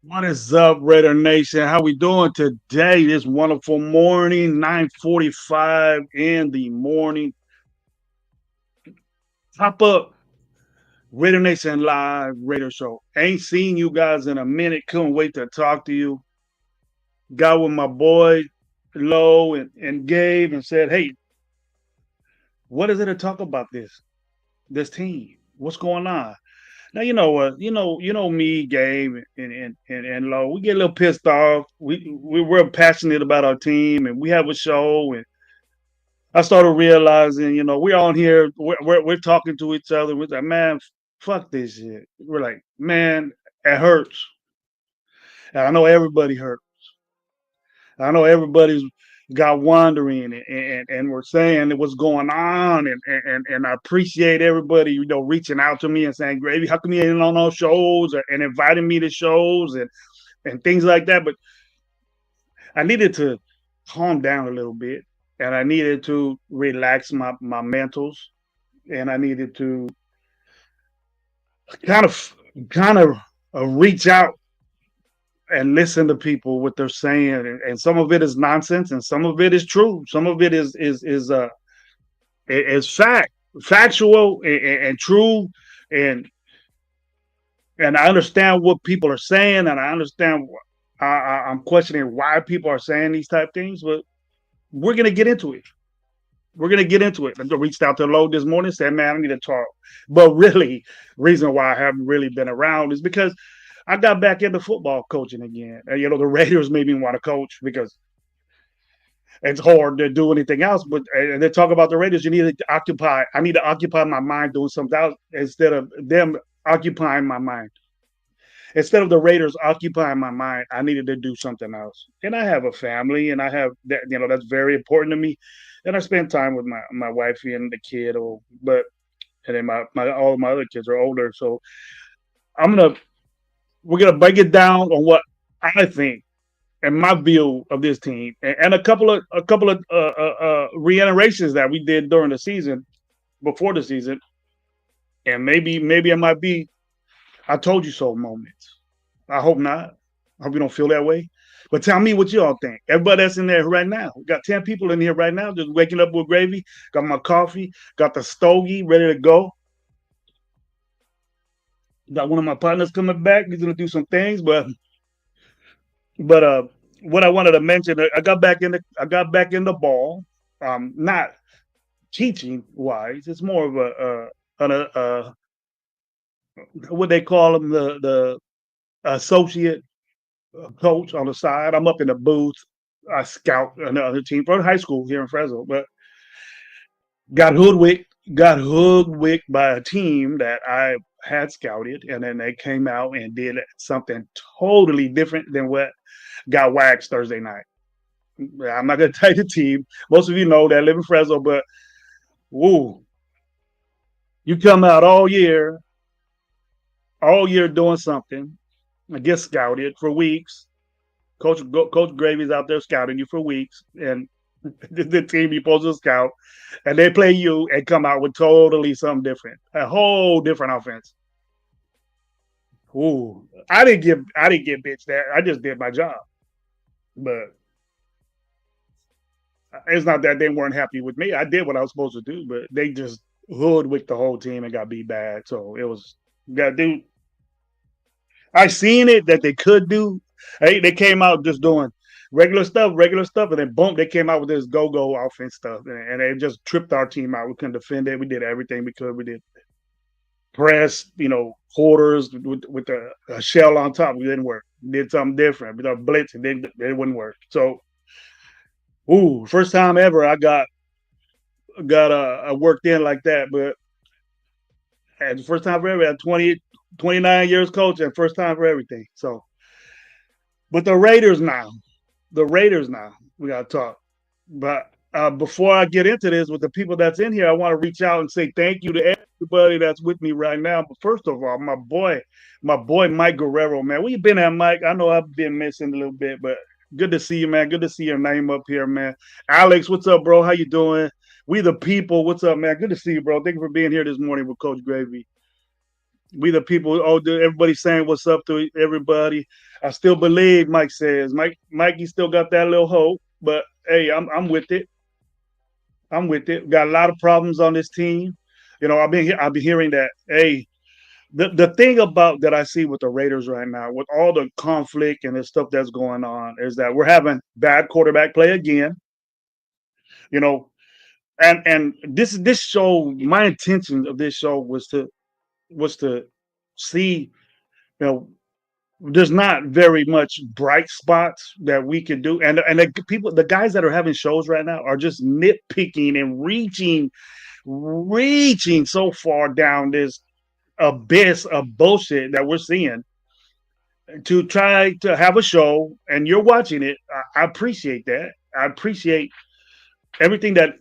What is up, Raider Nation? How we doing today? This wonderful morning, 9:45 in the morning. Pop up Raider Nation Live Raider Show. Ain't seen you guys in a minute. Couldn't wait to talk to you. Got with my boy Lo and Gabe and said, "Hey, what is it to talk about this team? What's going on?" Now you know what you know me, Gabe, and Lo. We get a little pissed off. We're passionate about our team, and we have a show. And I started realizing, we're on here, we're talking to each other. We're like, man, fuck this shit. We're like, man, it hurts. And I know everybody hurt. I know everybody's got wondering and we're saying what's going on and I appreciate everybody reaching out to me and saying, Gravy, how come you ain't on those shows and inviting me to shows and things like that. But I needed to calm down a little bit and I needed to relax my mentals and I needed to kind of kind of reach out and listen to people what they're saying, and some of it is nonsense, and some of it is true. Some of it is factual and true, and and I understand what people are saying, and I understand. I'm questioning why people are saying these type things, but we're gonna get into it. We're gonna get into it. I reached out to Lo this morning, said, "Man, I need to talk." But really, reason why I haven't really been around is because I got back into football coaching again. And, the Raiders made me want to coach because it's hard to do anything else. But and they talk about the Raiders. You need to occupy. I need to occupy my mind doing something else instead of them occupying my mind. Instead of the Raiders occupying my mind, I needed to do something else. And I have a family, and I have that. That's very important to me. And I spend time with my wifey and the kid. But and then my all of my other kids are older, so I'm gonna we're gonna break it down on what I think and my view of this team, and a couple of reiterations that we did during the season, before the season, and maybe it might be I told you so moments. I hope not. I hope you don't feel that way. But tell me what y'all think. Everybody that's in there right now. We got 10 people in here right now, just waking up with gravy. Got my coffee, got the stogie ready to go. Got one of my partners coming back. He's gonna do some things, but what I wanted to mention, I got back in the ball. Not teaching wise. It's more of a what they call them, the associate coach on the side. I'm up in the booth. I scout another team for high school here in Fresno, but got hoodwinked by a team that I had scouted, and then they came out and did something totally different than what got waxed Thursday night. I'm not gonna tell you the team. Most of you know that live in Fresno, but woo, you come out all year doing something. I get scouted for weeks. Coach Gravy's out there scouting you for weeks, and The team you're supposed to scout, and they play you and come out with totally something different, a whole different offense. Ooh, I didn't get bitched that. I just did my job, but it's not that they weren't happy with me. I did what I was supposed to do, but they just hoodwinked the whole team and got beat bad. So it was that dude. I seen it that they could do. They came out just doing regular stuff, and then boom, they came out with this go offense stuff, and they just tripped our team out. We couldn't defend it. We did everything we could. We did press, quarters with a shell on top. We didn't work. We did something different. We did blitz, and then it wouldn't work. So, ooh, first time ever I got worked in like that. But and the first time for everything, 29 years coach, and first time for everything. So, but the Raiders now, we got to talk. But before I get into this with the people that's in here, I want to reach out and say thank you to everybody that's with me right now. But first of all, my boy Mike Guerrero, man. Where you been at, Mike? I know I've been missing a little bit, but good to see you, man. Good to see your name up here, man. Alex, what's up, bro? How you doing? We the people, what's up, man? Good to see you, bro. Thank you for being here this morning with Coach Gravy. We the people. Oh, everybody saying what's up to everybody. I still believe. Mike says. Mikey still got that little hope, but hey, I'm with it. I'm with it. Got a lot of problems on this team. I've been hearing that. Hey, the thing about that I see with the Raiders right now, with all the conflict and the stuff that's going on, is that we're having bad quarterback play again. You know, and this show. My intention of this show was to see. You know, there's not very much bright spots that we can do, and the guys that are having shows right now are just nitpicking and reaching so far down this abyss of bullshit that we're seeing to try to have a show, and you're watching it. I appreciate that. I appreciate everything that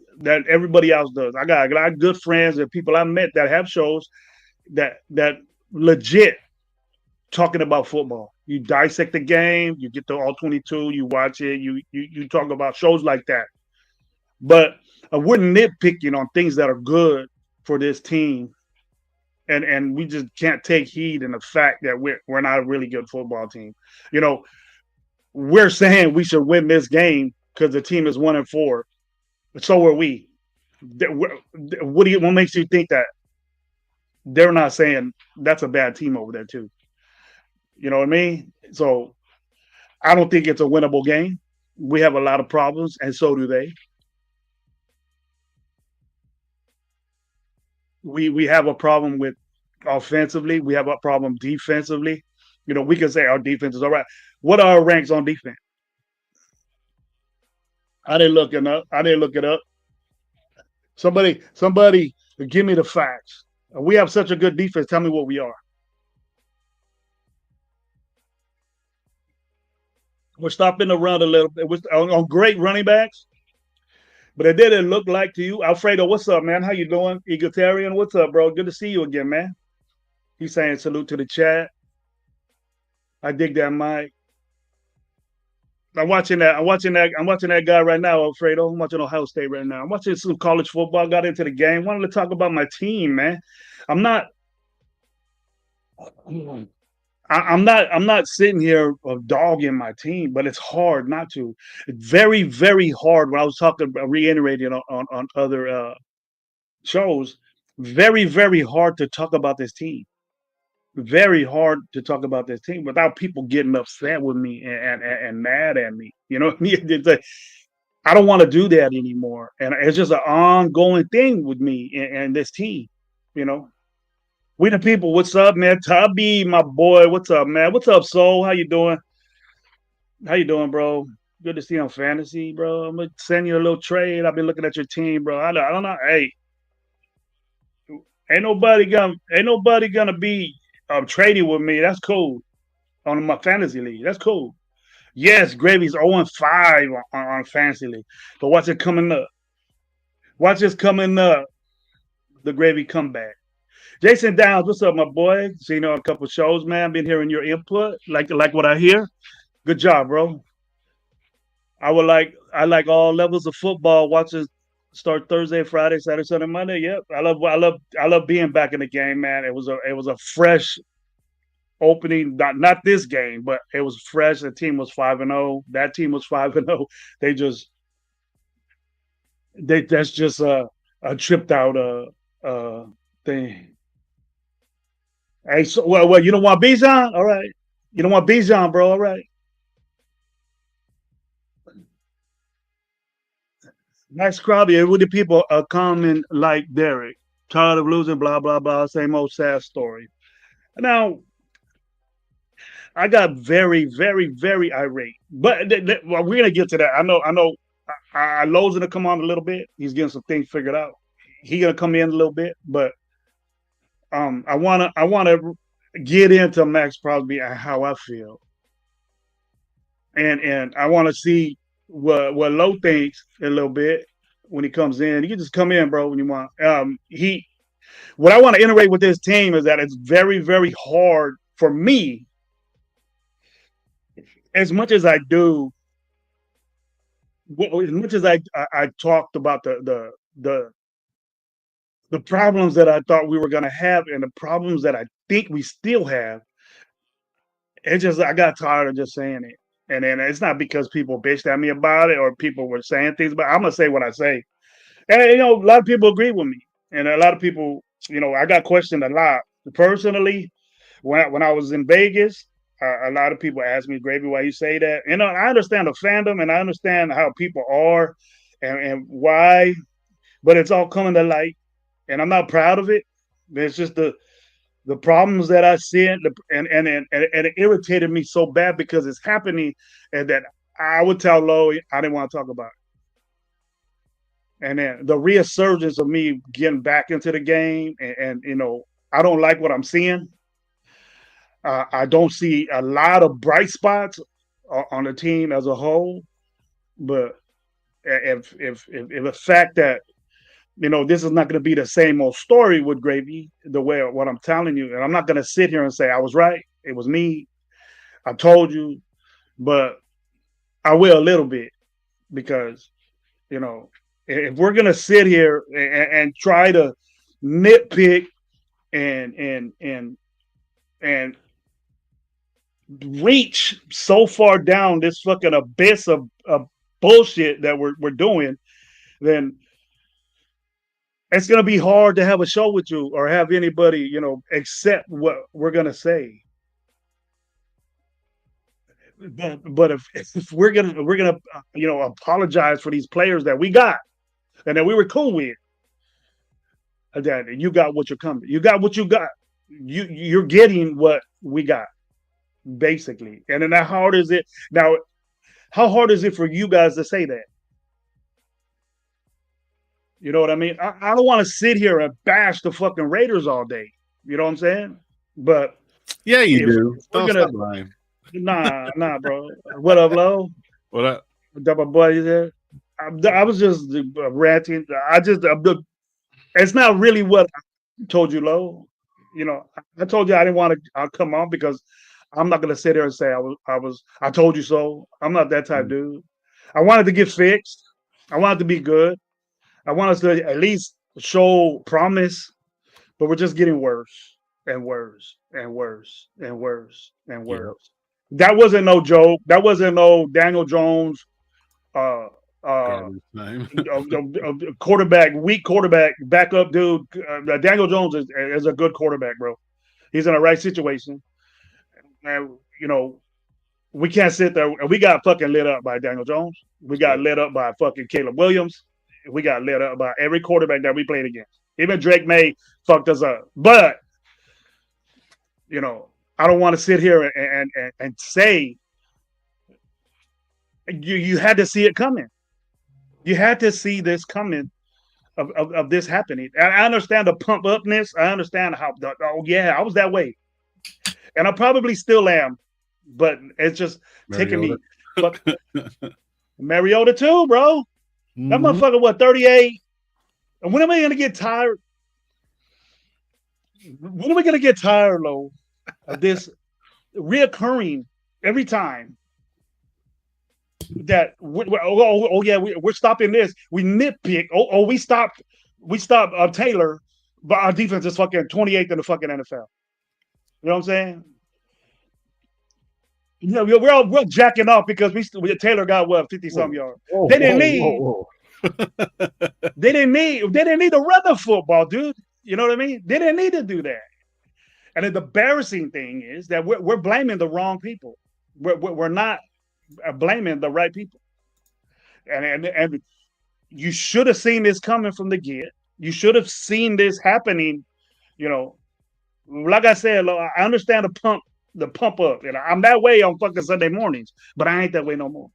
everybody else does. I got a lot of good friends and people I met that have shows that legit talking about football. You dissect the game, you get the all 22, you watch it, you talk about shows like that. But we're nitpicking on things that are good for this team, and we just can't take heed in the fact that we're not a really good football team. You know, we're saying we should win this game because the team is 1-4. So are we. What makes you think that they're not saying that's a bad team over there too? You know what I mean? So I don't think it's a winnable game. We have a lot of problems, and so do they. We have a problem with offensively. We have a problem defensively. We can say our defense is all right. What are our ranks on defense? I didn't look it up. I didn't look it up. Somebody, give me the facts. We have such a good defense. Tell me what we are. We're stopping the run a little bit. We're on great running backs, but it didn't look like to you. Alfredo, what's up, man? How you doing? Egalitarian, what's up, bro? Good to see you again, man. He's saying salute to the chat. I dig that, Mike. I'm watching that. I'm watching that. I'm watching that guy right now, Alfredo. I'm watching Ohio State right now. I'm watching some college football. Got into the game. Wanted to talk about my team, man. I'm not. I'm not sitting here dogging my team, but it's hard not to. It's very, very hard. When I was talking, reiterating on other shows, very, very hard to talk about this team. Very hard to talk about this team without people getting upset with me and mad at me. You know what I mean? It's like, I don't want to do that anymore, and it's just an ongoing thing with me and this team. You know, we the people. What's up, man? Tubby, my boy. What's up, man? What's up, Soul? How you doing? How you doing, bro? Good to see you on fantasy, bro. I'm gonna send you a little trade. I've been looking at your team, bro. I don't know. Hey, ain't nobody gonna be trading with me. That's cool on my fantasy league. That's cool. Yes, Gravy's 0-5 on fantasy league, but watch it coming up. Watch this coming up. The Gravy comeback. Jason Downs, what's up, my boy? Seen you on a couple shows, man. Been hearing your input. Like what I hear. Good job, bro. I like all levels of football. Watch it start Thursday, Friday, Saturday, Sunday, Monday. Yep, I love being back in the game, man. It was a fresh opening. Not this game, but it was fresh. The team was 5-0. That team was 5-0. They just that's just a tripped out thing. Hey, so well, you don't want Bijan? All right. You don't want Bijan, bro. All right. Nice crowd. Yeah, with the people are coming like Derek. Tired of losing, blah, blah, blah. Same old sad story. Now, I got very, very, very irate. But well, we're gonna get to that. I know Lowe's gonna come on a little bit. He's getting some things figured out. He gonna come in a little bit, but I wanna get into Max Crosby and how I feel. And I wanna see what Lowe thinks a little bit when he comes in. You can just come in, bro, when you want. He what I want to iterate with this team is that it's very, very hard for me, as much as I do, as much as I talked about the problems that I thought we were going to have and the problems that I think we still have. It's just I got tired of just saying it, and then it's not because people bitched at me about it or people were saying things, but I'm gonna say what I say, and a lot of people agree with me, and a lot of people, I got questioned a lot personally when I was in Vegas. A lot of people ask me, Gravy, why you say that? I understand the fandom and I understand how people are and why, but it's all coming to light, and I'm not proud of it. It's just the problems that I see, and it irritated me so bad because it's happening, and that I would tell Lowe I didn't want to talk about it. And then the resurgence of me getting back into the game, and I don't like what I'm seeing. I don't see a lot of bright spots on the team as a whole, but if the fact that this is not going to be the same old story with Gravy, the way what I'm telling you, and I'm not going to sit here and say I was right. It was me. I told you, but I will a little bit because if we're going to sit here and try to nitpick and reach so far down this fucking abyss of bullshit that we're doing, then it's gonna be hard to have a show with you or have anybody, accept what we're gonna say. But if we're gonna apologize for these players that we got and that we were cool with, that you got what you're coming, you got what you got, you're getting what we got basically. And then how hard is it now? How hard is it for you guys to say that? You know what I mean? I don't want to sit here and bash the fucking Raiders all day. You know what I'm saying? But Yeah, you do. if we're Don't gonna, stop lying. nah, bro. What up, Low? What up? What up, boy? You there? I was just ranting. it's not really what I told you, Low. I told you I didn't want to come on because I'm not gonna sit there and say I told you so. I'm not that type dude. I wanted to get fixed. I wanted to be good. I want us to at least show promise, but we're just getting worse and worse and worse and worse and Yep. worse. That wasn't no joke. That wasn't no Daniel Jones uh uh Garbage time. quarterback, weak quarterback, backup dude. Daniel Jones is a good quarterback, bro. He's in the right situation. And we can't sit there. We got fucking lit up by Daniel Jones. We got Yep. lit up by fucking Caleb Williams. We got lit up by every quarterback that we played against. Even Drake May fucked us up. But I don't want to sit here and say you had to see it coming. You had to see this coming of this happening. I understand the pump upness. I understand how. Oh yeah, I was that way, and I probably still am. But it's just taking Mariota. me. But Mariota too, bro. That Mm-hmm. motherfucker, what, 38? And when am I going to get tired? When are we going to get tired, Lo, of this reoccurring every time? that yeah, we're stopping this. We nitpick. We stopped Taylor, but our defense is fucking 28th in the fucking NFL. You know what I'm saying? You know, we're all jacking off because Taylor got what 50 Whoa, some yards. whoa, They didn't whoa, need whoa, they didn't need to run the football, dude. You know what I mean? They didn't need to do that. And the embarrassing thing is that we're blaming the wrong people. We're not blaming the right people. And you should have seen this coming from the get. You should have seen this happening. You know, like I said, I understand the pump up. You know, I'm that way on fucking Sunday mornings, but I ain't that way no more.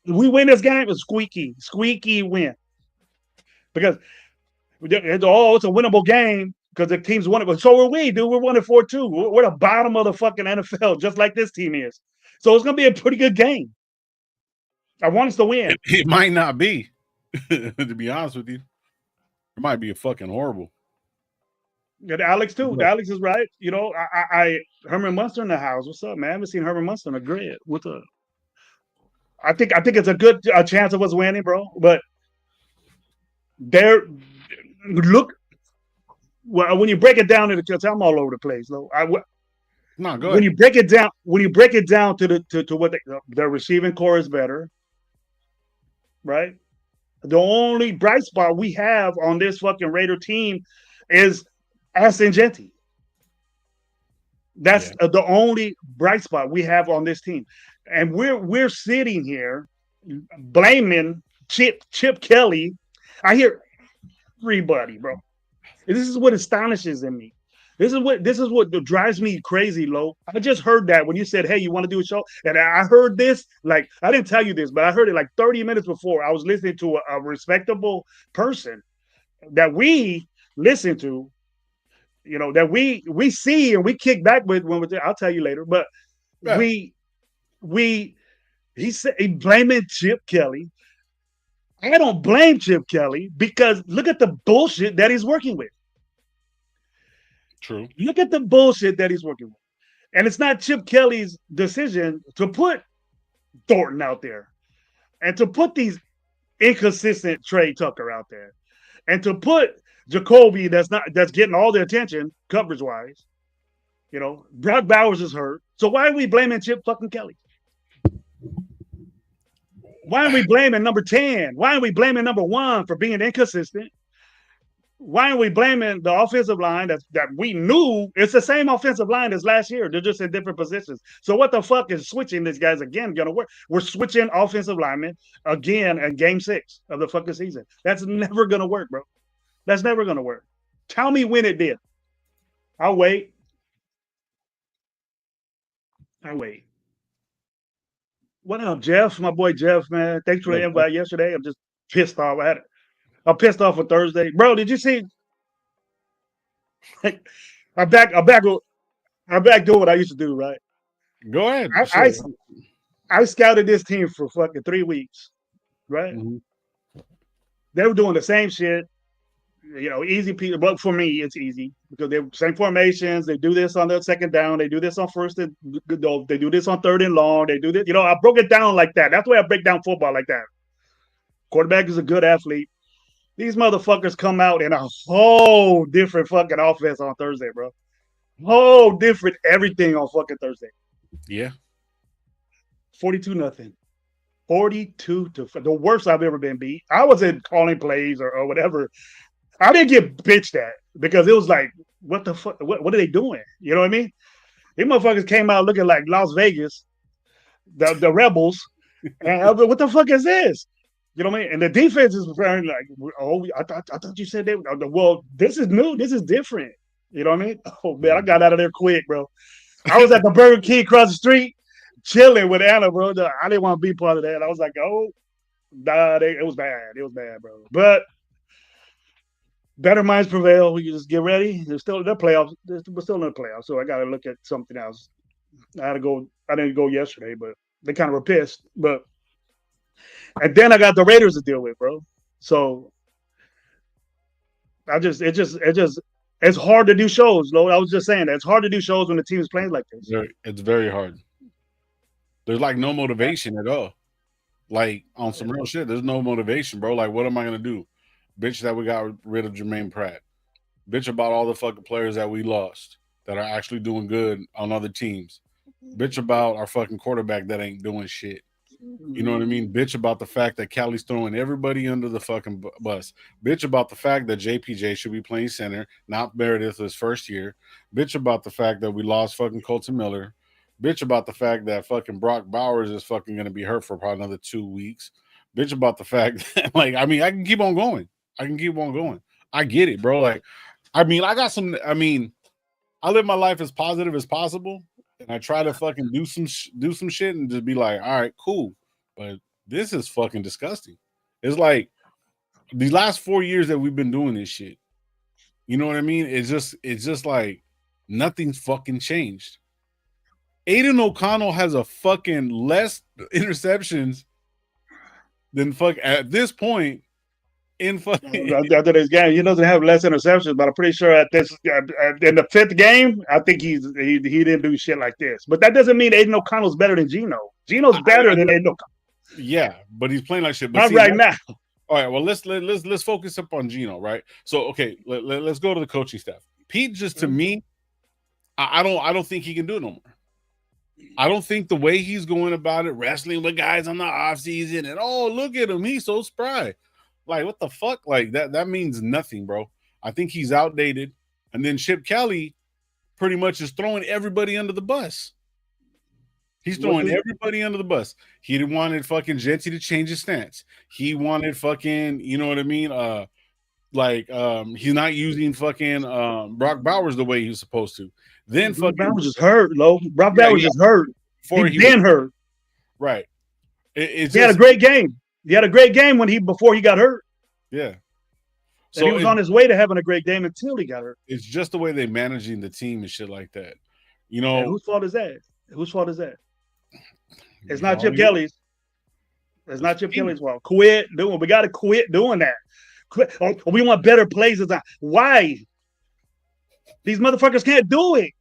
We win this game, it's squeaky win because it's a winnable game because the team's won it. But so are we, dude. We're 1-4 too. We're the bottom of the fucking NFL, just like this team is. So it's gonna be a pretty good game. I want us to win. It might not be, to be honest with you. It might be a fucking horrible. And Alex too. Alex is right. You know, I Herman Munster in the house. What's up, man? I haven't seen Herman Munster in a grid. What's up? I think it's a good chance of us winning, bro. But there, look. Well, when you break it down to the, I'm all over the place. Though. No, go When ahead. you break it down to what the receiving core is better, right? The only bright spot we have on this fucking Raider team is Ascengenti. That's the only bright spot we have on this team, and we're sitting here blaming Chip Kelly. I hear everybody, bro. This is what astonishes in me. This is what drives me crazy, Lo. I just heard that when you said, "Hey, you want to do a show?" And I heard this like I didn't tell you this, but I heard it like 30 minutes before. I was listening to a respectable person that we listen to, you know, that we see and we kick back with when we're there. I'll tell you later, but Yeah, we he said he blaming Chip Kelly. I don't blame Chip Kelly because look at the bullshit that he's working with. true. Look at the bullshit that he's working with. And it's not Chip Kelly's decision to put Thornton out there and to put these inconsistent Trey Tucker out there and to put Jacoby that's getting all the attention coverage wise. You know, Brock Bowers is hurt. So why are we blaming Chip fucking Kelly? Why are we blaming number 10? Why are we blaming number 1 for being inconsistent? Why are we blaming the offensive line that we knew it's the same offensive line as last year? They're just in different positions. So what the fuck is switching these guys again gonna work? We're switching offensive linemen again in game 6 of the fucking season. That's never gonna work, bro. That's never gonna work. Tell me when it did. I'll wait. I'll wait. What up, Jeff? My boy Jeff, man. Thanks for the invite yesterday. I'm just pissed off. I'm pissed off for Thursday. Bro, did you see I'm back I'm back doing what I used to do, right? Go ahead. I, Shit. I I scouted this team for fucking 3 weeks, right? Mhm. They were doing the same shit, you know, easy people. But for me, it's easy because they're same formations. They do this on the second down. They do this on first and they do this on third and long. They do this. You know, I broke it down like that. That's the way I break down football like that. Quarterback is a good athlete. These motherfuckers come out in a whole different fucking offense on Thursday, bro. Whole different everything on fucking Thursday. Yeah. 42-0. 42 to the worst I've ever been beat. I wasn't calling plays or whatever. I didn't get bitched at because it was like, what the fuck? What are they doing? You know what I mean? These motherfuckers came out looking like Las Vegas, the Rebels. And I was like, what the fuck is this? You know what I mean? And the defense is very like, oh, I thought you said they. Well, this is new. This is different. You know what I mean? Oh man, I got out of there quick, bro. I was at the Burger King across the street, chilling with Anna, bro. I didn't want to be part of that. I was like, oh, nah, it was bad. It was bad, bro. But better minds prevail. We can just get ready. There's still the playoffs. We're still in the playoffs, so I got to look at something else. I had to go. I didn't go yesterday, but they kind of were pissed. But and then I got the Raiders to deal with, bro. So it's hard to do shows, Lord. I was just saying that it's hard to do shows when the team is playing like this. It's very hard. There's like no motivation at all. Like on some real shit, there's no motivation, bro. Like, what am I gonna do? Bitch that we got rid of Jermaine Pratt. Bitch about all the fucking players that we lost that are actually doing good on other teams. Bitch about our fucking quarterback that ain't doing shit. You know what I mean? Bitch about the fact that Cali's throwing everybody under the fucking bus. Bitch about the fact that JPJ should be playing center, not Meredith his first year. Bitch about the fact that we lost fucking Colton Miller. Bitch about the fact that fucking Brock Bowers is fucking going to be hurt for probably another 2 weeks. Bitch about the fact that, like, I mean, I can keep on going. I can keep on going. I get it, bro. Like, I mean, I live my life as positive as possible, and I try to fucking do some shit and just be like, all right, cool. But this is fucking disgusting. It's like these last 4 years that we've been doing this shit. You know what I mean? It's just like nothing's fucking changed. Aiden O'Connell has a fucking less interceptions than fuck at this point in fucking. After this game, he doesn't have less interceptions, but I'm pretty sure at this in the fifth game, I think he didn't do shit like this. But that doesn't mean Aiden O'Connell's better than Geno. Geno's better than Aiden O'Connell. Yeah, but he's playing like shit. But not see, right now. All right, well let's focus up on Geno, right? So okay, let's go to the coaching staff. Pete, just to me, I don't think he can do it no more. I don't think the way he's going about it, wrestling with guys on the off season, and oh look at him, he's so spry. Like what the fuck? Like that means nothing, bro. I think he's outdated. And then Chip Kelly pretty much is throwing everybody under the bus. He's throwing everybody under the bus. He wanted fucking Jetty to change his stance. He wanted fucking, you know what I mean? He's not using fucking Brock Bowers the way he was supposed to. Then Brock fucking Bowers is hurt, Lo. Brock Bowers is hurt. He's been hurt. Right. He had a great game. He had a great game before he got hurt. Yeah. So he was on his way to having a great game until he got hurt. It's just the way they're managing the team and shit like that. You know, whose fault is that? Whose fault is that? It's not Chip Kelly's. It's not Chip Kelly's fault. Quit doing. We got to quit doing that. Quit. Oh, we want better plays. Why? These motherfuckers can't do it.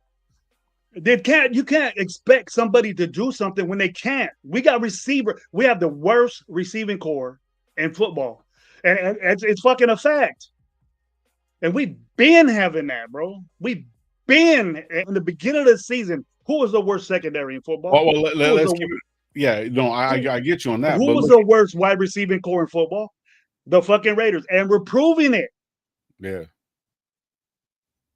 They can't. You can't expect somebody to do something when they can't. We got receiver. We have the worst receiving core in football, and it's fucking a fact. And we've been having that, bro. We've been in the beginning of the season. Who was the worst secondary in football? Well, let's keep it. Yeah, no, I get you on that. Who was the worst wide receiving core in football? The fucking Raiders, and we're proving it. Yeah.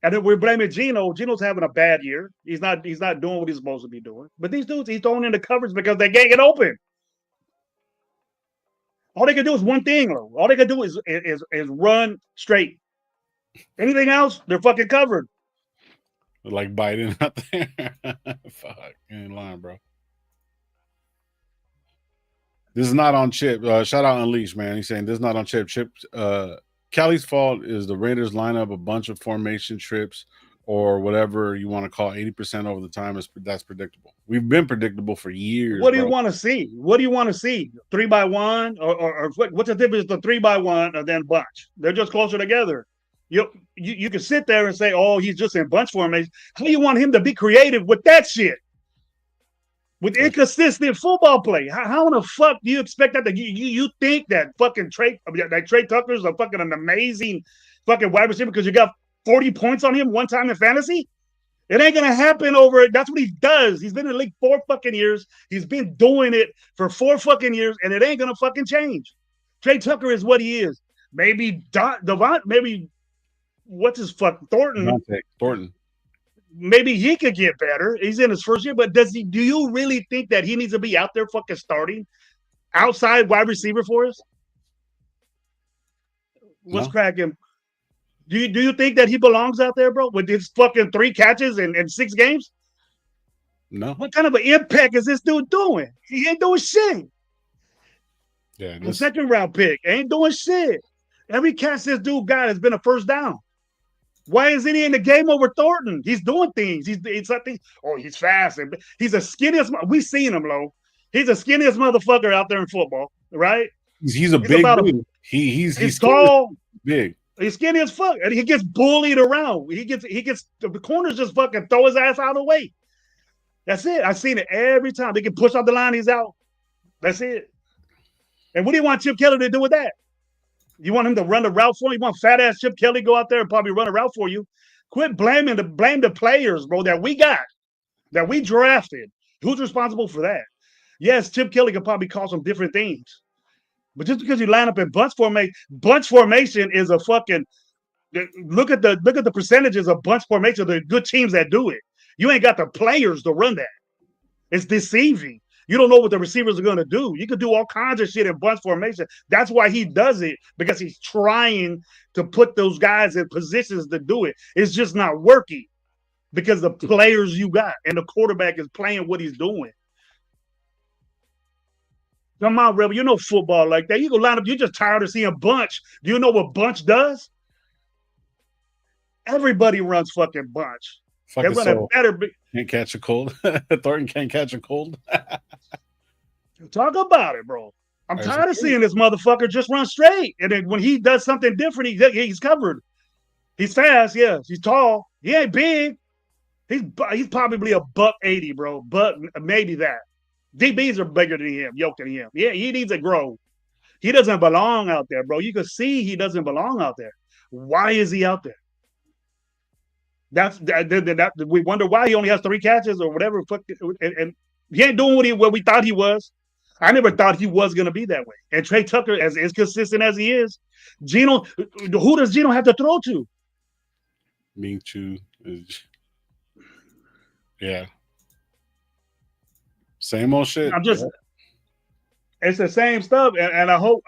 And then we're blaming Geno. Geno's having a bad year. He's not doing what he's supposed to be doing. But these dudes, he's throwing in the coverage because they can't get open. All they can do is one thing, though. All they can do is run straight. Anything else, they're fucking covered. Like Biden out there. Fuck, you ain't lying, bro. This is not on Chip. Shout out Unleash, man. He's saying this is not on Chip. Chip, Cali's fault is the Raiders line up a bunch of formation trips or whatever you want to call 80% over the time. That's predictable. We've been predictable for years. What do you want to see? What do you want to see? 3x1 or what's the difference? The 3x1 and then bunch. They're just closer together. You can sit there and say, oh, he's just in bunch formation. How do you want him to be creative with that shit? With inconsistent football play. How in the fuck do you expect that? You think that fucking Trey Tucker is a fucking an amazing fucking wide receiver because you got 40 points on him one time in fantasy? It ain't going to happen over it. That's what he does. He's been in the league 4 fucking years. He's been doing it for 4 fucking years, and it ain't going to fucking change. Trey Tucker is what he is. Maybe maybe what's his fuck Thornton. Thornton. Maybe he could get better. He's in his first year, but do you really think that he needs to be out there fucking starting outside wide receiver for us? What's cracking? Do you think that he belongs out there, bro, with his fucking 3 catches in 6 games? No. What kind of an impact is this dude doing? He ain't doing shit. Yeah. The second round pick ain't doing shit. Every catch this dude got has been a first down. Why isn't he in the game over Thornton? He's doing things. He's fast. And he's the skinniest. We seen him, Lo. He's the skinniest motherfucker out there in football, right? He's a big dude. He's tall, big. He's skinny as fuck, and he gets bullied around. He gets the corners just fucking throw his ass out of the way. That's it. I've seen it every time. They can push off the line, he's out. That's it. And what do you want Chip Kelly to do with that? You want him to run the route for you? You want fat ass Chip Kelly go out there and probably run a route for you? Quit blame the players, bro, that we got, that we drafted. Who's responsible for that? Yes, Chip Kelly could probably call some different things. But just because you line up in bunch formation is a fucking look at the percentages of bunch formation. The good teams that do it. You ain't got the players to run that. It's deceiving. You don't know what the receivers are going to do. You could do all kinds of shit in bunch formation. That's why he does it, because he's trying to put those guys in positions to do it. It's just not working because the players you got and the quarterback is playing what he's doing. Come on, Rebel. You know football like that. You go line up. You're just tired of seeing bunch. Do you know what bunch does? Everybody runs fucking bunch. They Fucking run a so better. can't catch a cold. Thornton can't catch a cold. Talk about it, bro. I'm There's tired of seeing this motherfucker just run straight. And then when he does something different, he's covered. He's fast, yeah. He's tall. He ain't big. He's probably a buck 80, bro. But maybe that. DBs are bigger than him, yoked than him. Yeah, he needs to grow. He doesn't belong out there, bro. You can see he doesn't belong out there. Why is he out there? We wonder why he only has 3 catches or whatever. And he ain't doing what we thought he was. I never thought he was going to be that way. And Trey Tucker, as consistent as he is, Geno, who does Geno have to throw to? Me too. Yeah. Same old shit. I'm just, it's the same stuff. And I hope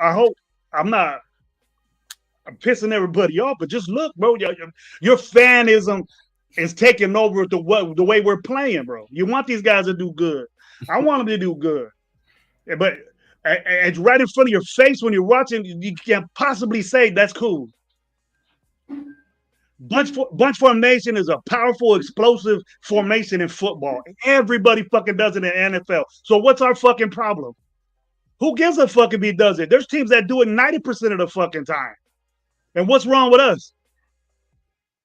I'm not I'm pissing everybody off, but just look, bro. Your fanism is taking over the way we're playing, bro. You want these guys to do good. I want them to do good. But it's right in front of your face when you're watching. You can't possibly say that's cool. Bunch formation is a powerful, explosive formation in football. Everybody fucking does it in NFL. So what's our fucking problem? Who gives a fuck if he does it? There's teams that do it 90% of the fucking time. And what's wrong with us?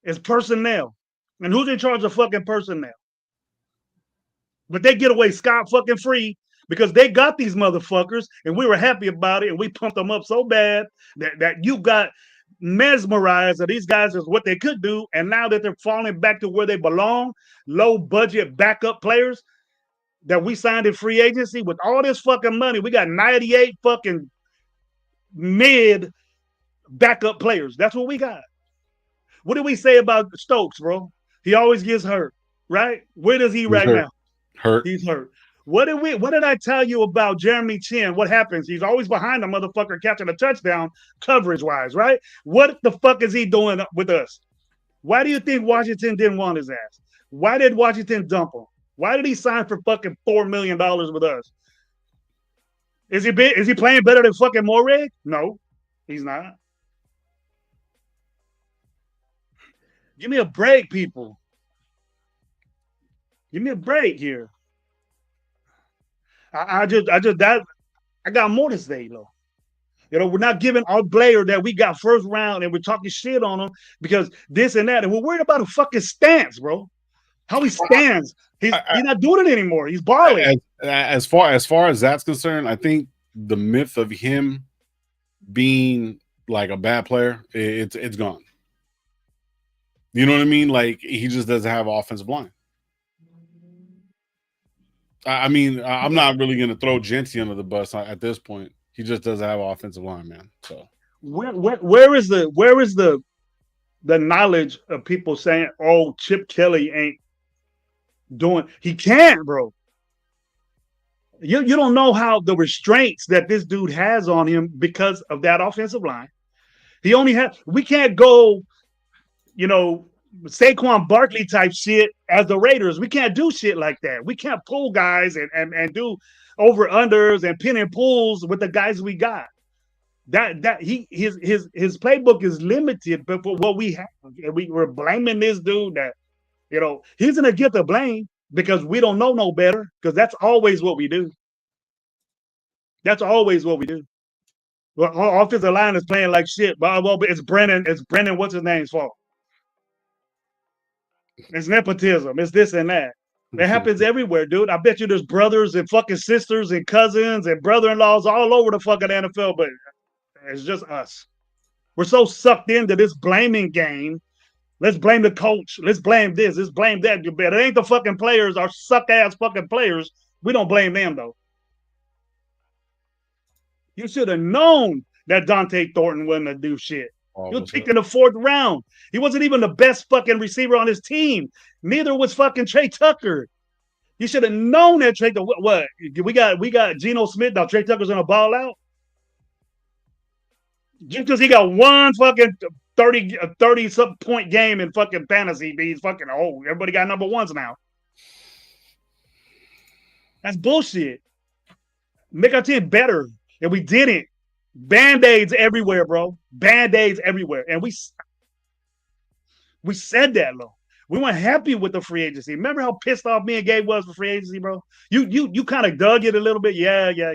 It's personnel. And who's in charge of fucking personnel? But they get away scot fucking free because they got these motherfuckers and we were happy about it and we pumped them up so bad that you got mesmerized that these guys is what they could do. And now that they're falling back to where they belong, low budget backup players that we signed in free agency with all this fucking money, we got 98 fucking mid backup players. That's what we got. What did we say about Stokes, bro? He always gets hurt, right? Where is he right now? Hurt. He's hurt. What did I tell you about Jeremy Chin? What happens? He's always behind the motherfucker catching a touchdown coverage-wise, right? What the fuck is he doing with us? Why do you think Washington didn't want his ass? Why did Washington dump him? Why did he sign for fucking $4 million with us? Is he playing better than fucking Morrig? No, he's not. Give me a break, people. Give me a break here. I got more to say, though. You know, we're not giving our player that we got first round and we're talking shit on him because this and that. And we're worried about a fucking stance, bro. How he stands. He's not doing it anymore. He's balling. As far as that's concerned, I think the myth of him being like a bad player, it's gone. You know what I mean? Like, he just doesn't have offensive line. I mean, I'm not really going to throw Genty under the bus at this point. He just doesn't have offensive line, man. So where is the knowledge of people saying, "Oh, Chip Kelly ain't doing"? He can't, bro. You don't know how the restraints that this dude has on him because of that offensive line. He only has. We can't go, Saquon Barkley type shit as the Raiders. We can't do shit like that. We can't pull guys and do over unders and pin and pulls with the guys we got. His playbook is limited, but for what we have, we're blaming this dude that he's gonna get the blame because we don't know no better. Because that's always what we do. That's always what we do. Well, our offensive line is playing like shit. But it's Brennan. It's Brennan. What's his name's fault? It's nepotism. It's this and that. It happens everywhere, dude. I bet you there's brothers and fucking sisters and cousins and brother-in-laws all over the fucking NFL, but it's just us. We're so sucked into this blaming game. Let's blame the coach. Let's blame this. Let's blame that. But it ain't the fucking players, our suck ass fucking players. We don't blame them though. You should have known that Dante Thornton wasn't to do shit. Oh, He was what's picked up? in the fourth round. He wasn't even the best fucking receiver on his team. Neither was fucking Trey Tucker. You should have known that Trey. What we got Geno Smith. Now Trey Tucker's gonna ball out just because he got one fucking 30 some point game in fucking fantasy. He's fucking everybody got number ones now. That's bullshit. Make our team better, and we didn't. Band-aids everywhere, bro. Band-aids everywhere, and we said that, though. We weren't happy with the free agency. Remember how pissed off me and Gabe was for free agency, bro? You kind of dug it a little bit. Yeah.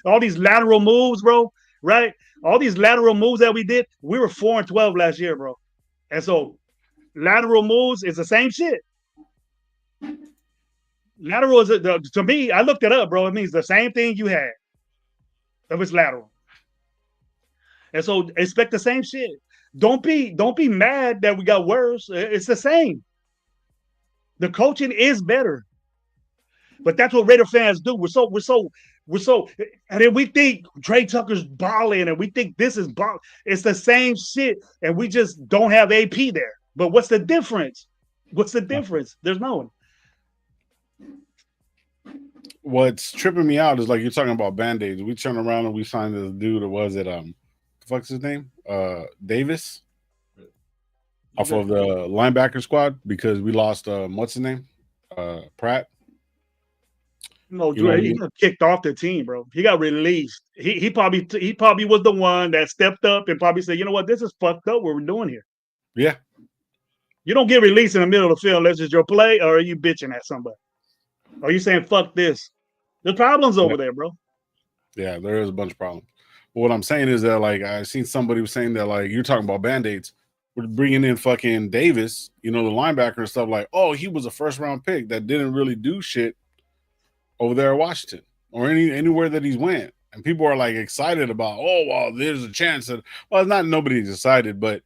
All these lateral moves, bro, right? All these lateral moves that we did, we were 4-12 last year, bro. And so lateral moves is the same shit. Lateral is to me, I looked it up, bro. It means the same thing you had. If it's lateral. And so expect the same shit. Don't be mad that we got worse. It's the same. The coaching is better. But that's what Raider fans do. We're so, and then we think Trey Tucker's balling, and we think this is ball. It's the same shit, and we just don't have AP there. But what's the difference? What's the difference? There's no one. What's tripping me out is like you're talking about band-aids. We turn around and we signed this dude. Or was it the fuck's his name? Davis, off of the linebacker squad because we lost what's his name? Pratt. No, he got kicked off the team, bro. He got released. He probably was the one that stepped up and probably said, you know what, this is fucked up what we're doing here. Yeah. You don't get released in the middle of the field unless it's your play, or are you bitching at somebody? Are you saying fuck this? There's problems over there, bro. Yeah, there is a bunch of problems. But what I'm saying is that like I seen somebody was saying that like you're talking about band-aids. We're bringing in fucking Davis, the linebacker and stuff like, oh, he was a first round pick that didn't really do shit over there at Washington or anywhere that he's went. And people are like excited about, oh, well, there's a chance that, well, it's not nobody's excited, but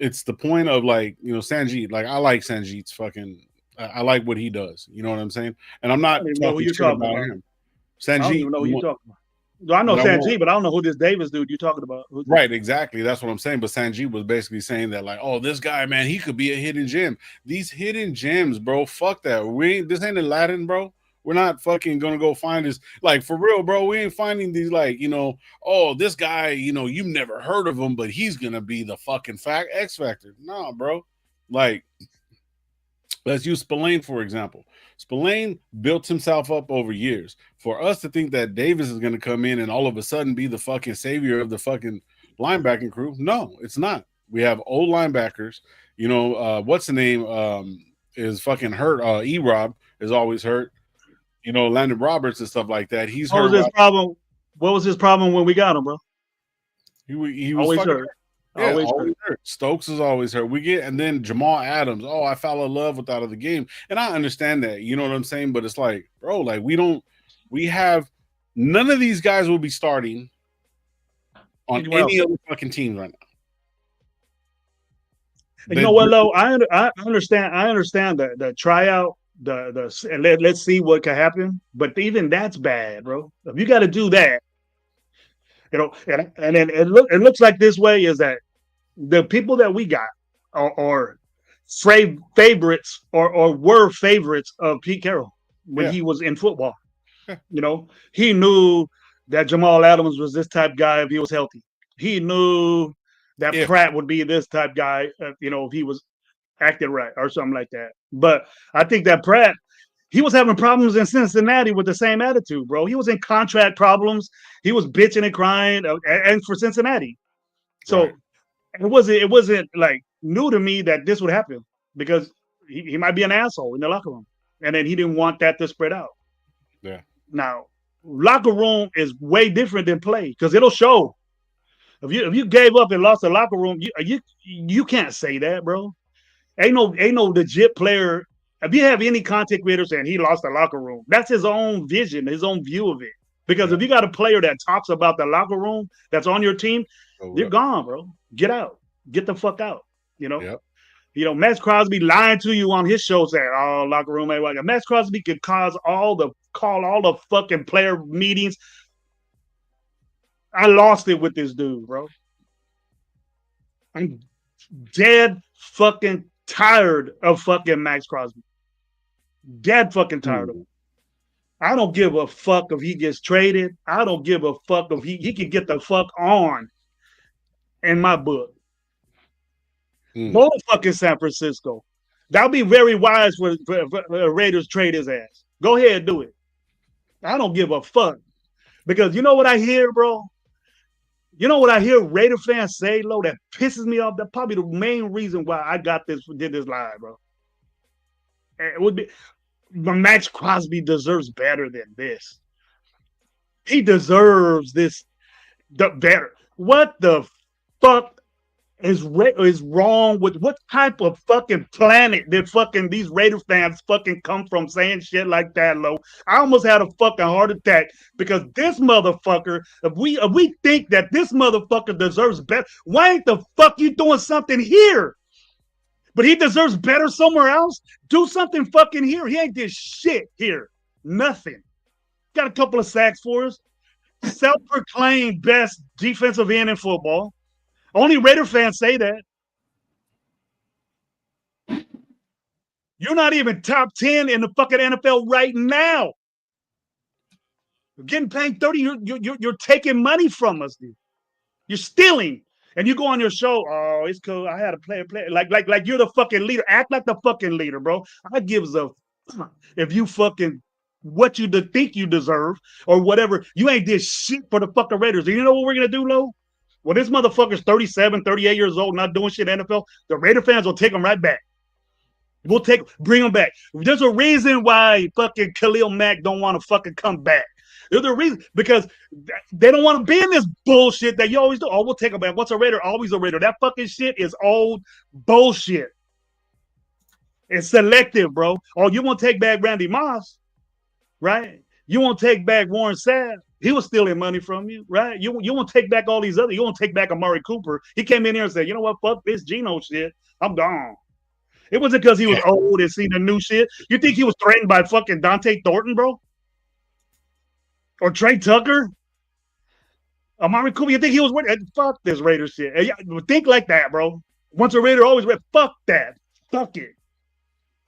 it's the point of like, Sanjeet. Like I like Sanjeet's fucking, I like what he does. You know what I'm saying? And I'm not talking shit about him. Sanjeet, I don't even know who you're talking about. I know Sanjeet, but I don't know who this Davis dude you're talking about. Right, exactly. That's what I'm saying. But Sanjeet was basically saying that, like, oh, this guy, man, he could be a hidden gem. These hidden gems, bro, fuck that. This ain't Aladdin, bro. We're not fucking gonna go find this. Like, for real, bro, we ain't finding these, like, oh, this guy, you've never heard of him, but he's gonna be the fucking X Factor. No, bro. Like, let's use Spillane, for example. Spillane built himself up over years. For us to think that Davis is going to come in and all of a sudden be the fucking savior of the fucking linebacking crew, no, it's not. We have old linebackers. What's the name is fucking hurt. E-Rob is always hurt. Landon Roberts and stuff like that. He's hurt. What was his problem? What was his problem when we got him, bro? He was always hurt. Yeah, always hurt. Stokes is always hurt. And then Jamal Adams. Oh, I fell in love with out of the game. And I understand that. You know what I'm saying? But it's like, bro, like we have none of these guys will be starting on any other fucking team right now. You know what, Lo? I understand the tryout, let's see what can happen. But even that's bad, bro. If you got to do that, and then it looks like this way is that the people that we got are favorites or were favorites of Pete Carroll when he was in football. He knew that Jamal Adams was this type guy if he was healthy. He knew that Pratt would be this type guy, if he was acting right or something like that. But I think that Pratt, he was having problems in Cincinnati with the same attitude, bro. He was in contract problems. He was bitching and crying, and for Cincinnati. So it wasn't like new to me that this would happen because he might be an asshole in the locker room, and then he didn't want that to spread out. Yeah. Now, locker room is way different than play because it'll show. If you gave up and lost the locker room, you can't say that, bro. Ain't no legit player If you have any content creator saying he lost the locker room, that's his own vision, his own view of it. Because Yeah. if you got a player that talks about the locker room that's on your team, Oh, you're yep. gone, bro. Get out. Get the fuck out. You know. Yep. Max Crosby lying to you on his show saying, "Oh, locker room ain't like." Max Crosby could call all the fucking player meetings. I lost it with this dude, bro. I'm dead fucking tired of fucking Max Crosby. Dead fucking tired of him. Mm. I don't give a fuck if he gets traded. I don't give a fuck if he can get the fuck on in my book. Mm. Go to fucking San Francisco. That'll be very wise for Raiders trade his ass. Go ahead and do it. I don't give a fuck. Because you know what I hear, bro? You know what I hear Raider fans say, Lo, that pisses me off? That's probably the main reason why I did this live, bro. It would be Max Crosby deserves better than this. He deserves this the better. What the fuck is wrong with what type of fucking planet did fucking these Raider fans fucking come from saying shit like that, Lo? I almost had a fucking heart attack because this motherfucker, if we think that this motherfucker deserves better, why ain't the fuck you doing something here? But he deserves better somewhere else. Do something fucking here. He ain't did shit here. Nothing. Got a couple of sacks for us. Self-proclaimed best defensive end in football. Only Raider fans say that. You're not even top 10 in the fucking NFL right now. You're getting paid 30. You're taking money from us, dude. You're stealing. And you go on your show, oh, it's cool. I had a player like you're the fucking leader. Act like the fucking leader, bro. I gives a if you fucking what you think you deserve or whatever. You ain't did shit for the fucking Raiders. Do you know what we're gonna do, Lo? Well, this motherfucker's 37, 38 years old, not doing shit in the NFL. The Raider fans will take him right back. Bring him back. There's a reason why fucking Khalil Mack don't want to fucking come back. There's a reason because they don't want to be in this bullshit that you always do. Oh, we'll take him back. What's a Raider? Always a Raider. That fucking shit is old bullshit. It's selective, bro. Oh, you want to take back Randy Moss, right? You want to take back Warren Sapp. He was stealing money from you, right? You want to take back all these other. You want to take back Amari Cooper. He came in here and said, you know what? Fuck this Geno shit. I'm gone. It wasn't because he was old and seen the new shit. You think he was threatened by fucking Dante Thornton, bro? Or Trey Tucker? Amari Cooper? You think he was with? Fuck this Raider shit. Think like that, bro. Once a Raider, always Raider. Fuck that. Fuck it.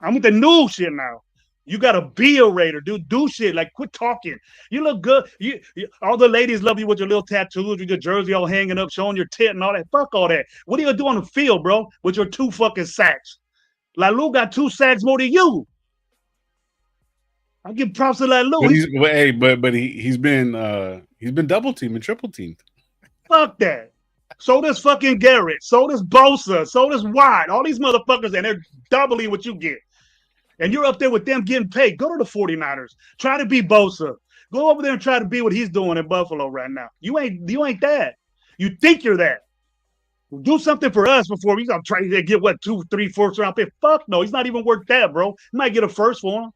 I'm with the new shit now. You gotta be a Raider, dude. Do shit. Like, quit talking. You look good. All the ladies love you with your little tattoos, with your jersey all hanging up, showing your tit and all that. Fuck all that. What are you gonna do on the field, bro? With your 2 fucking sacks? Lalu got 2 sacks more than you. I give props to Lalu. He's been double teamed and triple teamed. Fuck that. So does fucking Garrett. So does Bosa. So does Watt. All these motherfuckers, and they're doubling what you get. And you're up there with them getting paid. Go to the 49ers. Try to be Bosa. Go over there and try to be what he's doing in Buffalo right now. You ain't that. You think you're that. Do something for us before we gonna try to get what 2, 3, 4th round pick. Fuck no, he's not even worth that, bro. You might get a first for him.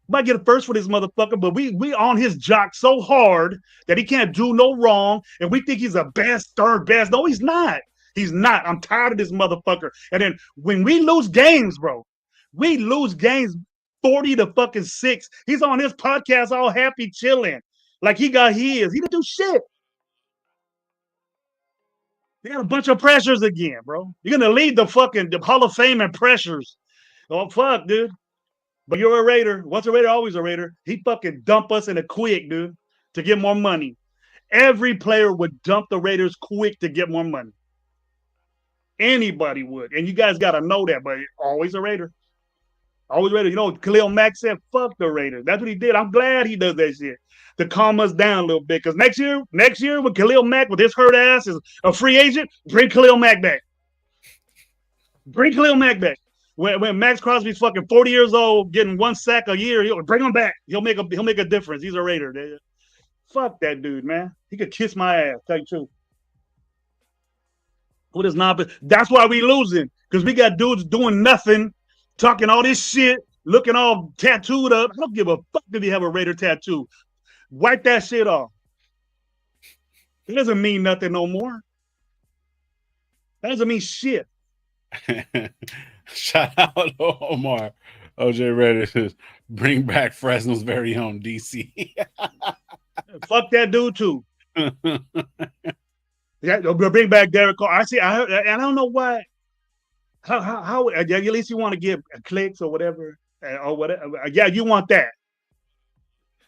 Might get a first for this motherfucker, but we on his jock so hard that he can't do no wrong, and we think he's the best, third best. No, he's not. He's not. I'm tired of this motherfucker. And then when we lose games, bro, we lose games 40 to fucking 6. He's on his podcast all happy, chilling, like he got his. He didn't do shit. They got a bunch of pressures again, bro. You're gonna lead the fucking Hall of Fame in pressures. Oh fuck, dude. But you're a Raider. Once a Raider, always a Raider. He fucking dump us in a quick, dude, to get more money. Every player would dump the Raiders quick to get more money. Anybody would. And you guys got to know that, but always a Raider. Always Raider. You know, Khalil Mack said, fuck the Raiders. That's what he did. I'm glad he does that shit to calm us down a little bit. Because next year, with Khalil Mack, with his hurt ass as a free agent, bring Khalil Mack back. Bring Khalil Mack back. When Max Crosby's fucking 40 years old, getting 1 sack a year, he'll bring him back. He'll make a difference. He's a Raider. Fuck that dude, man. He could kiss my ass. Tell you the truth. With his non, that's why we losing because we got dudes doing nothing talking all this shit, looking all tattooed up. I don't give a fuck if you have a Raider tattoo. Wipe that shit off. It doesn't mean nothing no more. That doesn't mean shit. Shout out to Omar. OJ Reddish says, bring back Fresno's very own DC. Fuck that dude too. Yeah, bring back Derek Carr. I see. I heard, and I don't know why. How at least you want to give clicks or whatever, or whatever. Yeah, you want that.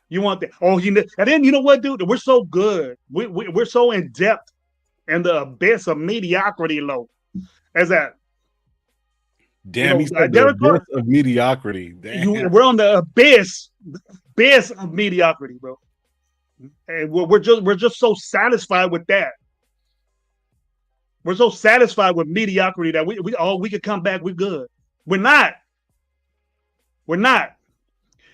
You want that. Oh, and then you know what, dude? We're so good. We're so in depth in the abyss of mediocrity, low. As that, Damn, he said the Derek abyss Carr. of mediocrity. Damn. We're on the abyss of mediocrity, bro. And we're just so satisfied with that. We're so satisfied with mediocrity that we could come back. We're good. We're not. We're not.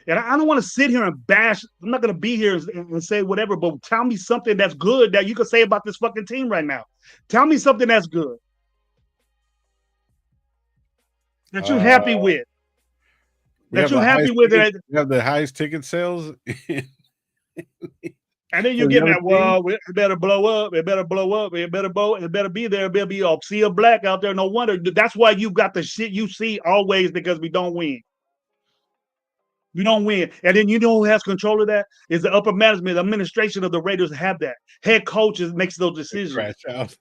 And I don't want to sit here and bash. I'm not going to be here and say whatever, but tell me something that's good that you can say about this fucking team right now. Tell me something that's good that you're happy with. That you're happy with it. We have the highest ticket sales. And then you get that, well, it better blow up. It better blow up. It better be there. It better be a sea of black out there. No wonder. That's why you got the shit you see always, because we don't win. We don't win. And then you know who has control of that? Is the upper management, the administration of the Raiders have that. Head coaches makes those decisions. Crash out.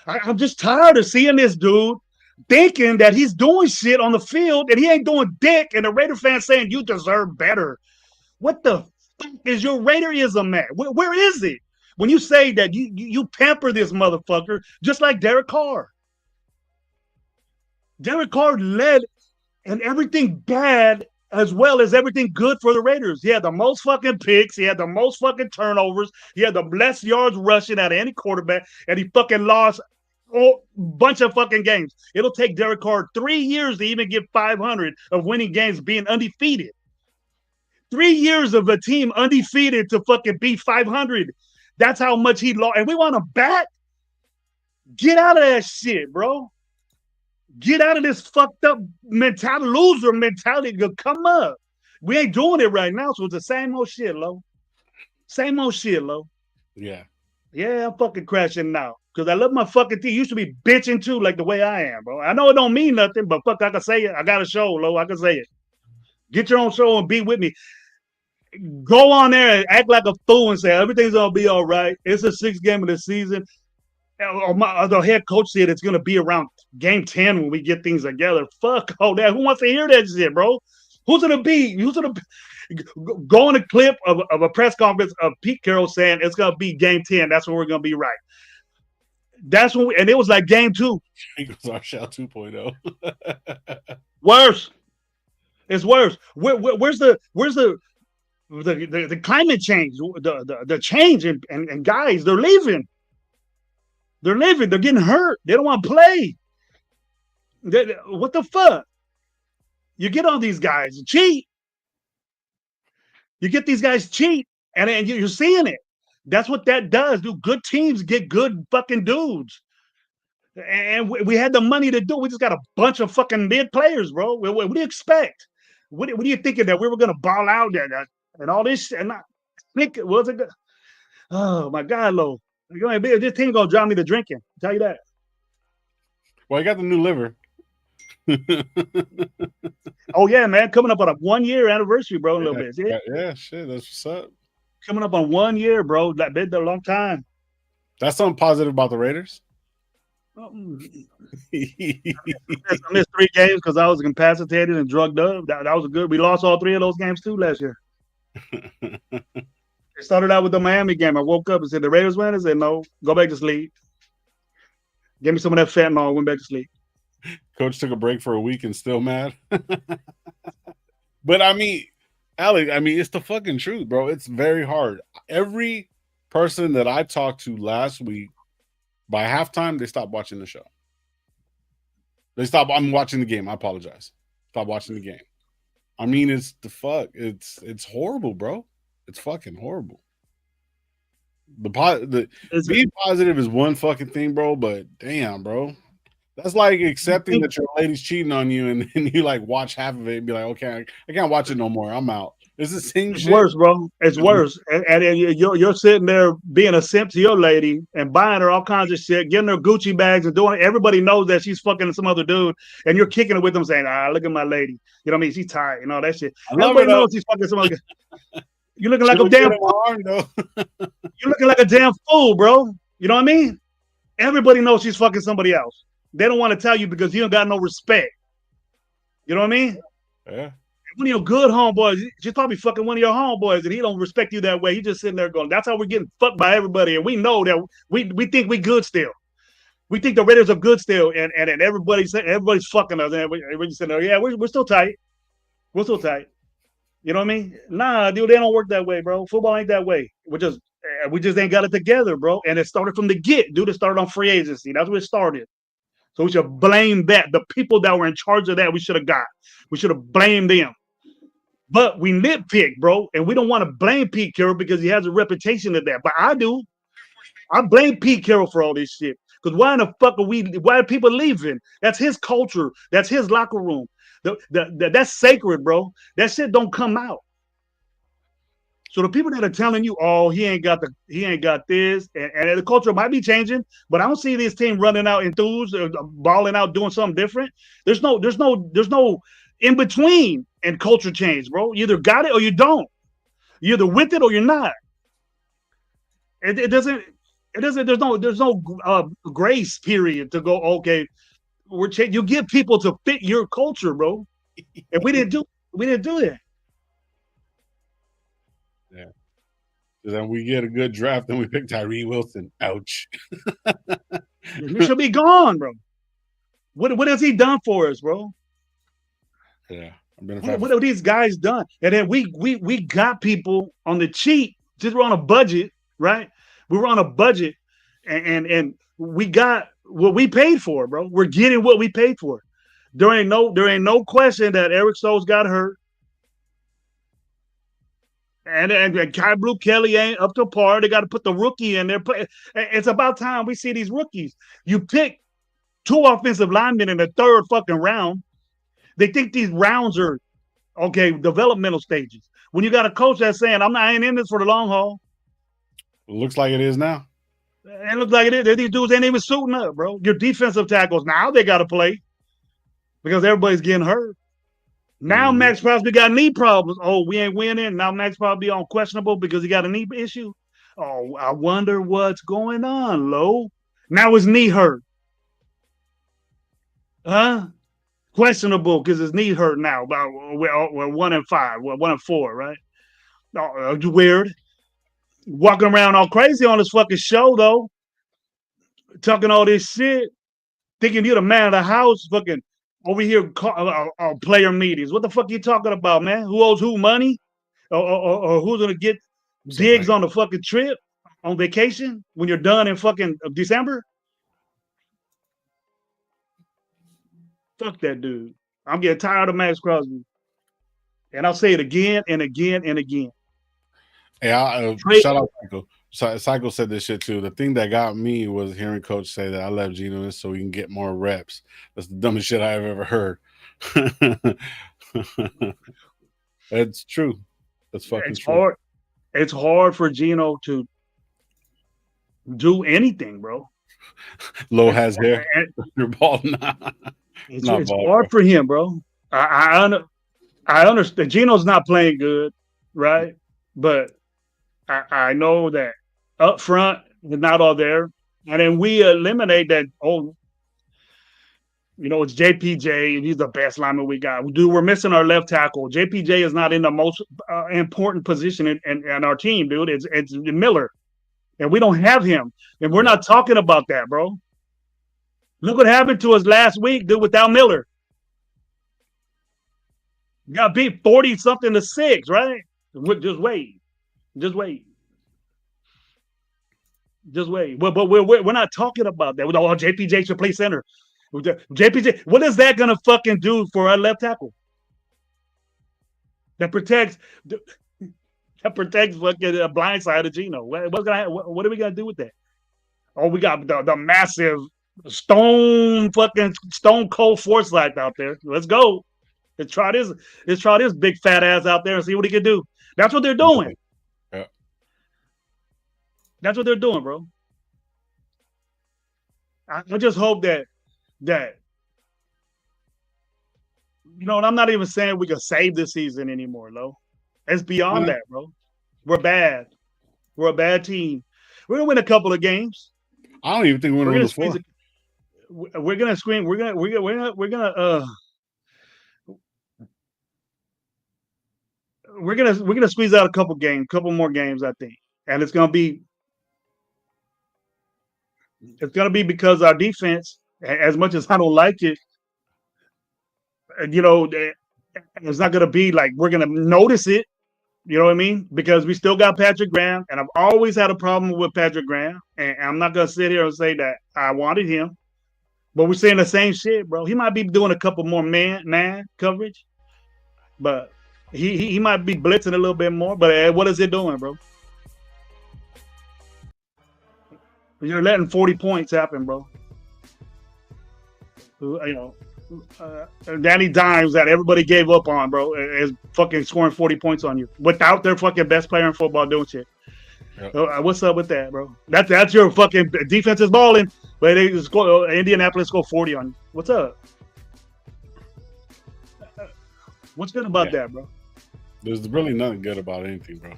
I'm just tired of seeing this dude thinking that he's doing shit on the field and he ain't doing dick, and the Raider fans saying you deserve better. What the fuck is your Raiderism at? Where is it? When you say that you pamper this motherfucker just like Derek Carr. Derek Carr led in everything bad as well as everything good for the Raiders. He had the most fucking picks. He had the most fucking turnovers. He had the less yards rushing out of any quarterback, and he fucking lost a bunch of fucking games. It'll take Derek Carr 3 years to even get 500 of winning games, being undefeated. 3 years of a team undefeated to fucking beat 500. That's how much he lost. And we want him back? Get out of that shit, bro. Get out of this fucked up mentality, loser mentality. Come up. We ain't doing it right now, so it's the same old shit, Lo. Same old shit, Lo. Yeah. Yeah, I'm fucking crashing now. Because I love my fucking team. You should be bitching too, like the way I am, bro. I know it don't mean nothing, but fuck, I can say it. I got a show, Lo. I can say it. Get your own show and be with me. Go on there and act like a fool and say everything's gonna be all right. It's a 6th game of the season. The head coach said it's gonna be around game 10 when we get things together. Fuck all that. Who wants to hear that shit, bro? Who's gonna go on a clip of a press conference of Pete Carroll saying it's gonna be game 10? That's when we're gonna be right. That's when and it was like game 2. Eagles are shell 2.0. Worse. It's worse. Where's the climate change, the change, and guys, they're leaving. They're leaving. They're getting hurt. They don't want to play. What the fuck? You get all these guys cheat. You get these guys cheat, and you're seeing it. That's what that does. Do good teams get good fucking dudes? And we had the money to do it. We just got a bunch of fucking mid players, bro. What do you expect? What are you thinking that we were going to ball out and all this? And I think it was good. Oh my God, Lo. This team gonna drive me to drinking. I'll tell you that. Well, I got the new liver. Oh yeah, man. Coming up on a 1-year anniversary, bro. A little bit. Yeah, shit. That's what's up. Coming up on 1 year, bro. That been a long time. That's something positive about the Raiders. I missed 3 games because I was incapacitated and drugged up. That was good. We lost all 3 of those games too last year. It started out with the Miami game. I woke up and said, the Raiders win? I said, no, go back to sleep. Give me some of that fentanyl. Went back to sleep. Coach took a break for a week and still mad. But I mean, Alex, it's the fucking truth, bro. It's very hard. Every person that I talked to last week, by halftime, they stopped watching the show. I'm watching the game. I apologize. Stop watching the game. I mean, it's the fuck. It's horrible, bro. It's fucking horrible. Being positive is one fucking thing, bro. But damn, bro, That's like You accepting think that your lady's cheating on you, and then you like watch half of it and be like, okay, I can't watch it no more. I'm out. It's the same it's shit. worse, bro. It's worse. And then you're sitting there being a simp to your lady and buying her all kinds of shit, getting her Gucci bags and doing it. Everybody knows that she's fucking some other dude, and you're kicking it with them saying, look at my lady. You know what I mean? She's tired and all that shit. I love her Everybody though. knows she's fucking some other. You're looking She like a look good damn in my arm though. you're looking like a damn fool, bro. You know what I mean? Everybody knows she's fucking somebody else. They don't want to tell you because you don't got no respect. You know what I mean? Yeah. One of your good homeboys, she's probably fucking one of your homeboys, and he don't respect you that way. He just sitting there going, "That's how we're getting fucked by everybody," and we know that we think we good still. We think the Raiders are good still, and everybody's fucking us, and we're just sitting there, yeah, we're still tight. We're still tight. You know what I mean? Nah, dude, they don't work that way, bro. Football ain't that way. We just ain't got it together, bro. And it started from the get, dude. It started on free agency. That's where it started. So we should blame that. The people that were in charge of that, we should have got. We should have blamed them. But we nitpick, bro, and we don't want to blame Pete Carroll because he has a reputation of that. But I do. I blame Pete Carroll for all this shit. Because why in the fuck are we? Why are people leaving? That's his culture. That's his locker room. That's sacred, bro. That shit don't come out. So the people that are telling you, "Oh, he ain't got this," and the culture might be changing, but I don't see this team running out enthused, balling out, doing something different. There's no in between in culture change, bro. You either got it or you don't. You're either with it or you're not. It doesn't. It doesn't. There's no grace period to go. Okay, you get people to fit your culture, bro. And we didn't do that. Yeah. So then we get a good draft, and we pick Tyree Wilson. Ouch. He should be gone, bro. What has he done for us, bro? Yeah. I've been a fan What for have these guys done? And then we got people on the cheap. Just we're on a budget, right? We were on a budget, and we got what we paid for, bro. We're getting what we paid for. There ain't no question that Eric Stokes got hurt, and Kai Blue Kelly ain't up to par. They got to put the rookie in there. It's about time we see these rookies. You pick two offensive linemen in the third fucking round. They think these rounds are okay, developmental stages. When you got a coach that's saying, I ain't in this for the long haul. it. Looks like it is now. It looks like it is. These dudes ain't even suiting up, bro. Your defensive tackles, now they got to play because everybody's getting hurt. Now Mm-hmm. Max Crosby got knee problems. Oh, we ain't winning. Now Max Crosby on questionable because he got a knee issue. Oh, I wonder what's going on, Lo. Now his knee hurt. Huh? Questionable because his knee hurt now. About we're 1-5, we're 1-4, right? Weird. Walking around all crazy on this fucking show though, talking all this shit, thinking you're the man of the house, fucking over here player meetings. What the fuck are you talking about, man? Who owes who money, or who's gonna get What's up, digs Mike? on the fucking trip on vacation when you're done in fucking December? Fuck that dude. I'm getting tired of Max Crosby, and I'll say it again and again and again. Hey, Trade. shout out Psycho. Psycho said this shit too. The thing that got me was hearing Coach say that I left Geno in so we can get more reps. That's the dumbest shit I've ever heard. It's true. That's fucking It's true. hard. It's hard for Gino to do anything, bro. Low It's has hair. You're bald now. it's, Not it's bald, hard bro. for him, bro. I understand. Gino's not playing good, right? But I know that up front is not all there, and then we eliminate that. Oh, it's JPJ, and he's the best lineman we got. Dude, we're missing our left tackle. JPJ is not in the most important position in our team, dude. It's Miller, and we don't have him, and we're Yeah. not talking about that, bro. Look what happened to us last week, dude, without Miller. Got beat 40 something to 6, right? Just wait. Just wait. Just wait. But we're not talking about that. Oh, JPJ should play center. JPJ, what is that gonna fucking do for our left tackle? That protects fucking blind side of Gino. What are we gonna do with that? Oh, we got the massive stone cold Forsyth out there. Let's go. Let's try this. Let's try this big fat ass out there and see what he can do. That's what they're doing. Yeah. That's what they're doing, bro. I just hope that and I'm not even saying we can save this season anymore, Lo. It's beyond that, bro. We're bad. We're a bad team. We're gonna win a couple of games. I don't even think we're We're gonna win gonna the squeeze. four. We're gonna scream. We're gonna squeeze out a couple more games, I think, and it's gonna be because our defense, as much as I don't like it, it's not gonna be like we're gonna notice it. You know what I mean? Because we still got Patrick Graham, and I've always had a problem with Patrick Graham, and I'm not gonna sit here and say that I wanted him, but we're saying the same shit, bro. He might be doing a couple more man coverage, but he might be blitzing a little bit more. But what is it doing, bro? You're letting 40 points happen, bro. Danny Dimes that everybody gave up on, bro, is fucking scoring 40 points on you without their fucking best player in football doing shit. Yep. What's up with that, bro? That's your fucking defense is balling, but they Indianapolis score 40 on you. What's up? What's good about that, bro? There's really nothing good about anything, bro.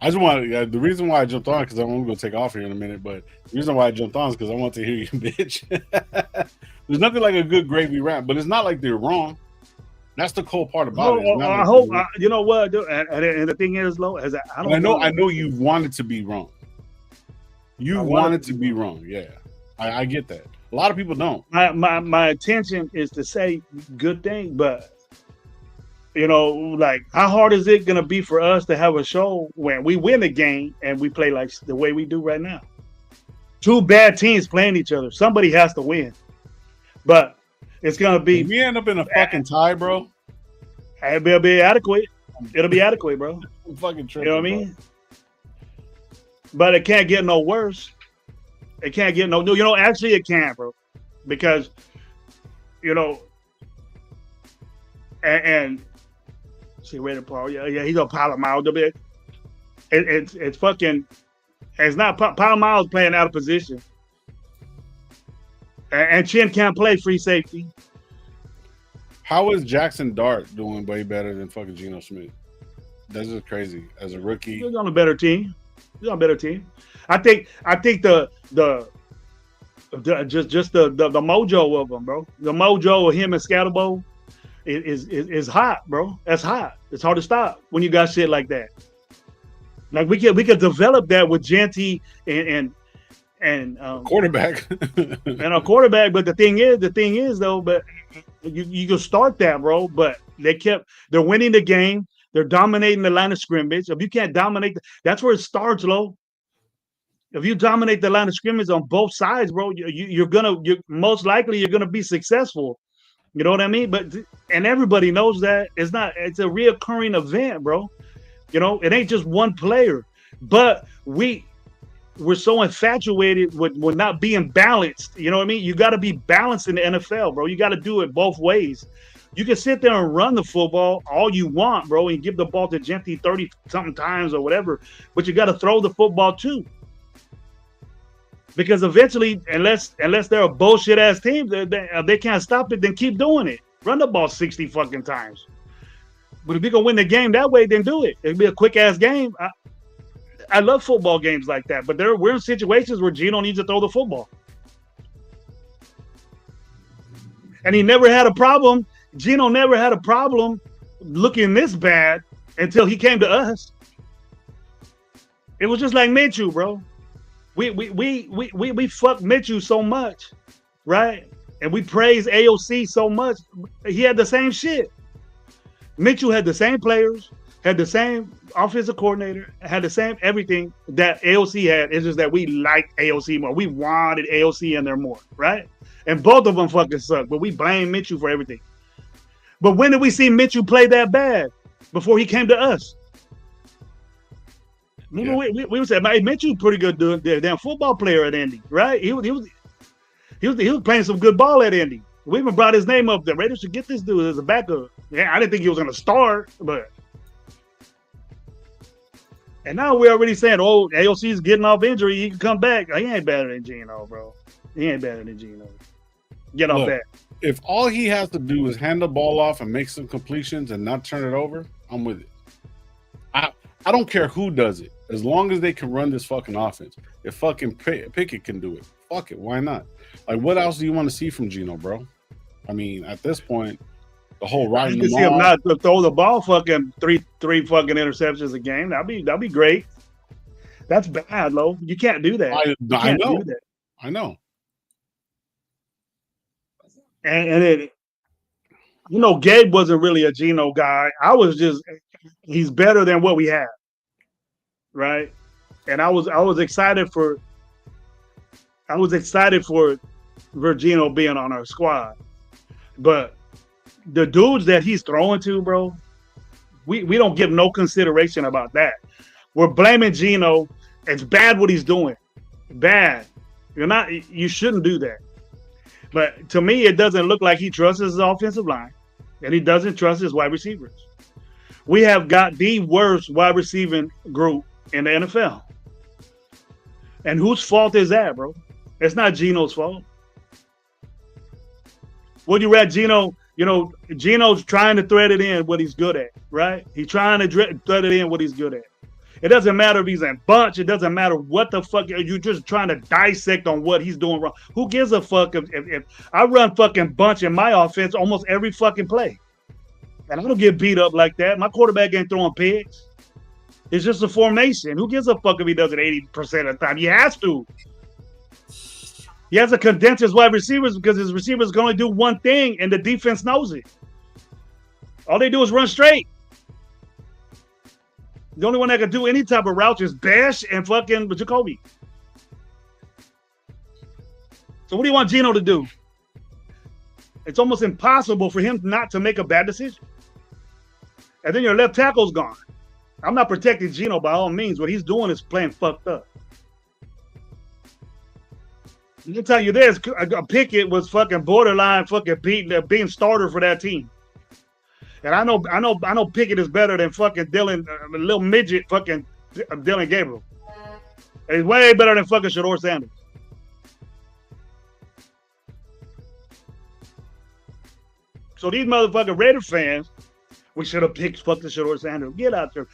I just want the reason why I jumped on because I'm going to take off here in a minute, but the reason why I jumped on is because I want to hear you, bitch. There's nothing like a good gravy rap, but it's not like they're wrong. That's the cool part about it. I hope you know what, and the thing is, Lo, is that I know you wanted to be wrong. You wanted to be wrong, yeah. I get that. A lot of people don't. My intention is to say good thing, but like how hard is it gonna be for us to have a show when we win a game and we play like the way we do right now? Two bad teams playing each other. Somebody has to win, but it's gonna be. If we end up in a fucking tie, bro. It'll be adequate. It'll be adequate, bro. I'm fucking tripping, you know what I mean? But it can't get no worse. It can't get no. Actually, it can, bro, because and see, Raider Paul, yeah, he's a pile of miles a bit. It's fucking. It's not Pile Miles playing out of position, and Chin can't play free safety. How is Jackson Dart doing way better than fucking Geno Smith? That's just crazy. As a rookie, he's on a better team. I think the mojo of them, bro. The mojo of him and Scatterbo is hot, bro. That's hot. It's hard to stop when you got shit like that. Like we could develop that with Genty and quarterback and a quarterback. But the thing is though, but you can start that, bro. But they're winning the game. They're dominating the line of scrimmage. If you can't dominate, that's where it starts, Lo. If you dominate the line of scrimmage on both sides, bro, you're most likely gonna be successful. You know what I mean? And everybody knows that it's a reoccurring event, bro. It ain't just one player, but we're so infatuated with not being balanced. You know what I mean? You got to be balanced in the NFL, bro. You got to do it both ways. You can sit there and run the football all you want, bro, and give the ball to Genty 30-something times or whatever, but you got to throw the football too. Because eventually, unless they're a bullshit ass team, they can't stop it. Then keep doing it. Run the ball 60 fucking times. But if you can win the game that way, then do it. It'll be a quick ass game. I love football games like that, but we're in situations where Geno needs to throw the football, and he never had a problem. Geno never had a problem looking this bad until he came to us. It was just like Minshew, bro. We fucked Minshew so much, right? And we praised AOC so much. He had the same shit. Minshew had the same players, had the same offensive coordinator, had the same everything that AOC had. It's just that we liked AOC more. We wanted AOC in there more, right? And both of them fucking suck, but we blame Minshew for everything. But when did we see Minshew play that bad? Before he came to us. Remember Yeah. we was saying, man, Mitchell pretty good damn football player at Indy, right? He was playing some good ball at Indy. We even brought his name up. The Raiders should get this dude as a backup. Yeah, I didn't think he was going to start, but and now we're already saying, oh, AOC is getting off injury. He can come back. He ain't better than Geno, bro. He ain't better than Geno. Get off Look, that. if all he has to do is hand the ball off and make some completions and not turn it over, I'm with it. I don't care who does it, as long as they can run this fucking offense. If fucking Pickett can do it, fuck it, why not? Like, what else do you want to see from Geno, bro? I mean, at this point, the whole I riding can them see him off. not throw the ball fucking three fucking interceptions a game. That'd be great. That's bad, Lo. You can't do that. You I can't know, do that. I know. And it, Gabe wasn't really a Geno guy. He's better than what we have, right? And I was excited for Virgino being on our squad, but the dudes that he's throwing to, bro, we don't give no consideration about that. We're blaming Geno. It's bad what he's doing. Bad. You shouldn't do that. But to me, it doesn't look like he trusts his offensive line, and he doesn't trust his wide receivers. We have got the worst wide receiving group in the NFL. And whose fault is that, bro? It's not Geno's fault. Would you rather Geno? Geno's trying to thread it in what he's good at, right? He's trying to thread it in what he's good at. It doesn't matter if he's in bunch. It doesn't matter what the fuck. You're just trying to dissect on what he's doing wrong. Who gives a fuck if I run fucking bunch in my offense almost every fucking play? And I don't get beat up like that. My quarterback ain't throwing pigs. It's just a formation. Who gives a fuck if he does it 80% of the time? He has to. He has to condense his wide receivers because his receivers can only do one thing, and the defense knows it. All they do is run straight. The only one that can do any type of route is Bash and fucking Jacoby. So what do you want Geno to do? It's almost impossible for him not to make a bad decision. And then your left tackle's gone. I'm not protecting Geno by all means. What he's doing is playing fucked up. I can tell you this, Pickett was fucking borderline fucking being starter for that team. And I know Pickett is better than fucking Dylan, little midget fucking Dylan Gabriel. And he's way better than fucking Shador Sanders. So these motherfucking Raider fans, we should have picked fucking Shador Sanders. Get out there.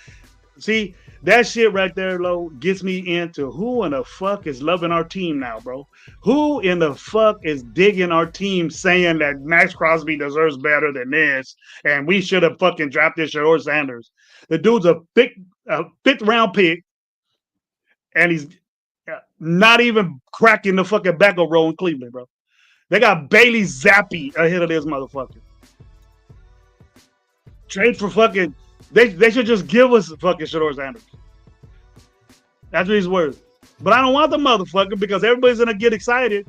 See, that shit right there, Lo, gets me into who in the fuck is loving our team now, bro? Who in the fuck is digging our team saying that Max Crosby deserves better than this and we should have fucking drafted Shador Sanders? The dude's a fifth round pick and he's not even cracking the fucking backup row in Cleveland, bro. They got Bailey Zappi ahead of this motherfucker. Trade for fucking... They should just give us fucking Shador Sanders. That's what he's worth. But I don't want the motherfucker because everybody's going to get excited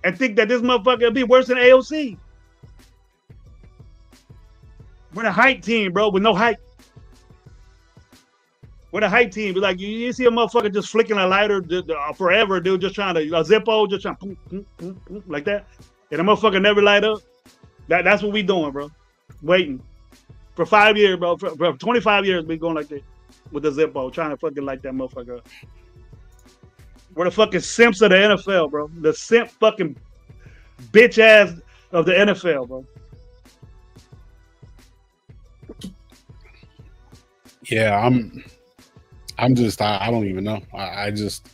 and think that this motherfucker will be worse than AOC. We're the hype team, bro, with no hype. We're the hype team. Be like, you see a motherfucker just flicking a lighter forever, dude, just trying to, a Zippo, just trying to, like that. And the motherfucker never light up. That's what we doing, bro. Waiting. For 5 years, bro. For 25 years, we going like that with the Zippo, trying to fucking light that motherfucker up. We're the fucking simps of the NFL, bro. The simp fucking bitch ass of the NFL, bro. Yeah, I'm just, I don't even know. I just,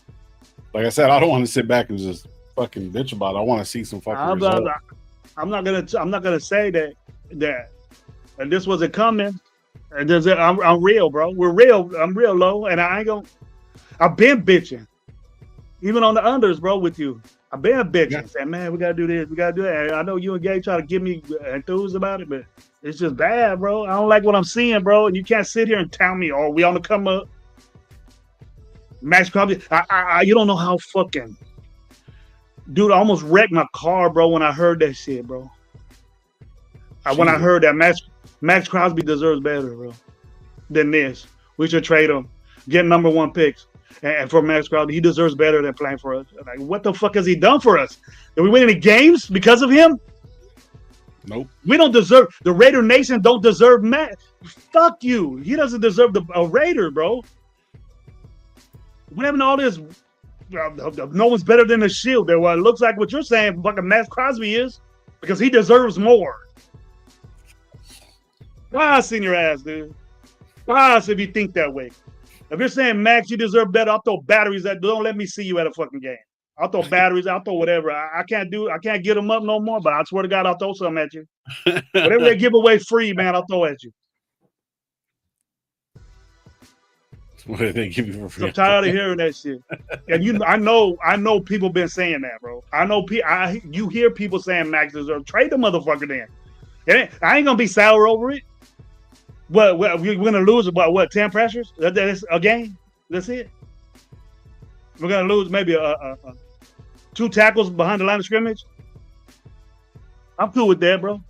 like I said, I don't want to sit back and just fucking bitch about it. I want to see some fucking results. I'm not gonna say that and this wasn't coming. And I'm real, bro. We're real. I'm real low, and I ain't gonna. I've been bitching, even on the unders, bro. With you, I've been bitching, yeah. Saying, "Man, we gotta do this, we gotta do that." And I know you and Gabe try to get me enthused about it, but it's just bad, bro. I don't like what I'm seeing, bro. And you can't sit here and tell me, "Oh, we on the come up." Max Crosby, you don't know how fucking, dude. I almost wrecked my car, bro, when I heard that shit, bro. When I heard that Max Crosby deserves better, bro, than this. We should trade him. getting number one picks. And for Max Crosby, he deserves better than playing for us. Like, what the fuck has he done for us? Did we win any games because of him? Nope. We don't deserve the Raider Nation. Don't deserve Matt. Fuck you. He doesn't deserve a Raider, bro. What happened to all this? No one's better than the Shield. Well, it looks like what you're saying, fucking Max Crosby is, because he deserves more. Pass in your ass, dude. Pass if you think that way. If you're saying Max, you deserve better, I'll throw batteries at. Don't let me see you at a fucking game. I'll throw batteries. I'll throw whatever. I can't get them up no more. But I swear to God, I'll throw something at you. Whatever they give away free, man, I'll throw at you. What did they give you for free? I'm tired of hearing that shit. And I know people been saying that, bro. I know you hear people saying Max deserves trade the motherfucker then. I ain't gonna be sour over it. We're gonna lose about what 10 pressures? That's a game. That's it. We're gonna lose maybe 2 tackles behind the line of scrimmage. I'm cool with that, bro.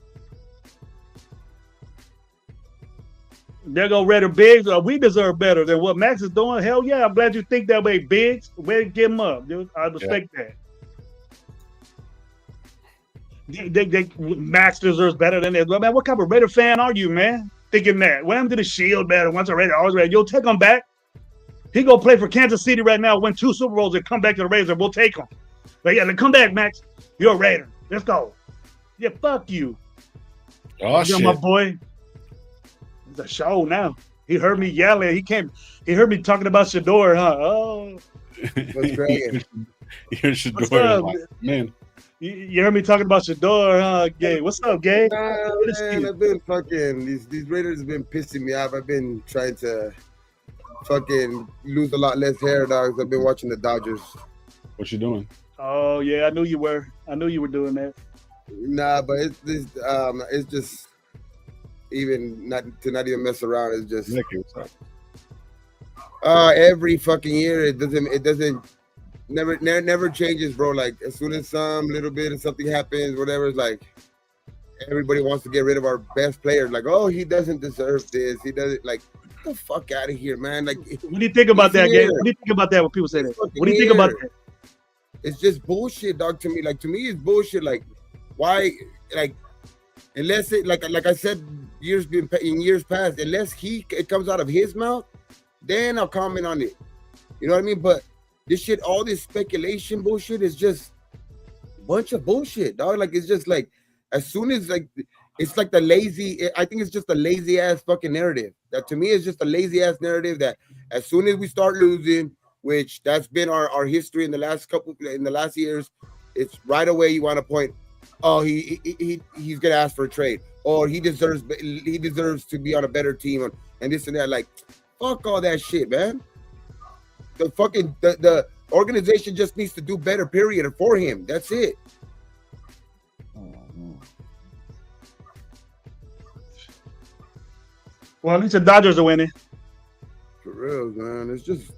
There go Raider Biggs. We deserve better than what Max is doing. Hell yeah, I'm glad you think that way, Biggs. Way to get him up, dude. I respect that. Max deserves better than that. Man, what kind of Raider fan are you, man? Thinking that. What happened to the Shield better? Once a Raider, always Raider. You'll take him back. He go play for Kansas City right now, win 2 Super Bowls, and come back to the Raiders, and we'll take him. But yeah, come back, Max. You're a Raider. Let's go. Yeah, fuck you. Oh, shit. My boy. It's a show now. He heard me yelling. He heard me talking about Shador, huh? Oh. What's great? You're Shador. Man. You heard me talking about Shador, huh, Gay? What's up, Gay? Man, I've been fucking these Raiders have been pissing me off. I've been trying to fucking lose a lot less hair, dogs. I've been watching the Dodgers. What you doing? Oh yeah, I knew you were doing that. Nah, but it's just even not even mess around. It's just every fucking year it doesn't never changes, bro. Like as soon as some little bit of something happens, whatever, it's like everybody wants to get rid of our best players. Like, oh, he doesn't deserve this. He doesn't like. Get the fuck out of here, man. Like, what do you think about that, Gabe? What do you think about that when people say that? What do you think about that? It's just bullshit, dog. To me, it's bullshit. Like, why? Like, unless it, like I said, in years past, unless it comes out of his mouth, then I'll comment on it. You know what I mean? But this shit, all this speculation bullshit is just a bunch of bullshit, dog. Like, it's just like as soon as like. It's like the lazy. I think it's just a lazy ass fucking narrative. That to me is just a lazy ass narrative. That as soon as we start losing, which that's been our history in the last years, it's right away you want to point. Oh, he's gonna ask for a trade, or he deserves to be on a better team, and this and that. Like, fuck all that shit, man. The organization just needs to do better. Period. For him, that's it. Well, at least the Dodgers are winning. For real, man. It's just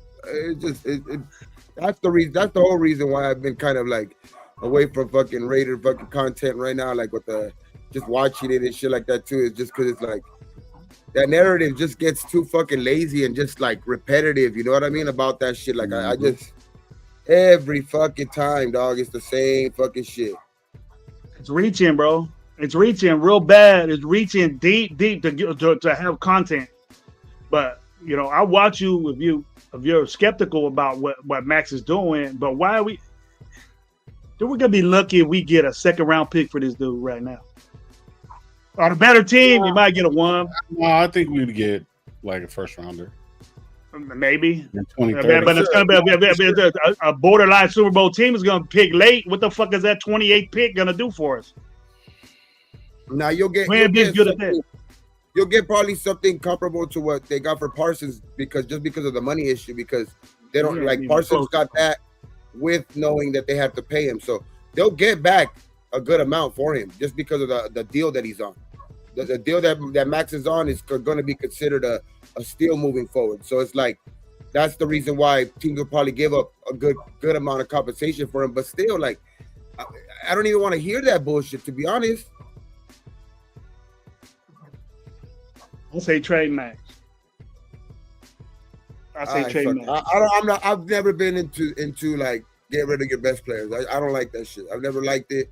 that's the reason. That's the whole reason why I've been kind of like away from fucking Raider fucking content right now. Like with the just watching it and shit like that too. It's just because it's like that narrative just gets too fucking lazy and just like repetitive. You know what I mean about that shit? Like I just every fucking time, dog. It's the same fucking shit. It's reaching, bro. It's reaching real bad. It's reaching deep to have content. But you know, I watch you if you're skeptical about what Max is doing. But why are we? We're gonna be lucky if we get a 2nd round pick for this dude right now. On a better team, you might get a 1. No, I think we'd get like a 1st rounder. Maybe. But it's gonna be a borderline Super Bowl team is gonna pick late. What the fuck is that 28th pick gonna do for us? Now you'll get probably something comparable to what they got for Parsons because of the money issue, because they don't like Parsons got that with knowing that they have to pay him. So they'll get back a good amount for him just because of the deal that he's on. The deal that Max is on is going to be considered a steal moving forward. So it's like that's the reason why teams will probably give up a good amount of compensation for him. But still, like I don't even want to hear that bullshit, to be honest. I'll say trade Max. I say trade Max. I don't. I'm not. I've never been into like get rid of your best players. I don't like that shit. I've never liked it.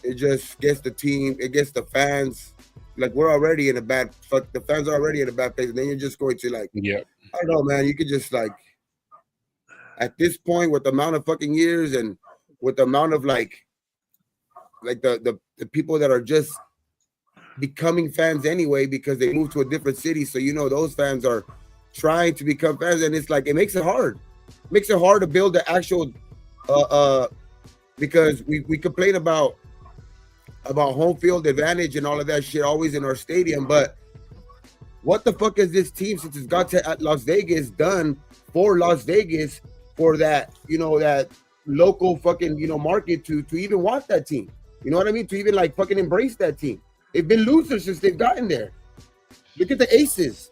It just gets the team. It gets the fans. Like we're already in a bad. Fuck, the fans are already in a bad place, and then you're just going to like. Yeah. I don't know, man. You could just like. At this point, with the amount of fucking years and with the amount of like the people that are just becoming fans anyway because they moved to a different city, so you know those fans are trying to become fans, and it's like it makes it hard. It makes it hard to build the actual because we complain about home field advantage and all of that shit always in our stadium, but what the fuck has this team since it's got to Las Vegas done for Las Vegas for that, you know, that local fucking, you know, market to even want that team? You know what I mean? To even like fucking embrace that team. They've been losers since they've gotten there. Look at the Aces.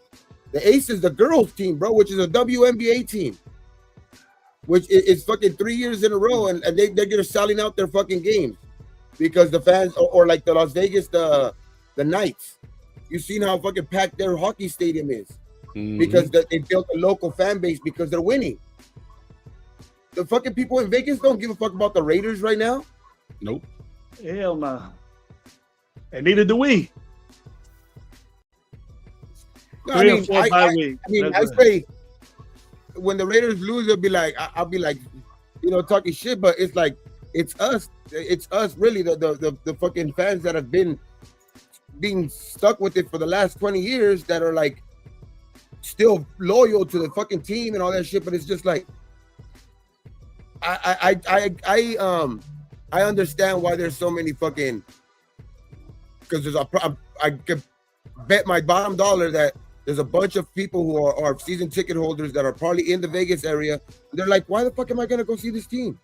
The Aces, the girls team, bro, which is a WNBA team, which is fucking 3 years in a row, and they're gonna selling out their fucking games because the fans, or like the Las Vegas, the Knights. You've seen how fucking packed their hockey stadium is because they built a local fan base because they're winning. The fucking people in Vegas don't give a fuck about the Raiders right now. Nope. Hell no. And neither do we. No, I say when the Raiders lose, I'll be like, you know, talking shit, but it's like it's us really the fucking fans that have been being stuck with it for the last 20 years that are like still loyal to the fucking team and all that shit. But it's just like I understand why there's so many fucking, because I could bet my bottom dollar that there's a bunch of people who are season ticket holders that are probably in the Vegas area. They're like, why the fuck am I gonna go see this team?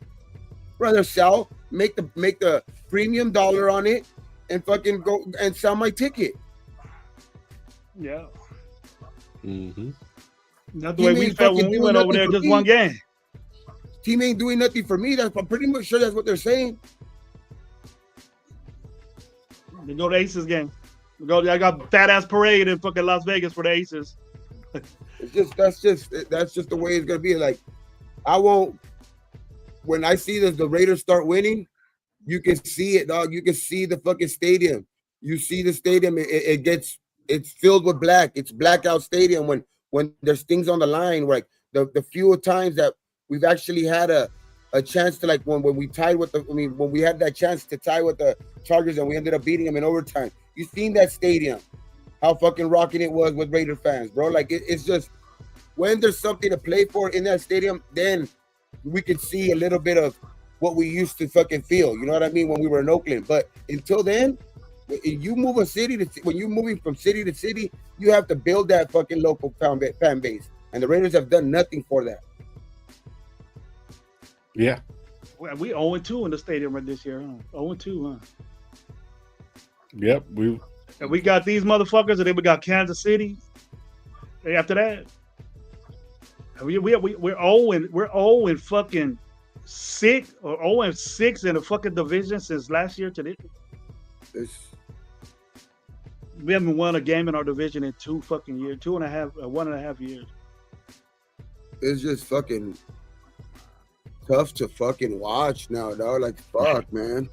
Rather sell, make the premium dollar on it, and fucking go and sell my ticket. Yeah. Mm-hmm. That's the way we felt when we went over there just one game. Team ain't doing nothing for me. I'm pretty much sure that's what they're saying. They go to Aces game. I got fat ass parade in fucking Las Vegas for the Aces. That's just the way it's gonna be. Like, I won't. When I see the Raiders start winning, you can see it, dog. You can see the fucking stadium. You see the stadium. It's filled with black. It's blackout stadium when there's things on the line. Like the few times that we've actually had a chance to, like when we tied with when we had that chance to tie with the Chargers and we ended up beating them in overtime. You seen that stadium, how fucking rocking it was with Raider fans, bro. Like it's just when there's something to play for in that stadium, then we could see a little bit of what we used to fucking feel. You know what I mean? When we were in Oakland. But until then, you move when you're moving from city to city, you have to build that fucking local fan base. And the Raiders have done nothing for that. Yeah. We 0-2 in the stadium right this year. 0-2, huh? Yep. And we got these motherfuckers, and then we got Kansas City. After that, we're 0 and fucking 6 or 0 and 6 in the fucking division since last year to this. We haven't won a game in our division in 2 fucking years, 1.5 years. It's just fucking tough to fucking watch now, dog. Like, fuck, man.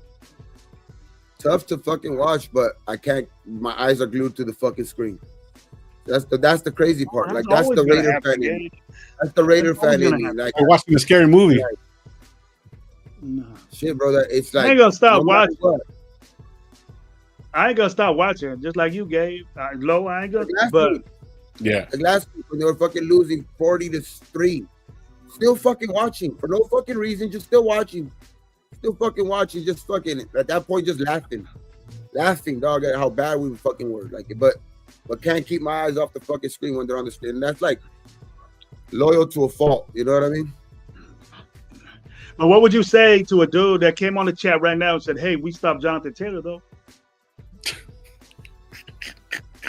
Tough to fucking watch, but I can't. My eyes are glued to the fucking screen. That's the crazy part. Like, that's the Raider fan in me. That's the Raider fan in me. Like, I'm watching a scary movie. Like, no. Shit, bro. It's like I ain't gonna stop watching. What. I ain't gonna stop watching, just like you, Gabe. I ain't gonna. Yeah. Like last week when they were fucking losing 40-3, still fucking watching for no fucking reason, just still watching, just fucking at that point, just laughing, dog, at how bad we fucking were. Like, but can't keep my eyes off the fucking screen when they're on the screen. And that's like loyal to a fault. You know what I mean? But what would you say to a dude that came on the chat right now and said, "Hey, we stopped Jonathan Taylor, though"?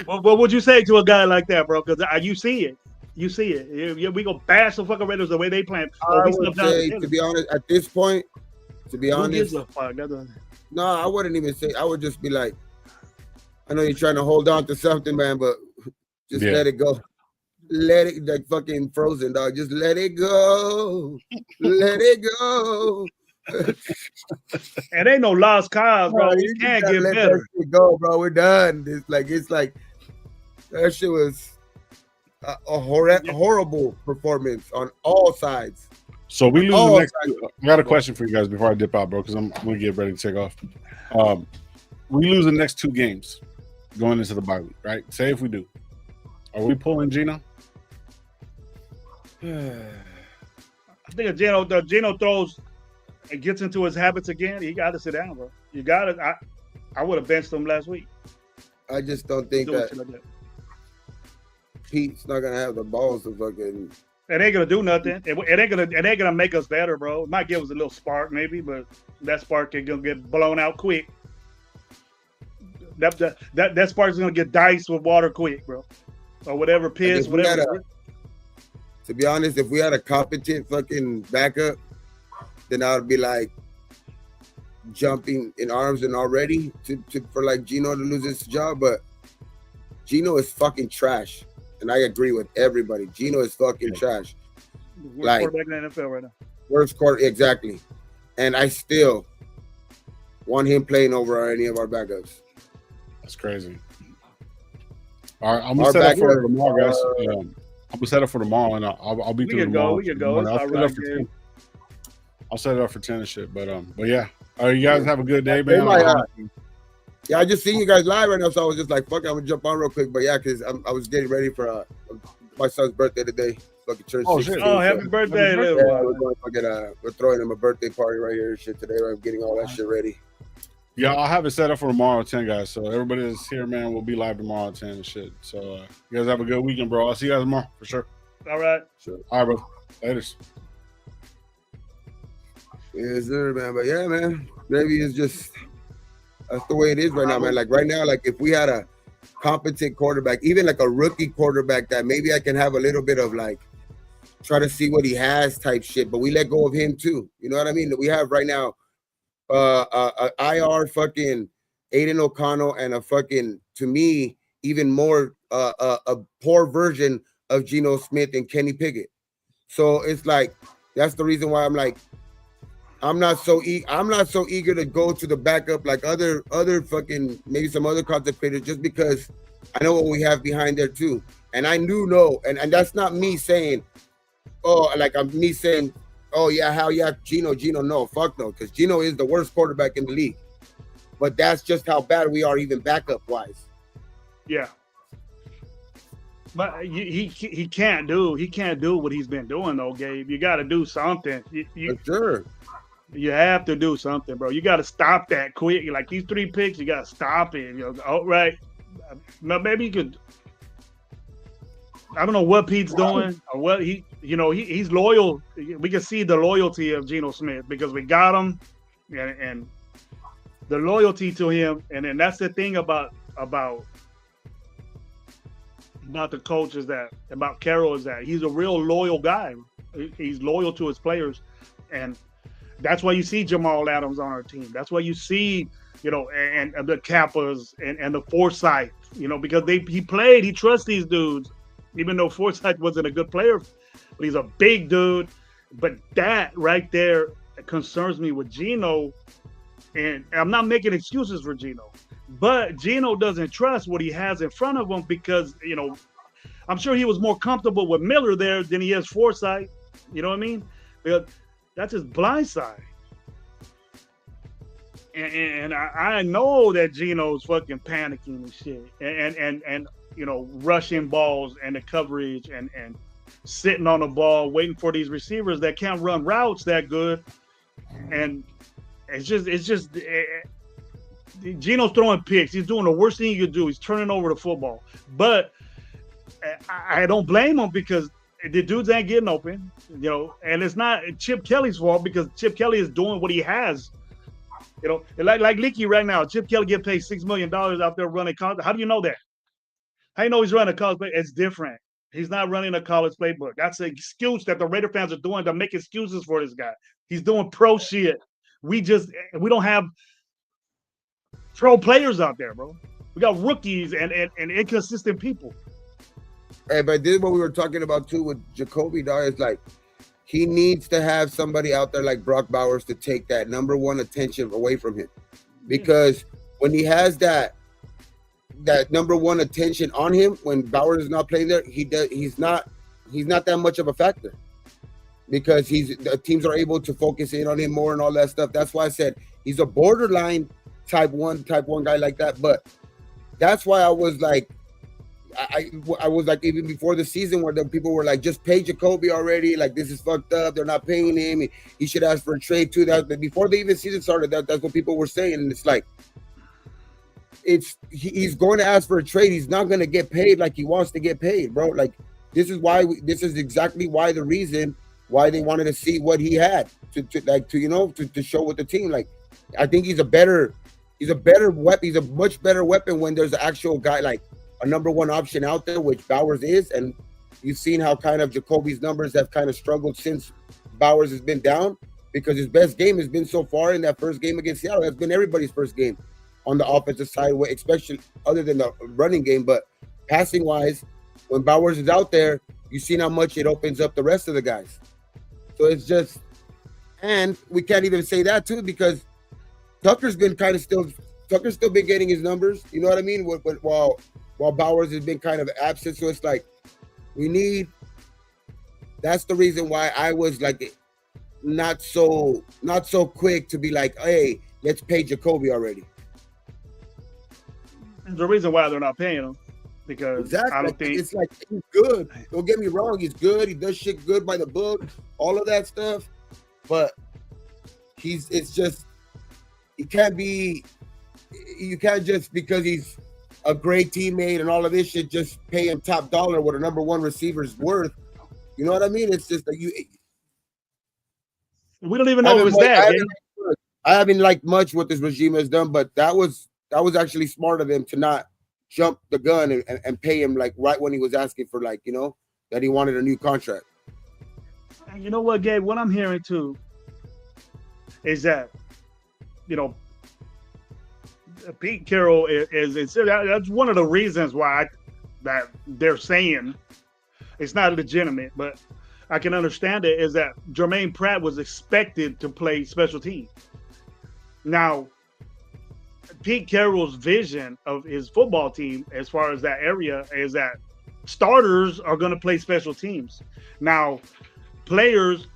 What would you say to a guy like that, bro? Because you see it. We go bash the fucking Raiders the way they play. I would say, to be honest, at this point, no, I wouldn't even say. I would just be like, I know you're trying to hold on to something, man, but just let it go. let it like fucking Frozen, dog. Just let it go, let it go. And ain't no lost cause, bro. We You just can't gotta get let that better. shit go, bro. We're done. It's like that shit was horrible performance on all sides. So we lose the All next. I got a question for you guys before I dip out, bro, because I'm gonna get ready to take off. We lose the next 2 games going into the bye week, right? Say if we do, are we pulling Gino? I think if Gino throws and gets into his habits again, he got to sit down, bro. You got to. I would have benched him last week. I just don't think Doing that shit like that. Pete's not gonna have the balls to fucking. It ain't gonna do nothing. It ain't gonna make us better, bro. It might give us a little spark, maybe, but that spark is gonna get blown out quick. That spark is gonna get diced with water quick, bro, or whatever piss, Like whatever. to be honest, if we had a competent fucking backup, then I would be like jumping in arms and already for like Gino to lose his job. But Gino is fucking trash, and I agree with everybody. Gino is fucking trash. Worst Like- quarterback in the NFL right now. Worst quarter, exactly. And I still want him playing over any of our backups. That's crazy. All right, I'm gonna Our set up for backup, tomorrow, guys. I'm gonna set up for tomorrow, and I'll be We through can go. tomorrow. We can go. It's I'll all set it up right, for dude. 10. I'll set it up for 10 and shit. But yeah. All right, you guys have a good day, Hey, man. my, yeah, I just seen you guys live right now, so I was just like, "Fuck, I'm gonna jump on real quick." But yeah, because I was getting ready for my son's birthday today. Fucking turned Oh, 16. shit. Oh, so- happy birthday, Happy little Yeah, one. we're going fucking we're throwing him a birthday party right here and shit today. I'm getting all that shit ready. Yeah, I'll have it set up for tomorrow at 10, guys. So everybody that's here, man, will be live tomorrow at 10 and shit. So you guys have a good weekend, bro. I'll see you guys tomorrow for sure. All right. Sure. All right, bro. Laters. Yes, sir, man. But yeah, man, maybe it's just that's the way it is right now, man. Like right now, like if we had a competent quarterback, even like a rookie quarterback, that maybe I can have a little bit of like try to see what he has type shit. But we let go of him too. You know what I mean? We have right now IR fucking Aiden O'Connell and a fucking, to me, even more a poor version of Geno Smith and Kenny Pickett. So it's like that's the reason why I'm like I'm not so eager to go to the backup like other fucking maybe some other contemplated just because I know what we have behind there too. And I and that's not me saying, oh, like I'm me saying, oh yeah, hell yeah, Geno, no, fuck no, because Geno is the worst quarterback in the league. But that's just how bad we are, even backup wise. Yeah. But he can't do what he's been doing though, Gabe. You got to do something. For sure. You have to do something, bro. You got to stop that quick. Like these 3 picks, you got to stop it. You know, oh, right. Maybe you could. I don't know what Pete's doing or what he's loyal. We can see the loyalty of Geno Smith because we got him, and the loyalty to him. And that's the thing about the coach is that about Carroll is that he's a real loyal guy. He's loyal to his players, and that's why you see Jamal Adams on our team. That's why you see, and the Kappas and the Forsyth, because he trusts these dudes, even though Forsyth wasn't a good player, but he's a big dude. But that right there concerns me with Geno, and I'm not making excuses for Geno, but Geno doesn't trust what he has in front of him because, I'm sure he was more comfortable with Miller there than he is Forsyth. You know what I mean? Because that's his blind side. And I know that Geno's fucking panicking and shit. And rushing balls and the coverage and sitting on the ball, waiting for these receivers that can't run routes that good. And it's just Geno's throwing picks. He's doing the worst thing you could do. He's turning over the football. But I don't blame him because the dudes ain't getting open, and it's not Chip Kelly's fault because Chip Kelly is doing what he has. Like Leaky right now, Chip Kelly get paid $6 million out there running college. How do you know that? How do you know he's running a college play? It's different. He's not running a college playbook. That's an excuse that the Raider fans are doing to make excuses for this guy. He's doing pro shit. We don't have pro players out there, bro. We got rookies and inconsistent people. but this is what we were talking about too with Jacoby. Dog is like he needs to have somebody out there like Brock Bowers to take that number one attention away from him, Yeah. because when he has that number one attention on him, when Bowers is not playing there, he's not that much of a factor, because the teams are able to focus in on him more and all that stuff. That's why I said he's a borderline type one guy like that. But that's why I was like, I was like, even before the season, where the people were like, just pay Jacoby already. Like, this is fucked up. They're not paying him. He should ask for a trade too. That before the even season started, that's what people were saying. And it's like, he's going to ask for a trade. He's not going to get paid like he wants to get paid, bro. Like, this is exactly why the reason why they wanted to see what he had to show with the team. Like, I think he's a better weapon. He's a much better weapon when there's an actual guy like a number one option out there, which Bowers is. And you've seen how kind of Jacoby's numbers have kind of struggled since Bowers has been down, because his best game has been so far in that first game against Seattle. That's been everybody's first game on the offensive side, especially other than the running game. But passing wise, when Bowers is out there, you've seen how much it opens up the rest of the guys. So it's just, and we can't even say that too, because Tucker's been still been getting his numbers. You know what I mean? While Bowers has been kind of absent. So it's like, that's the reason why I was like, not so quick to be like, hey, let's pay Jacoby already. The reason why they're not paying him, because exactly. I don't think it's like, he's good. Don't get me wrong, he's good. He does shit good by the book, all of that stuff. But it's just, you can't just, because he's a great teammate and all of this shit, just pay him top dollar what a number one receiver's worth. You know what I mean? It's just that we don't even know it was that. I haven't liked much what this regime has done, but that was actually smart of them to not jump the gun and pay him like right when he was asking for, like, you know, that he wanted a new contract. And you know what, Gabe? What I'm hearing too is that, you know, Pete Carroll is that's one of the reasons why that they're saying it's not legitimate, but I can understand it, is that Jermaine Pratt was expected to play special teams. Now, Pete Carroll's vision of his football team, as far as that area, is that starters are going to play special teams. Now, players,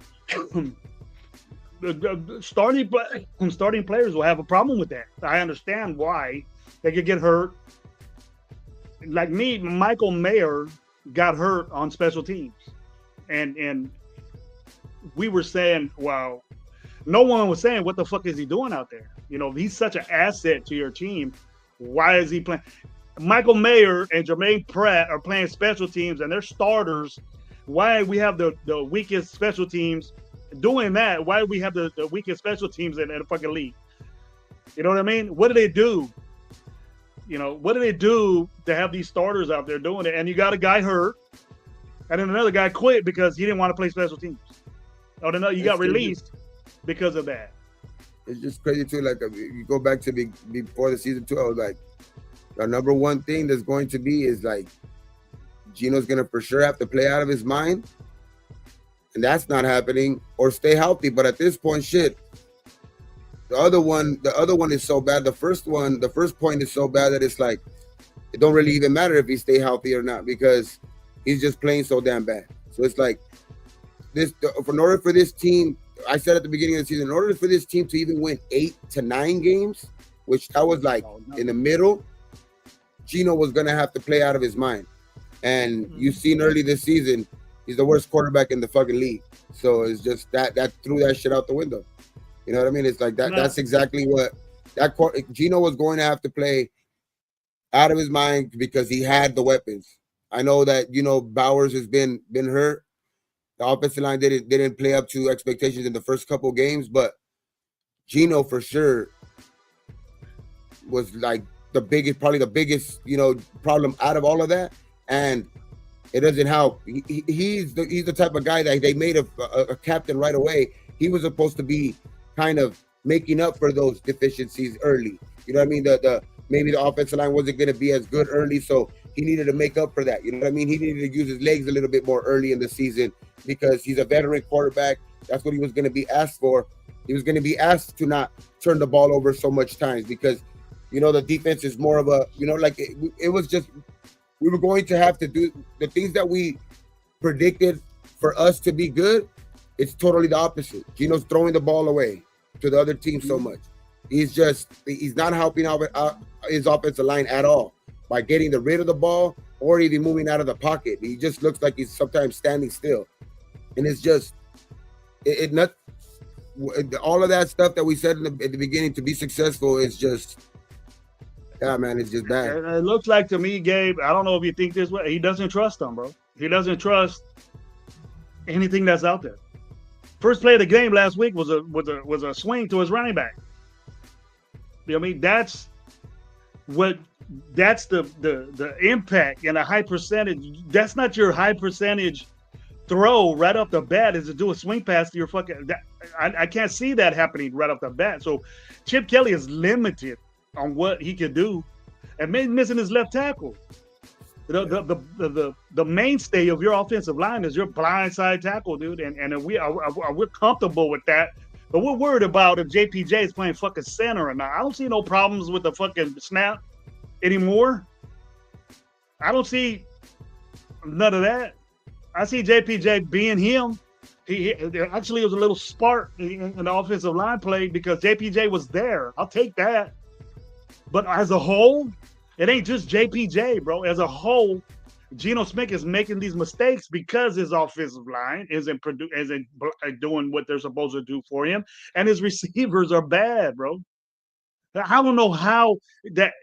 starting players will have a problem with that. I understand why. They could get hurt. Like me, Michael Mayer got hurt on special teams. And we were saying, well, no one was saying, what the fuck is he doing out there? You know, he's such an asset to your team. Why is he playing? Michael Mayer and Jermaine Pratt are playing special teams, and they're starters. Why we have the weakest special teams doing that? Why do we have the weakest special teams in the fucking league? You know what I mean? What do they do? You know, what do they do to have these starters out there doing it? And you got a guy hurt, and then another guy quit because he didn't want to play special teams. Oh, no, you got released because of that. It's just crazy too. Like, you go back to before the season 2, I was like, the number one thing that's going to be is like, Gino's gonna for sure have to play out of his mind, and that's not happening, or stay healthy. But at this point, shit, the other one is so bad. The first point is so bad that it's like, it don't really even matter if he stay healthy or not, because he's just playing so damn bad. So it's like, in order for this team, I said at the beginning of the season, in order for this team to even win 8 to 9 games, which that was like in the middle, Gino was gonna have to play out of his mind. And you've seen early this season, he's the worst quarterback in the fucking league. So it's just that threw that shit out the window. You know what I mean? It's like that. No. That's exactly what Gino was going to have to play out of his mind, because he had the weapons. I know that, you know, Bowers has been hurt. The offensive line didn't play up to expectations in the first couple of games, but Gino for sure was like probably the biggest, you know, problem out of all of that. And it doesn't help. He's the type of guy that they made a captain right away. He was supposed to be kind of making up for those deficiencies early. You know what I mean? Maybe the offensive line wasn't going to be as good early, so he needed to make up for that. You know what I mean? He needed to use his legs a little bit more early in the season because he's a veteran quarterback. That's what he was going to be asked for. He was going to be asked to not turn the ball over so much times because, the defense is more of a, like it was just, we were going to have to do the things that we predicted for us to be good. It's totally the opposite. Gino's throwing the ball away to the other team so much. He's not helping out his offensive line at all by getting rid of the ball or even moving out of the pocket. He just looks like he's sometimes standing still. And it's just, all of that stuff that we said at the beginning to be successful is just, man, it's just bad. It looks like to me, Gabe, I don't know if you think this way, he doesn't trust them, bro. He doesn't trust anything that's out there. First play of the game last week was a swing to his running back. You know what I mean? That's the impact and a high percentage. That's not your high percentage throw right off the bat, is to do a swing pass to your fucking. I can't see that happening right off the bat. So Chip Kelly is limited on what he can do, and missing his left tackle. The mainstay of your offensive line is your blindside tackle, dude, and we're comfortable with that. But we're worried about if JPJ is playing fucking center or not. I don't see no problems with the fucking snap anymore. I don't see none of that. I see JPJ being him. He actually was a little spark in the offensive line play because JPJ was there. I'll take that. But as a whole, it ain't just JPJ, bro. As a whole, Geno Smith is making these mistakes because his offensive line isn't doing what they're supposed to do for him, and his receivers are bad, bro. I don't know how that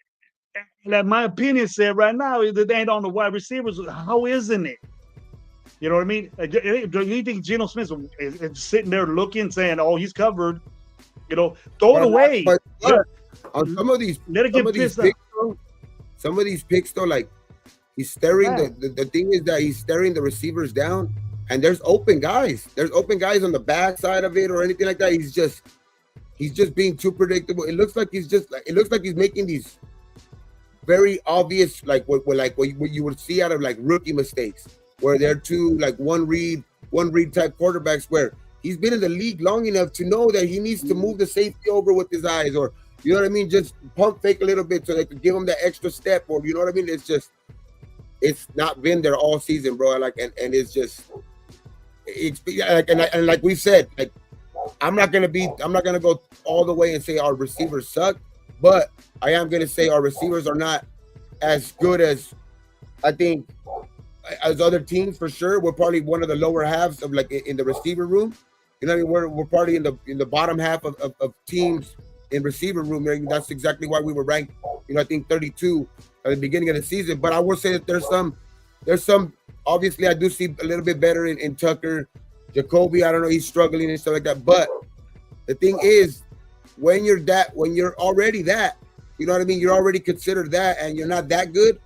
my opinion said right now is that they ain't on the wide receivers. How isn't it? You know what I mean? Do you think Geno Smith is sitting there looking, saying, "Oh, he's covered"? Throw it away. But on some of these, some of these picks, though, like he's staring. The thing is that he's staring the receivers down, and there's open guys. There's open guys on the back side of it or anything like that. He's just being too predictable. It looks like he's making these very obvious, like what you would see out of like rookie mistakes, where they're two like one read type quarterbacks, where he's been in the league long enough to know that he needs to move the safety over with his eyes, or you know what I mean, just pump fake a little bit so they could give him that extra step, or you know what I mean. It's not been there all season, bro. Like and it's like and like we said, like I'm not gonna go all the way and say our receivers suck, but I am gonna say our receivers are not as good as I think as other teams for sure. We're probably one of the lower halves of like in the receiver room. You know what I mean? We're probably in the bottom half of teams in receiver room. That's exactly why we were ranked, I think 32 at the beginning of the season. But I will say that there's some obviously I do see a little bit better in Tucker. Jacoby, I don't know, he's struggling and stuff like that. But the thing is, when you're already that, you know what I mean? You're already considered that and you're not that good.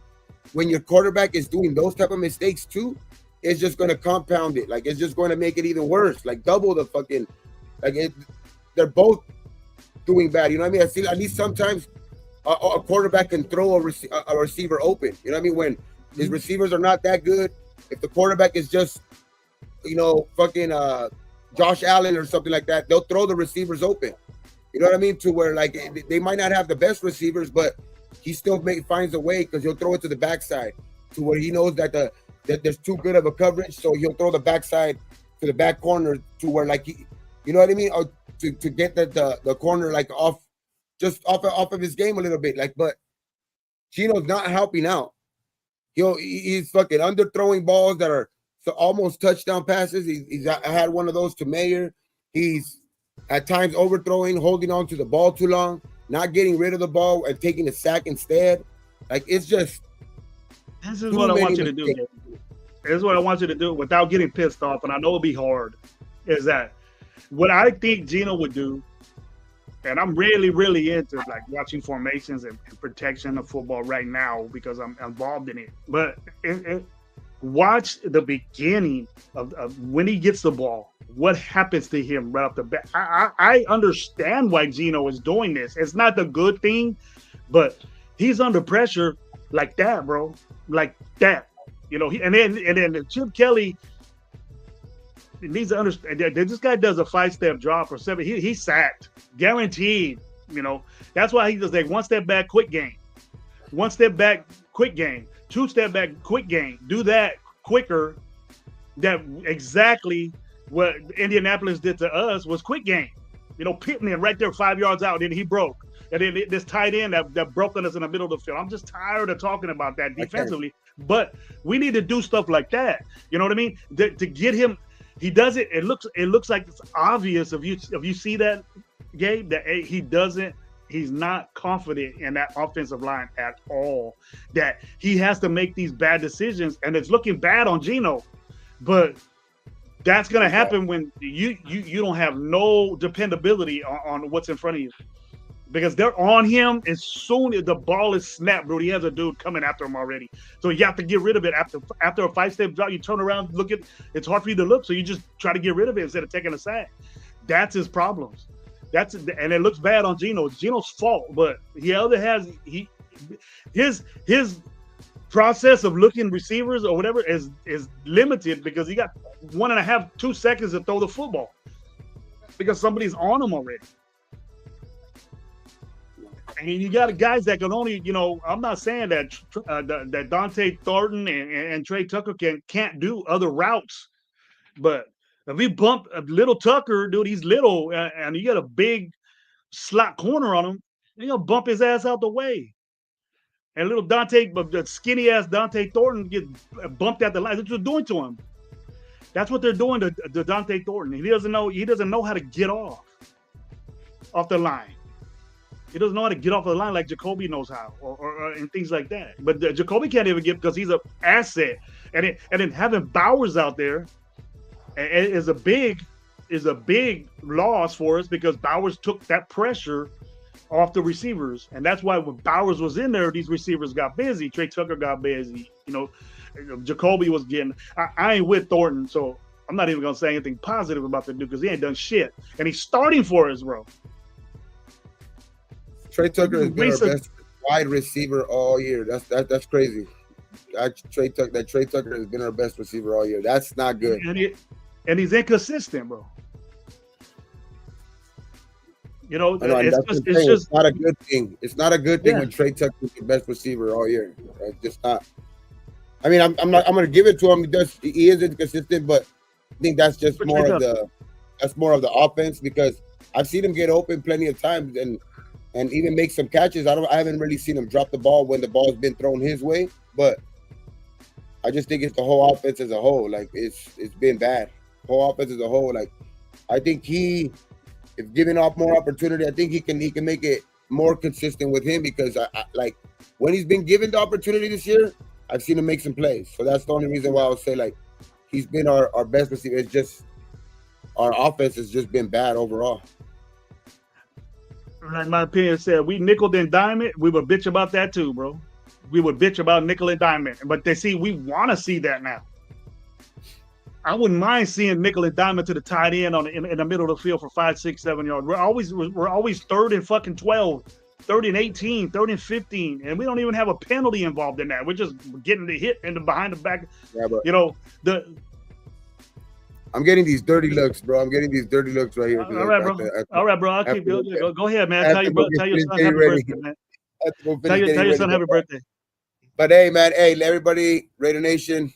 When your quarterback is doing those type of mistakes too, it's just going to compound it. Like, it's just going to make it even worse. Like, double the fucking, they're both doing bad. You know what I mean? I see at least sometimes a quarterback can throw a receiver open. You know what I mean? When his receivers are not that good, if the quarterback is just, fucking Josh Allen or something like that, they'll throw the receivers open. You know what I mean? To where like they might not have the best receivers, but he still finds a way because he'll throw it to the backside to where he knows that there's too good of a coverage, so he'll throw the backside to the back corner to where like you know what I mean, or to get the corner like off of his game a little bit. Like, but Gino's not helping out. He's fucking underthrowing balls that are almost touchdown passes. He's had one of those to Mayer. He's at times overthrowing, holding on to the ball too long, not getting rid of the ball and taking a sack instead. Like, it's just. This is what I want you to do. This is what I want you to do without getting pissed off, and I know it'll be hard, is that what I think Gino would do, and I'm really, really into like watching formations and protection of football right now because I'm involved in it. But watch the beginning of when he gets the ball. What happens to him right off the bat? I understand why Gino is doing this. It's not the good thing, but he's under pressure like that, bro. like that. And then Chip Kelly needs to understand that this guy does a 5-step drop or 7. He's sacked, guaranteed. That's why he does like 1 step back, quick game, 1 step back, quick game, 2 step back, quick game. Do that quicker. That exactly what Indianapolis did to us was quick game. Pittman right there 5 yards out, and then he broke. And then this tight end that broke on us in the middle of the field. I'm just tired of talking about that defensively. But we need to do stuff like that. You know what I mean? To get him, he does it. It looks like it's obvious if you see that, Gabe, that he's not confident in that offensive line at all. That he has to make these bad decisions, and it's looking bad on Geno. But that's going to happen when you don't have no dependability on what's in front of you, because they're on him as soon as the ball is snapped, bro. He has a dude coming after him already, so you have to get rid of it after a 5-step drop. You turn around, look at it's hard for you to look, so you just try to get rid of it instead of taking a sack. That's his problems. And it looks bad on Geno. It's Geno's fault, but his process of looking receivers or whatever is limited because he got 1.5, 2 seconds to throw the football because somebody's on him already. And you got guys that can only, I'm not saying that that Dante Thornton and Trey Tucker can't do other routes, but if we bump a little Tucker, dude, he's little, and you got a big slot corner on him, you're gonna bump his ass out the way. And little Dante, but the skinny ass Dante Thornton gets bumped at the line. That's what they're doing to him. That's what they're doing to Dante Thornton. He doesn't know how to get off the line. He doesn't know how to get off the line like Jacoby knows how, or and things like that. But Jacoby can't even get because he's an asset. And then having Bowers out there is a big loss for us because Bowers took that pressure off the receivers, and that's why when Bowers was in there, these receivers got busy. Trey Tucker got busy. Jacoby was getting. I ain't with Thornton, so I'm not even gonna say anything positive about the dude because he ain't done shit, and he's starting for us, bro. Trey Tucker has been our best wide receiver all year. That's crazy. Trey Tucker has been our best receiver all year. That's not good. And he's inconsistent, bro. It's just not a good thing. It's not a good thing when Trey Tucker is the best receiver all year. It's just not. I mean, I'm going to give it to him. He is inconsistent, but I think that's just more of the offense because I've seen him get open plenty of times and even make some catches. I haven't really seen him drop the ball when the ball's been thrown his way, but I just think it's the whole offense as a whole. Like it's been bad. Whole offense as a whole. Like I think if given off more opportunity, I think he can make it more consistent with him because I like when he's been given the opportunity this year, I've seen him make some plays. So that's the only reason why I would say like he's been our best receiver. It's just our offense has just been bad overall. Like my opinion said, we nickel and dime it. We would bitch about that too, bro. We would bitch about nickel and dime it. But we want to see that now. I wouldn't mind seeing nickel and dime to the tight end in the middle of the field for 5, 6, 7 yards. We're always third and fucking 12, third and 18, third and 15, and we don't even have a penalty involved in that. We're just getting the hit in the behind the back. Yeah, but I'm getting these dirty looks, bro. I'm getting these dirty looks right here. All right, bro. All right, bro. I'll keep going. Go ahead, man. Tell your son happy birthday, man. Tell your son happy birthday. But hey, man. Hey, everybody, Raider Nation.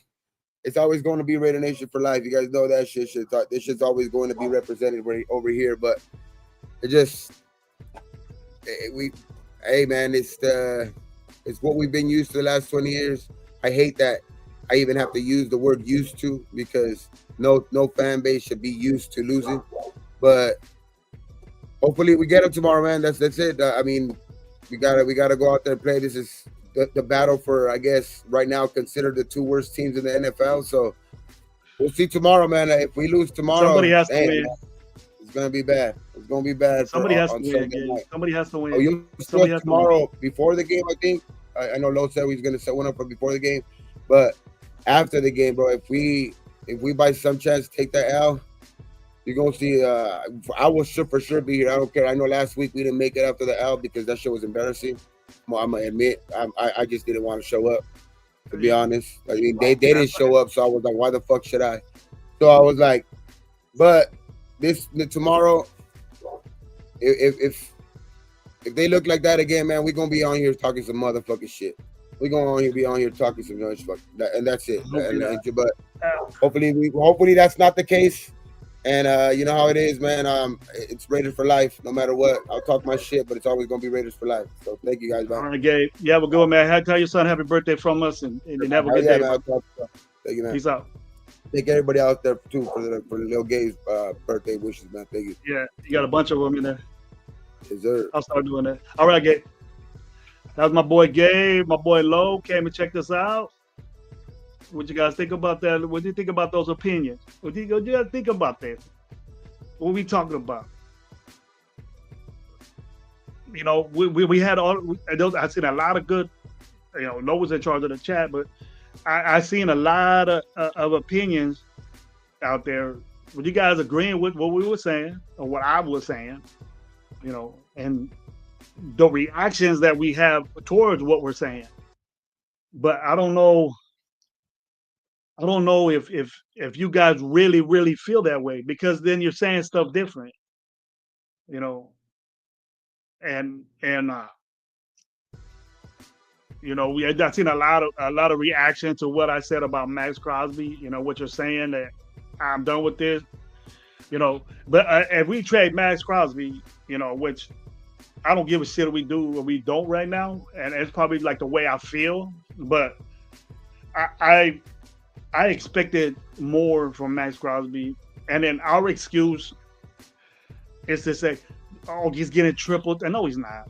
It's always going to be Raider Nation for life. You guys know that shit. This shit's always going to be represented over here. But it just, hey, man, it's what we've been used to the last 20 years. I hate that I even have to use the word used to because no fan base should be used to losing. But hopefully we get them tomorrow, man. That's it. I mean, we gotta go out there and play. This is the battle for, I guess, right now considered the 2 worst teams in the NFL. So we'll see tomorrow, man. If we lose tomorrow, somebody has to win. It's gonna be bad. It's gonna be bad. Somebody has to win. Somebody has to win. Oh, you still tomorrow before the game, I think. I know Lo said he's gonna set one up for before the game, but after the game, bro, if we by some chance take that L, you're gonna see. I will for sure be here. I don't care. I know last week we didn't make it after the L because that shit was embarrassing. Well, I'm gonna admit, I just didn't want to show up. To be honest, I mean they didn't show up, so I was like, why the fuck should I? So I was like, but this tomorrow, if they look like that again, man, we're gonna be on here talking some motherfucking shit. We're gonna be on here talking some noise, fuck, and that's it. But hopefully that's not the case. And you know how it is, man. It's Raiders for life, no matter what. I'll talk my shit, but it's always gonna be Raiders for life. So thank you guys, man. All right, Gabe. You have a good one, man. Tell your son happy birthday from us, and have a good day, man. Thank you, man. Peace out. Thank everybody out there too for little Gabe's birthday wishes, man. Thank you. Yeah, you got a bunch of them in there. Yes, sir. I'll start doing that. All right, Gabe. That was my boy Gabe. My boy Lowe came and checked us out. What you guys think about that? What do you think about those opinions? What do you guys think about that? What are we talking about? You know, we had all those. I seen a lot of good. You know, Lowe was in charge of the chat, but I seen a lot of opinions out there. With you guys agreeing with what we were saying or what I was saying, you know, and the reactions that we have towards what we're saying. But I don't know if you guys really feel that way, because then you're saying stuff different, you know, and you know, I've seen a lot of reaction to what I said about Max Crosby. You know, what you're saying, that I'm done with this, you know. But if we trade Max Crosby, you know, which I don't give a shit if we do or we don't right now, and it's probably like the way I feel. But I expected more from Max Crosby, and then our excuse is to say, "Oh, he's getting tripled." And no, he's not.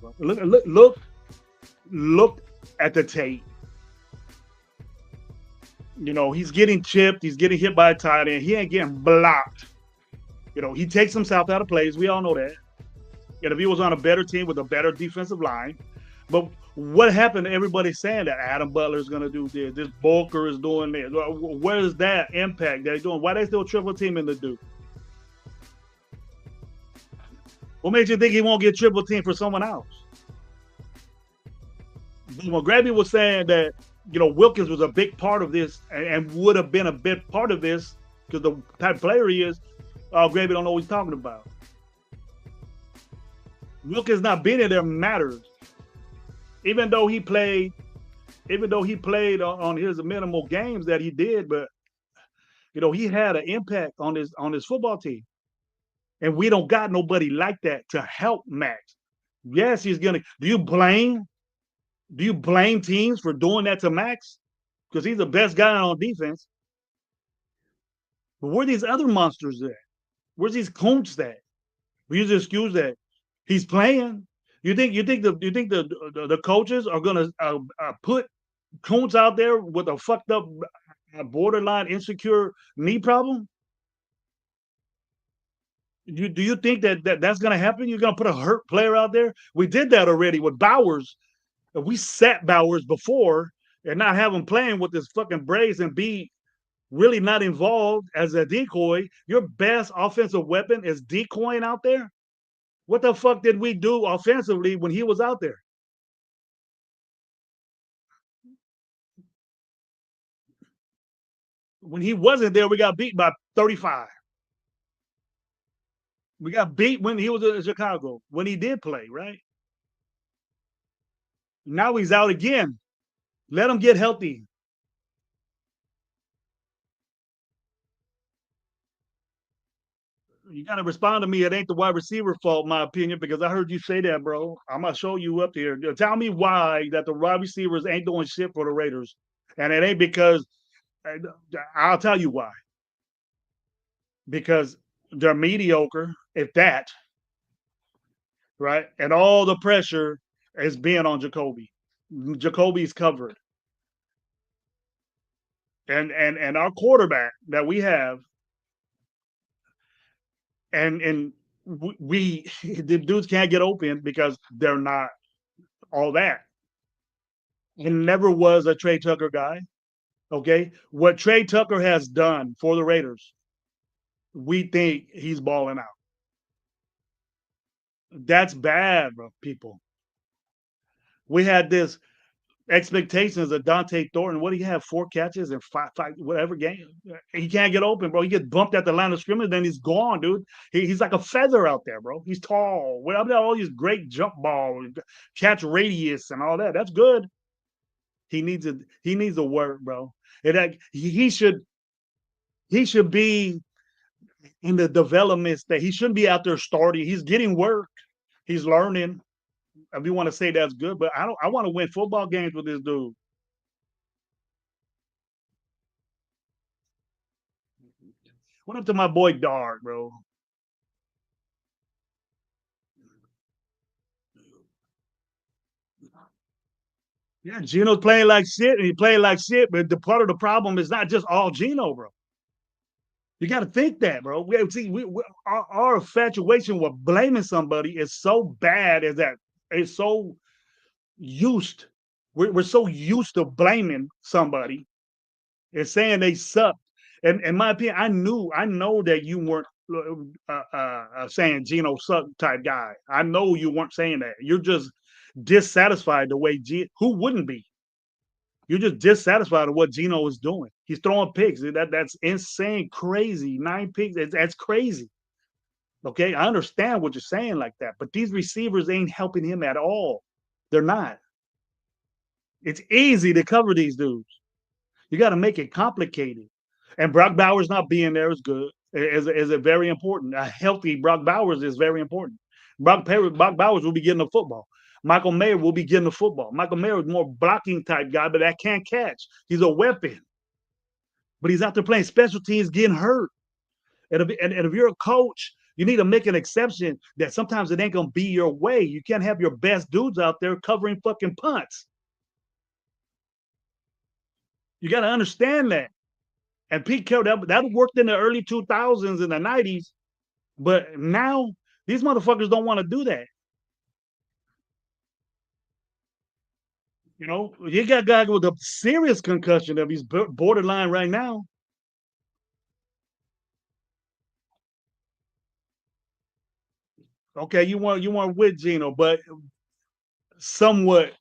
Look at the tape. You know, he's getting chipped. He's getting hit by a tight end. He ain't getting blocked. You know, he takes himself out of plays. We all know that. And if he was on a better team with a better defensive line, but what happened to everybody saying that Adam Butler is going to do this Bulker is doing this? Where is that impact they're doing? Why they still triple teaming the dude? What makes you think he won't get triple team for someone else? When Gravy was saying that, you know, Wilkins was a big part of this and would have been a big part of this because the type of player he is, Gravy don't know what he's talking about. Wilkins not being in there matters. Even though he played on his minimal games that he did, but you know, he had an impact on his football team. And we don't got nobody like that to help Max. Yes, he's gonna. Do you blame teams for doing that to Max? Because he's the best guy on defense. But where are these other monsters at? Where's these Coons at? We use the excuse that he's playing. You think the coaches are gonna put Coons out there with a fucked up, borderline insecure knee problem? Do you think that's gonna happen? You're gonna put a hurt player out there? We did that already with Bowers. We sat Bowers before and not have him playing with this fucking brace and be really not involved as a decoy. Your best offensive weapon is decoying out there. What the fuck did we do offensively when he was out there? When he wasn't there, we got beat by 35. We got beat when he was in Chicago, when he did play, right? Now he's out again. Let him get healthy. You got to respond to me. It ain't the wide receiver fault, in my opinion, because I heard you say that, bro. I'm going to show you up here. Tell me why that the wide receivers ain't doing shit for the Raiders. And it ain't because, I'll tell you why. Because they're mediocre, if that, right? And all the pressure is being on Jacoby. Jacoby's covered. And our quarterback that we have, and we the dudes can't get open because they're not all that. He never was a Trey Tucker guy. Okay, what Trey Tucker has done for the Raiders, we think he's balling out. That's bad, bro, people. We had this expectations of Dante Thornton. What do you have? 4 catches and five whatever game. He can't get open, bro. He gets bumped at the line of scrimmage, then he's gone, dude. He's like a feather out there, bro. He's tall. Whatever, all these great jump ball, catch radius, and all that. That's good. He needs to work, bro. And he should be in the development stage. He shouldn't be out there starting. He's getting work. He's learning. If you want to say that's good, but I want to win football games with this dude. What up to my boy Dart, bro? Yeah, Gino's playing like shit, and he playing like shit. But the part of the problem is not just all Gino, bro. You got to think that, bro. Our infatuation with blaming somebody is so bad, is that it's so used. We're so used to blaming somebody and saying they suck. And in my opinion, I know that you weren't saying Gino suck type guy. I know you weren't saying that. You're just dissatisfied the way who wouldn't be? You're just dissatisfied with what Gino is doing. He's throwing picks. That's insane, crazy. 9 picks. That's crazy. Okay, I understand what you're saying like that, but these receivers ain't helping him at all. They're not. It's easy to cover these dudes. You got to make it complicated. And Brock Bowers not being there is good. Is it very important? A healthy Brock Bowers is very important. Brock Bowers will be getting the football. Michael Mayer will be getting the football. Michael Mayer is more blocking type guy, but that can't catch. He's a weapon. But he's out there playing special teams, getting hurt. And if you're a coach, you need to make an exception that sometimes it ain't gonna be your way. You can't have your best dudes out there covering fucking punts. You got to understand that. And Pete Carroll, that worked in the early 2000s and the 90s. But now these motherfuckers don't want to do that. You know, you got guys with a serious concussion if he's borderline right now. Okay, you want with Gino, but somewhat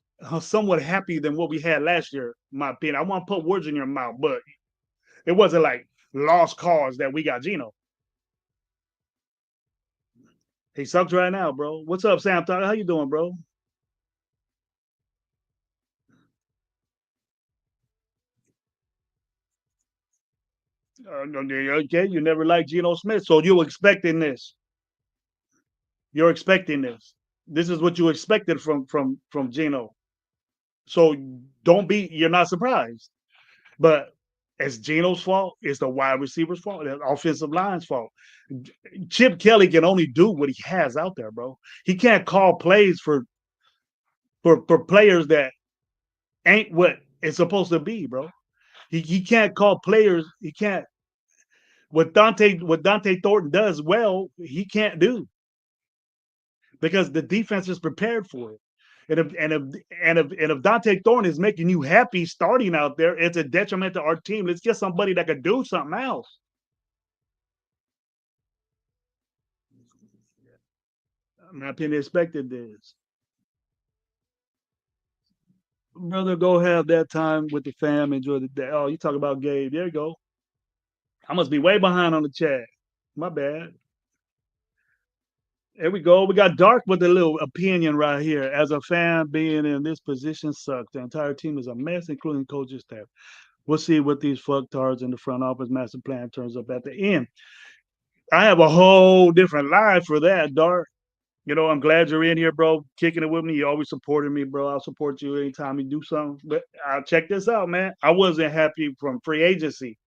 happy than what we had last year, in my opinion. I want to put words in your mouth, but it wasn't like lost cause that we got Gino. He sucks right now, bro. What's up, Sam? How you doing, bro? Okay, you never liked Geno Smith, so you're expecting this. You're expecting this. This is what you expected from Geno. So don't be. You're not surprised. But it's Geno's fault. It's the wide receiver's fault. It's the offensive line's fault. Chip Kelly can only do what he has out there, bro. He can't call plays for players that ain't what it's supposed to be, bro. He can't call players. He can't what Dante Thornton does well, he can't do because the defense is prepared for it. And if Dante Thornton is making you happy starting out there, it's a detriment to our team. Let's get somebody that could do something else. I'm not being expected this. Brother, go have that time with the fam, enjoy the day. Oh, you talk about Gabe. There you go. I must be way behind on the chat. My bad. There we go. We got Dark with a little opinion right here. As a fan, being in this position sucks. The entire team is a mess, including coaching staff. We'll see what these fucktards in the front office master plan turns up at the end. I have a whole different life for that, Dark. You know, I'm glad you're in here, bro, kicking it with me. You always supported me, bro. I'll support you anytime you do something. But check this out, man. I wasn't happy from free agency.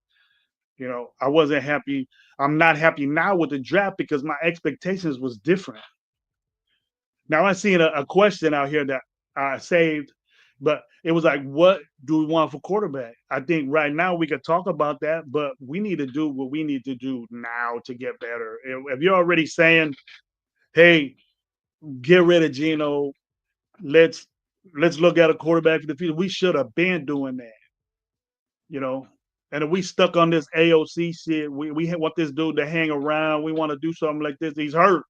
You know, I wasn't happy. I'm not happy now with the draft because my expectations was different. Now I seen a question out here that I saved, but it was like, what do we want for quarterback? I think right now we could talk about that, but we need to do what we need to do now to get better. If you're already saying, hey, get rid of Geno, let's look at a quarterback for the future, we should have been doing that, you know. And if we stuck on this AOC shit, we want this dude to hang around. We want to do something like this. He's hurt.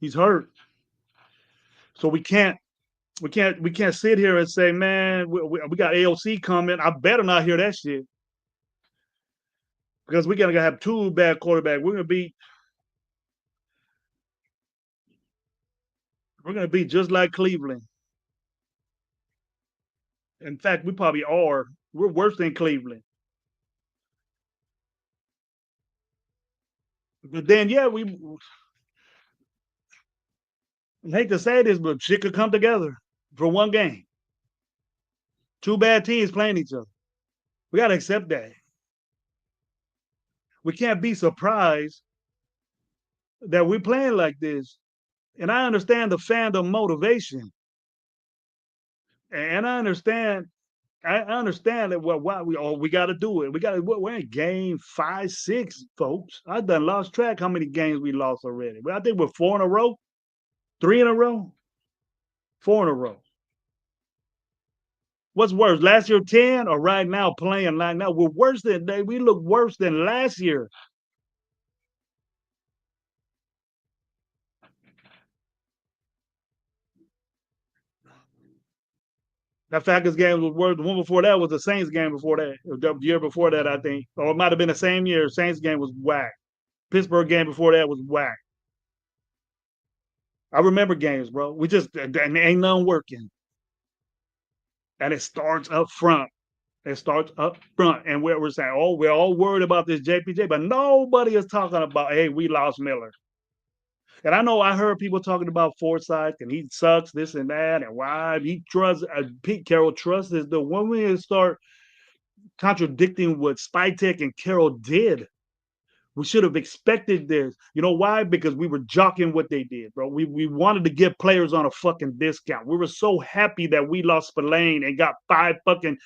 He's hurt. So we can't sit here and say, man, we got AOC coming. I better not hear that shit because we're gonna have two bad quarterbacks. We're gonna be just like Cleveland. In fact, we probably are. We're worse than Cleveland. But then, yeah, I hate to say this, but shit could come together for one game. Two bad teams playing each other. We got to accept that. We can't be surprised that we're playing like this. And I understand the fandom motivation. And I understand that why we got to do it. We're in game 5, 6, folks. I done lost track how many games we lost already. Well, I think we're 4 in a row, 3 in a row, 4 in a row. What's worse, last year 10 or right now playing like now? We're worse than we look worse than last year. That Falcons game was worse. The one before that was the Saints game before that. The year before that, I think. Or it might have been the same year. Saints game was whack. Pittsburgh game before that was whack. I remember games, bro. We just and ain't none working. And it starts up front. It starts up front. And we're saying, oh, we're all worried about this JPJ, but nobody is talking about, hey, we lost Miller. And I know I heard people talking about Forsyth and he sucks, this and that, and why he trusts Pete Carroll trusts is the one we start contradicting what Spytek and Carroll did. We should have expected this. You know why? Because we were jocking what they did, bro. We wanted to get players on a fucking discount. We were so happy that we lost Spillane and got 5 fucking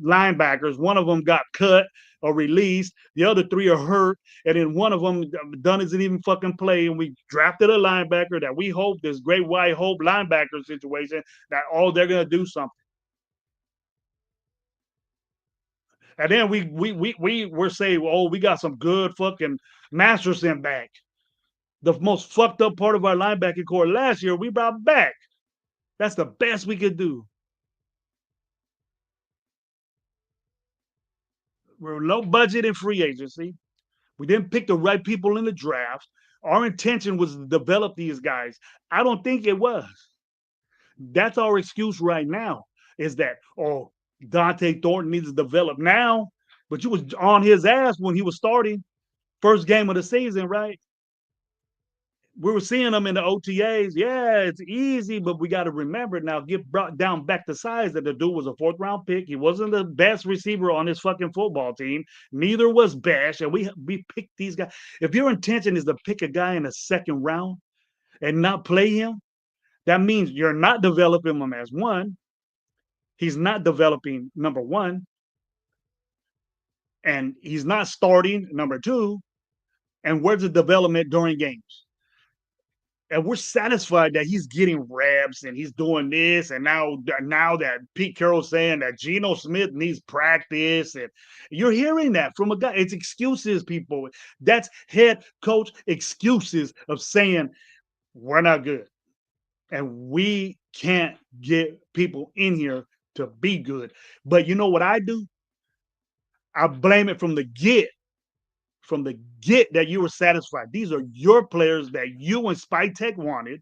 linebackers. One of them got cut or released. The other 3 are hurt. And then one of them done isn't even fucking play. And we drafted a linebacker that we hope, this great white hope linebacker situation, that they're going to do something. And then we're saying, oh, we got some good fucking Masterson back. The most fucked up part of our linebacking core last year, we brought back. That's the best we could do. We're low budget in free agency. We didn't pick the right people in the draft. Our intention was to develop these guys. I don't think it was. That's our excuse right now, is that, oh, Dante Thornton needs to develop now, but you was on his ass when he was starting first game of the season, right? We were seeing them in the OTAs. Yeah, it's easy, but we got to remember now, get brought down back to size that the dude was a 4th round pick. He wasn't the best receiver on his fucking football team. Neither was Bash. And we picked these guys. If your intention is to pick a guy in the 2nd round and not play him, that means you're not developing him as one. He's not developing, number one. And he's not starting, number 2. And where's the development during games? And we're satisfied that he's getting reps and he's doing this. And now that Pete Carroll's saying that Geno Smith needs practice, and you're hearing that from a guy. It's excuses, people. That's head coach excuses of saying we're not good. And we can't get people in here to be good. But you know what I do? I blame it from the get that you were satisfied. These are your players that you and Spytek wanted.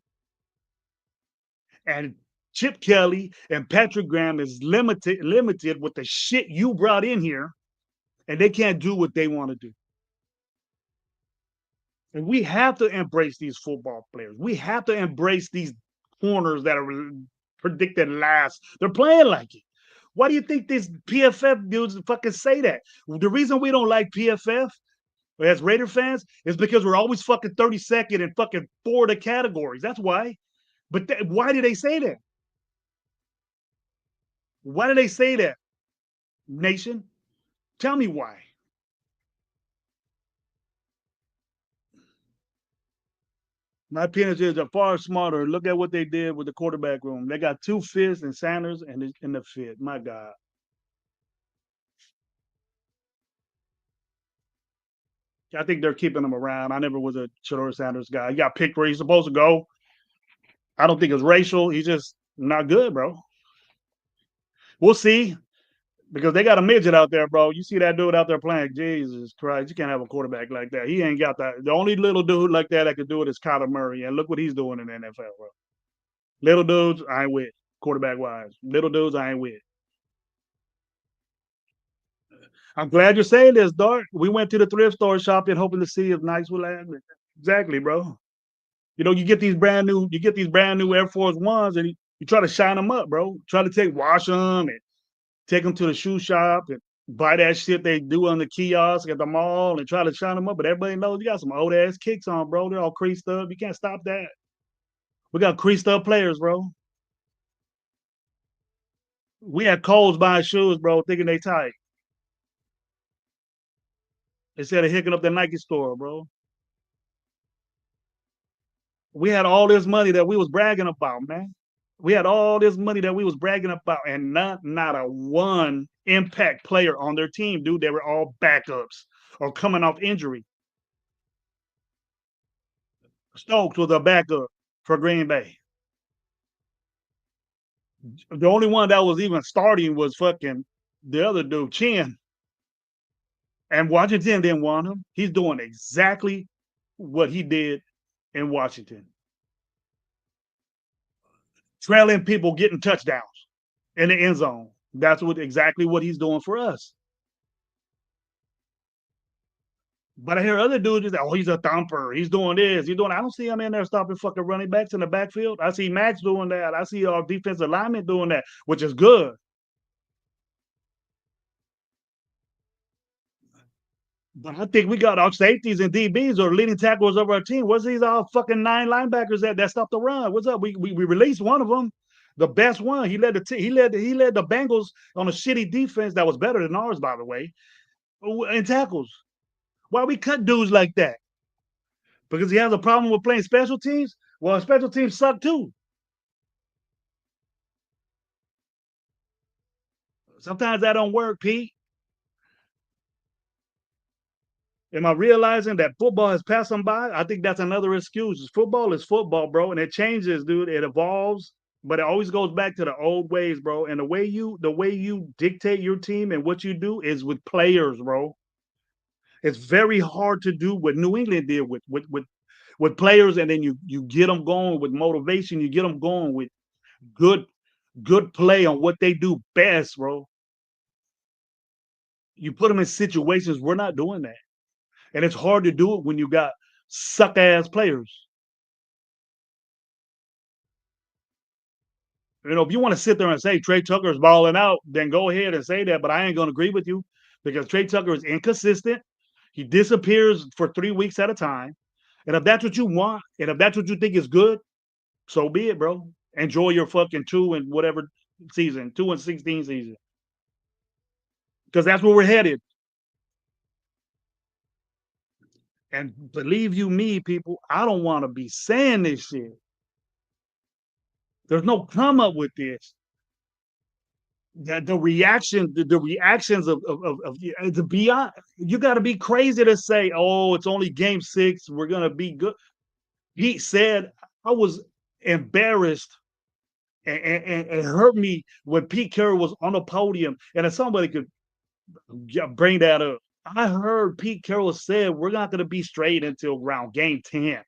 And Chip Kelly and Patrick Graham is limited with the shit you brought in here, and they can't do what they want to do. And we have to embrace these football players. We have to embrace these corners that are predicted last. They're playing like it. Why do you think these PFF dudes fucking say that? The reason we don't like PFF as Raider fans is because we're always fucking 32nd and fucking 4 of the categories. That's why. But why do they say that? Why do they say that, nation? Tell me why. My opinion is they're far smarter. Look at what they did with the quarterback room. They got 2 Fitz and Sanders and in the fit. My God. I think they're keeping him around. I never was a Shador Sanders guy. He got picked where he's supposed to go. I don't think it's racial. He's just not good, bro. We'll see. Because they got a midget out there, bro. You see that dude out there playing. Jesus Christ, you can't have a quarterback like that. He ain't got that. The only little dude like that could do it is Kyler Murray. And look what he's doing in the NFL, bro. Little dudes, I ain't with. Quarterback wise. Little dudes, I ain't with. I'm glad you're saying this, Dart. We went to the thrift store shopping, hoping to see if Nikes will last. Exactly, bro. You know, you get these brand new Air Force Ones, and you try to shine them up, bro. Try to wash them and take them to the shoe shop and buy that shit they do on the kiosk at the mall and try to shine them up. But everybody knows you got some old ass kicks on, bro. They're all creased up. You can't stop that. We got creased up players, bro. We had Coles buying shoes, bro, thinking they tight. Instead of hooking up the Nike store, bro. We had all this money that we was bragging about, man. We had all this money that we was bragging about, and not a one impact player on their team, dude. They were all backups or coming off injury. Stokes was a backup for Green Bay. The only one that was even starting was fucking the other dude, Chin. And Washington didn't want him. He's doing exactly what he did in Washington. Trailing people, getting touchdowns in the end zone. That's exactly what he's doing for us. But I hear other dudes just, oh, he's a thumper. He's doing this. He's doing. I don't see him in there stopping fucking running backs in the backfield. I see Max doing that. I see our defensive linemen doing that, which is good. But I think we got our safeties and DBs or leading tackles of our team. What's these all fucking 9 linebackers that stopped the run? What's up? We released one of them, the best one. He led the Bengals on a shitty defense that was better than ours, by the way, in tackles. Why we cut dudes like that? Because he has a problem with playing special teams? Well, special teams suck too. Sometimes that don't work, Pete. Am I realizing that football has passed them by? I think that's another excuse. Football is football, bro, and it changes, dude. It evolves, but it always goes back to the old ways, bro. And the way you dictate your team and what you do is with players, bro. It's very hard to do what New England did with players, and then you get them going with motivation. You get them going with good play on what they do best, bro. You put them in situations. We're not doing that. And it's hard to do it when you got suck ass players. You know, if you want to sit there and say Trey Tucker's balling out, then go ahead and say that. But I ain't going to agree with you because Trey Tucker is inconsistent. He disappears for 3 weeks at a time. And if that's what you want, and if that's what you think is good, so be it, bro. Enjoy your fucking 2 and whatever season, 2-16 season. Because that's where we're headed. And believe you me, people, I don't want to be saying this shit. There's no come up with this. The reactions of the beyond. You got to be crazy to say, oh, it's only game 6. We're gonna be good. He said, I was embarrassed and it hurt me when Pete Carroll was on the podium, and if somebody could bring that up. I heard Pete Carroll said we're not going to be straight until around game 10.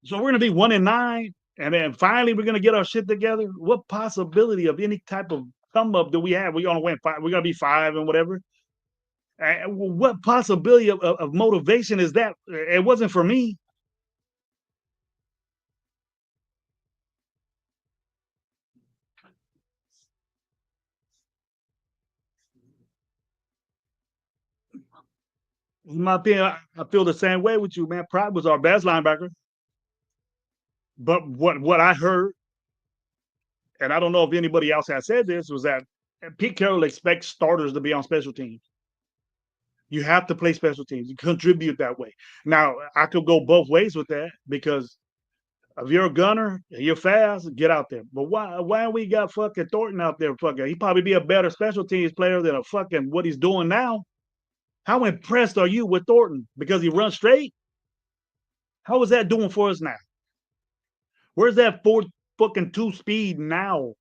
So we're going to be 1-9, and then finally we're going to get our shit together. What possibility of any type of come up do we have? We're going to win 5. We're going to be 5 and whatever. What possibility of motivation is that? It wasn't for me. In my opinion, I feel the same way with you, man. Pride was our best linebacker. But what I heard, and I don't know if anybody else has said this, was that Pete Carroll expects starters to be on special teams. You have to play special teams. You contribute that way. Now, I could go both ways with that because if you're a gunner, you're fast, get out there. But why we got fucking Thornton out there? Fucking, he'd probably be a better special teams player than a fucking what he's doing now. How impressed are you with Thornton? Because he runs straight? How is that doing for us now? Where's that fourth fucking two speed now?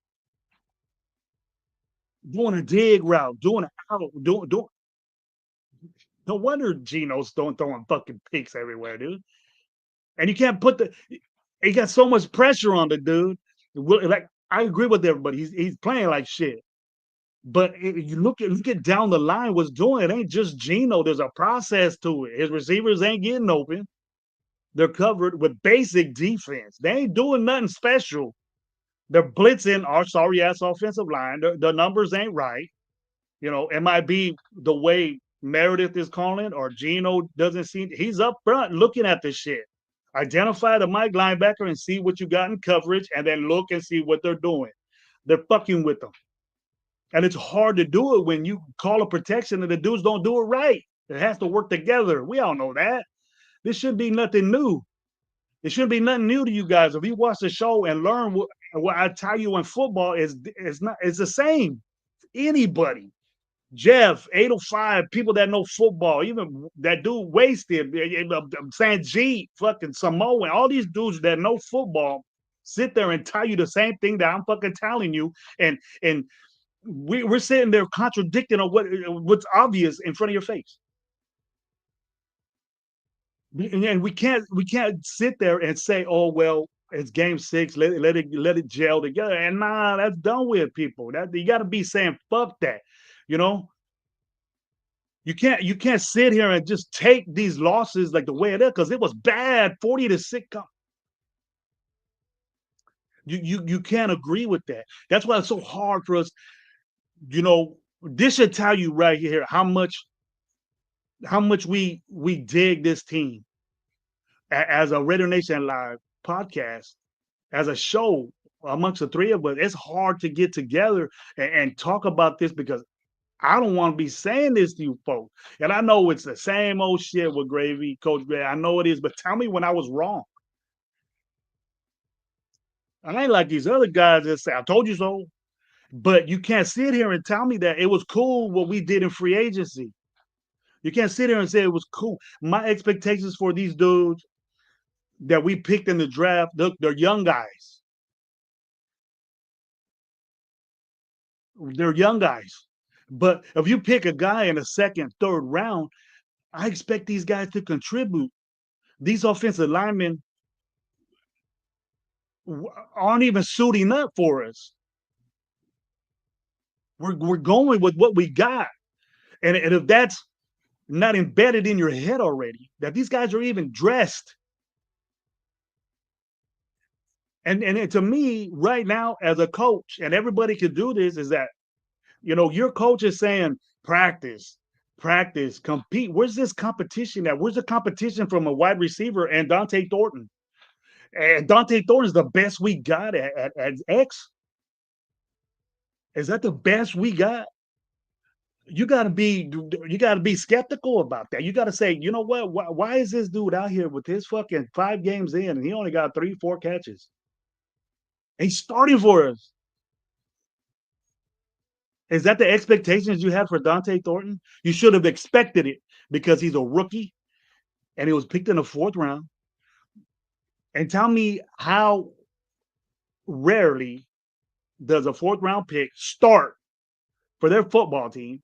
Doing a dig route, doing an out, doing. No wonder Geno's throwing fucking picks everywhere, dude. And you can't put the. He got so much pressure on the dude. Like I agree with everybody. He's playing like shit. But you look at down the line what's doing. It ain't just Geno. There's a process to it. His receivers ain't getting open. They're covered with basic defense. They ain't doing nothing special. They're blitzing our sorry ass offensive line. The numbers ain't right. It might be the way Meredith is calling or Geno doesn't see. He's up front looking at this shit. Identify the Mike linebacker and see what you got in coverage, and then look and see what they're doing. They're fucking with them. And it's hard to do it when you call a protection and the dudes don't do it right. It has to work together. We all know that. This shouldn't be nothing new. It shouldn't be nothing new to you guys. If you watch the show and learn what I tell you in football it's the same. Anybody. Jeff, 805, people that know football, even that dude Wasted, Sanjeet, fucking Samoan, all these dudes that know football sit there and tell you the same thing that I'm fucking telling you. And we're sitting there contradicting on what's obvious in front of your face. And we can't sit there and say, oh well, it's game 6, let it gel together. And nah, that's done with, people. That you got to be saying fuck that. You can't sit here and just take these losses like the way it is, because it was bad, 40-6. You can't agree with that. That's why it's so hard for us. This should tell you right here how much we dig this team as a Raider Nation Live podcast, as a show amongst the three of us. It's hard to get together and talk about this, because I don't want to be saying this to you folks. And I know it's the same old shit with Gravy, Coach Gray. I know it is, but tell me when I was wrong. I ain't like these other guys that say, I told you so. But you can't sit here and tell me that it was cool what we did in free agency. You can't sit here and say it was cool. My expectations for these dudes that we picked in the draft, they're young guys. They're young guys. But if you pick a guy in the second, third round, I expect these guys to contribute. These offensive linemen aren't even suiting up for us. We're going with what we got. And if that's not embedded in your head already, that these guys are even dressed. And to me, right now, as a coach, and everybody can do this, is that, your coach is saying, practice, compete. Where's this competition at? Where's the competition from a wide receiver and Dante Thornton? And Dante Thornton is the best we got at X. Is that the best we got? You got to be skeptical about that. You got to say, you know what? Why is this dude out here with his fucking 5 games in and he only got 3-4 catches? He's starting for us. Is that the expectations you had for Dante Thornton? You should have expected it, because he's a rookie and he was picked in the 4th round. And tell me how rarely does a 4th round pick start for their football team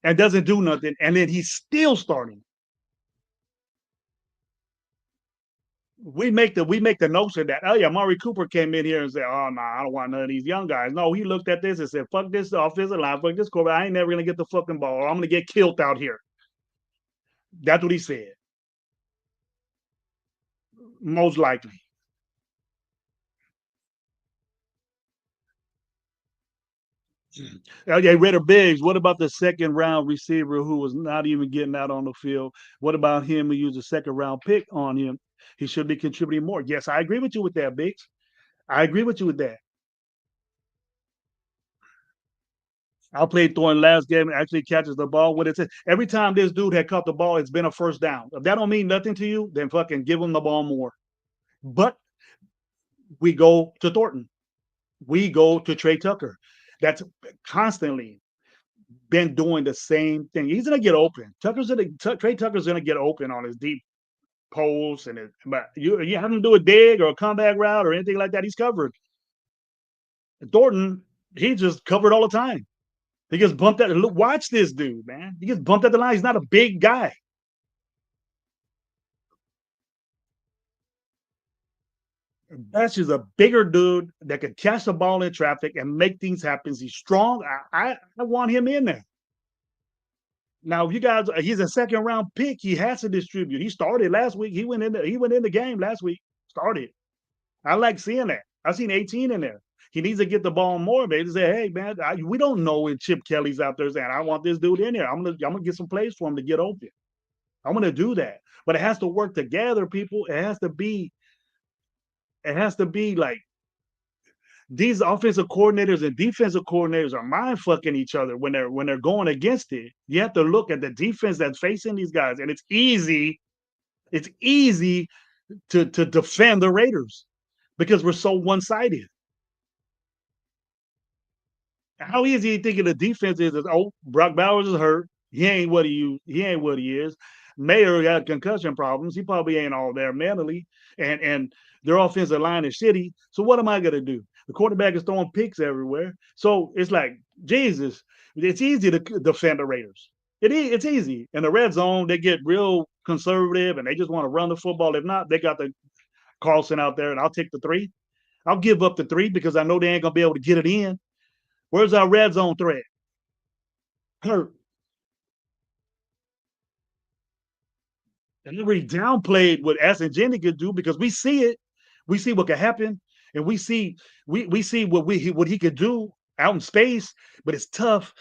and doesn't do nothing, and then he's still starting. We make the notion that, oh yeah, Amari Cooper came in here and said, oh no, I don't want none of these young guys. No, he looked at this and said, fuck this offensive line, fuck this quarterback. I ain't never gonna get the fucking ball, or I'm gonna get killed out here. That's what he said. Most likely. Okay, Ritter Biggs, what about the second round receiver who was not even getting out on the field? What about him who used a second round pick on him? He should be contributing more. Yes, I agree with you with that, Biggs. I agree with you with that. I played Thornton last game and actually catches the ball. What it says, every time this dude had caught the ball, it's been a first down. If that don't mean nothing to you, then fucking give him the ball more. But we go to Thornton. We go to Trey Tucker. That's constantly been doing the same thing. He's gonna get open. Trey Tucker's gonna get open on his deep posts and but you have him do a dig or a comeback route or anything like that, he's covered. Thornton, he just covered all the time. He gets bumped at. Look, watch this dude, man. He gets bumped at the line. He's not a big guy. Bash is a bigger dude that can catch the ball in traffic and make things happen. He's strong. I want him in there. Now, if you guys, he's a second round pick. He has to distribute. He started last week. He went in the game last week. Started. I like seeing that. I've seen 18 in there. He needs to get the ball more, man. To say, hey, man, we don't know when Chip Kelly's out there saying, I want this dude in there. I'm gonna get some plays for him to get open. I'm gonna do that. But it has to work together, people. It has to be like these offensive coordinators and defensive coordinators are mind fucking each other when they're going against it. You have to look at the defense that's facing these guys, and it's easy to defend the Raiders because we're so one-sided. How easy you thinking the defense is? Oh, Brock Bowers is hurt. He ain't what he is. Mayer got concussion problems. He probably ain't all there mentally, and their offensive line is shitty. So what am I gonna do? The quarterback is throwing picks everywhere. So it's like Jesus. It's easy to defend the Raiders. It's easy. In the red zone, they get real conservative and they just want to run the football. If not, they got the Carlson out there, and I'll take the 3. I'll give up the 3 because I know they ain't gonna be able to get it in. Where's our red zone threat? Hurt. And we downplayed what Aston Jenny could do because we see it. We see what could happen, and we see what he could do out in space. But it's tough.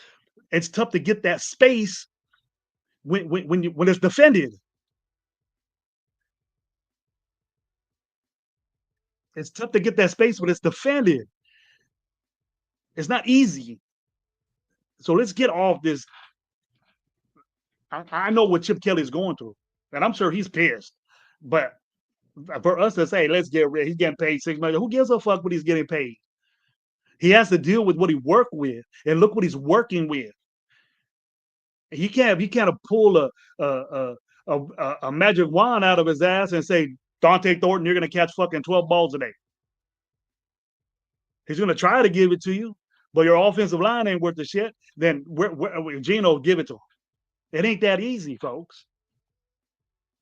It's tough to get that space when it's defended. It's tough to get that space when it's defended. It's not easy. So let's get off this. I know what Chip Kelly's going through, and I'm sure he's pissed. But for us to say, let's get rid, he's getting paid $6 million. Who gives a fuck what he's getting paid? He has to deal with what he worked with, and look what he's working with. He can't pull a magic wand out of his ass and say, Dante Thornton, you're gonna catch fucking 12 balls a day. He's gonna try to give it to you, but your offensive line ain't worth the shit. Then Gino give it to him. It ain't that easy, folks.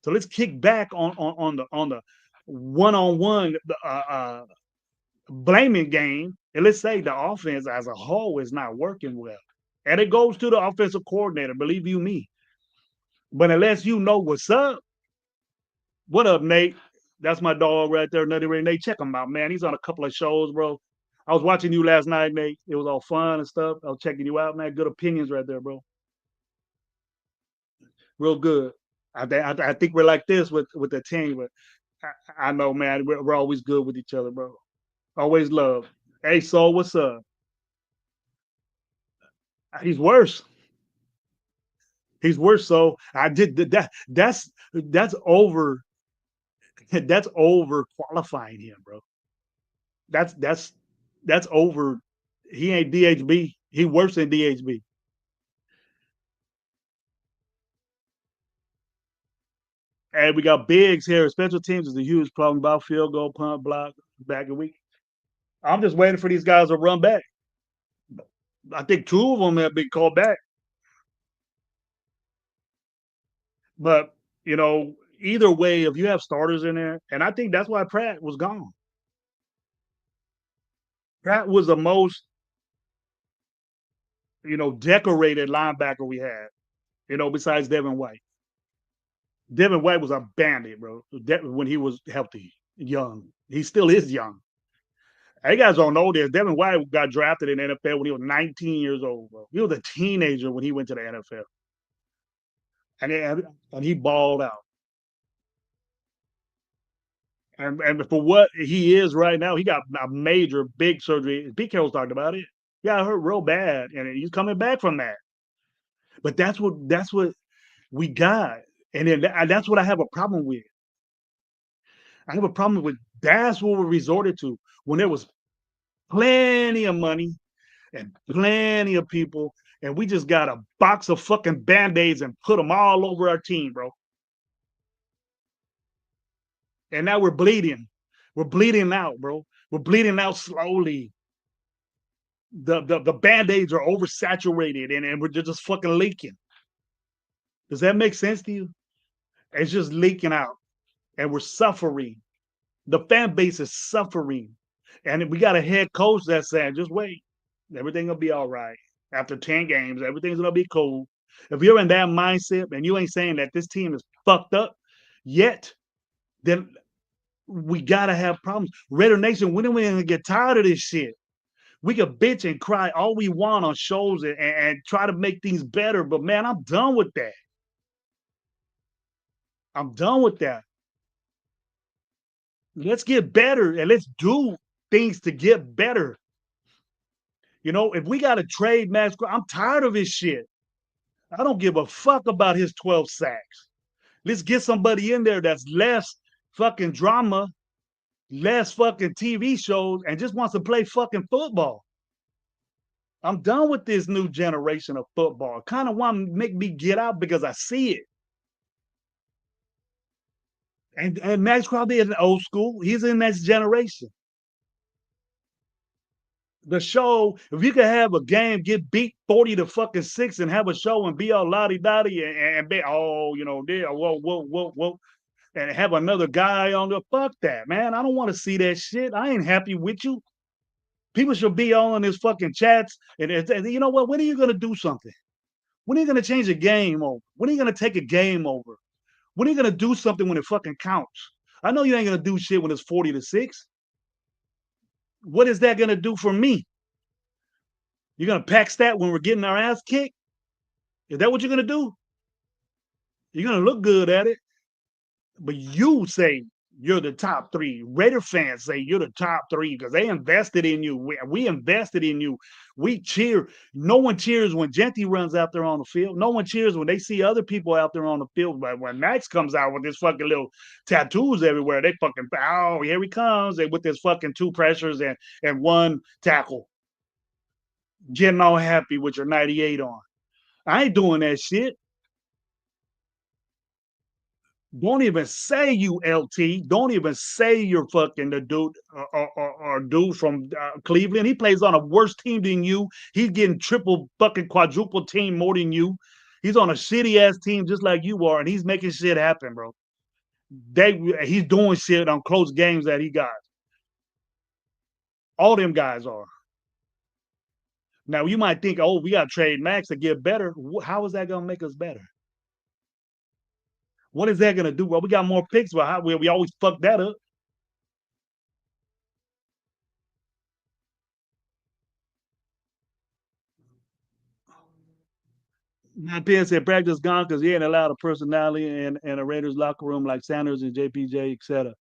So let's kick back on the one-on-one blaming game, and let's say the offense as a whole is not working well. And it goes to the offensive coordinator, believe you me. But unless you know what's up, what up, Nate? That's my dog right there, Nutty Ray. Nate, check him out, man. He's on a couple of shows, bro. I was watching you last night, Nate. It was all fun and stuff. I was checking you out, man. Good opinions right there, bro. Real good. I think we're like this with the team, but I know, man. We're always good with each other, bro. Always love. Hey, Soul, what's up? He's worse. He's worse. So I did that. That's over. That's over qualifying him, bro. That's over. He ain't DHB. He worse than DHB. And we got Biggs here. Special teams is a huge problem about field goal, punt, block, back a week. I'm just waiting for these guys to run back. I think 2 of them have been called back. But, either way, if you have starters in there, and I think that's why Pratt was gone. Pratt was the most, decorated linebacker we had, besides Devin White. Devin White was a bandit, bro, when he was healthy, young. He still is young. You guys don't know this. Devin White got drafted in the NFL when he was 19 years old, bro. He was a teenager when he went to the NFL. And he balled out. And for what he is right now, he got a major, big surgery. Pete Carroll's talked about it. He got hurt real bad, and he's coming back from that. But that's what we got. And then that's what I have a problem with. I have a problem with that's what we resorted to when there was plenty of money and plenty of people, and we just got a box of fucking Band-Aids and put them all over our team, bro. And now we're bleeding. We're bleeding out, bro. We're bleeding out slowly. The band-aids are oversaturated and we're just fucking leaking. Does that make sense to you? It's just leaking out and we're suffering. The fan base is suffering. And we got a head coach that's saying, just wait. Everything will be all right. After 10 games, everything's gonna be cool. If you're in that mindset and you ain't saying that this team is fucked up yet, then we gotta have problems. Raider Nation, when are we gonna get tired of this shit? We could bitch and cry all we want on shows and try to make things better, but man, I'm done with that. I'm done with that. Let's get better and let's do things to get better. You know, if we got to trade Max, I'm tired of his shit. I don't give a fuck about his 12 sacks. Let's get somebody in there that's less fucking drama, less fucking TV shows, and just wants to play fucking football. I'm done with this new generation of football. Kind of want to make me get out because I see it. And Max Crosby is an old school. He's in that generation. The show, if you could have a game, get beat 40 to fucking 6 and have a show and be all lottie dotty and be, oh, you know, there, whoa, and have another guy on the fuck that, man. I don't want to see that shit. I ain't happy with you. People should be all in this fucking chats. And you know what? When are you going to do something? When are you going to change a game over? When are you going to take a game over? When are you going to do something when it fucking counts? I know you ain't going to do shit when it's 40 to 6. What is that going to do for me? You're going to pack stat when we're getting our ass kicked? Is that what you're going to do? You're going to look good at it. But you say you're the top 3. Raider fans say you're the top 3 because they invested in you. We invested in you. We cheer. No one cheers when Genty runs out there on the field. No one cheers when they see other people out there on the field. But when Max comes out with his fucking little tattoos everywhere, they fucking, oh, here he comes. And with his fucking 2 pressures and 1 tackle. Getting all happy with your 98 on. I ain't doing that shit. Don't even say you LT. Don't even say you're fucking the dude or dude from Cleveland. He plays on a worse team than you. He's getting triple fucking quadruple team more than you. He's on a shitty ass team just like you are, and he's making shit happen, bro. He's doing shit on close games that he got. All them guys are. Now you might think, oh, we got to trade Max to get better. How is that gonna make us better? What is that gonna do? Well, we got more picks, but how we always fuck that up. Matt Penn said practice gone because he ain't allowed a personality in a Raiders locker room like Sanders and JPJ, etc.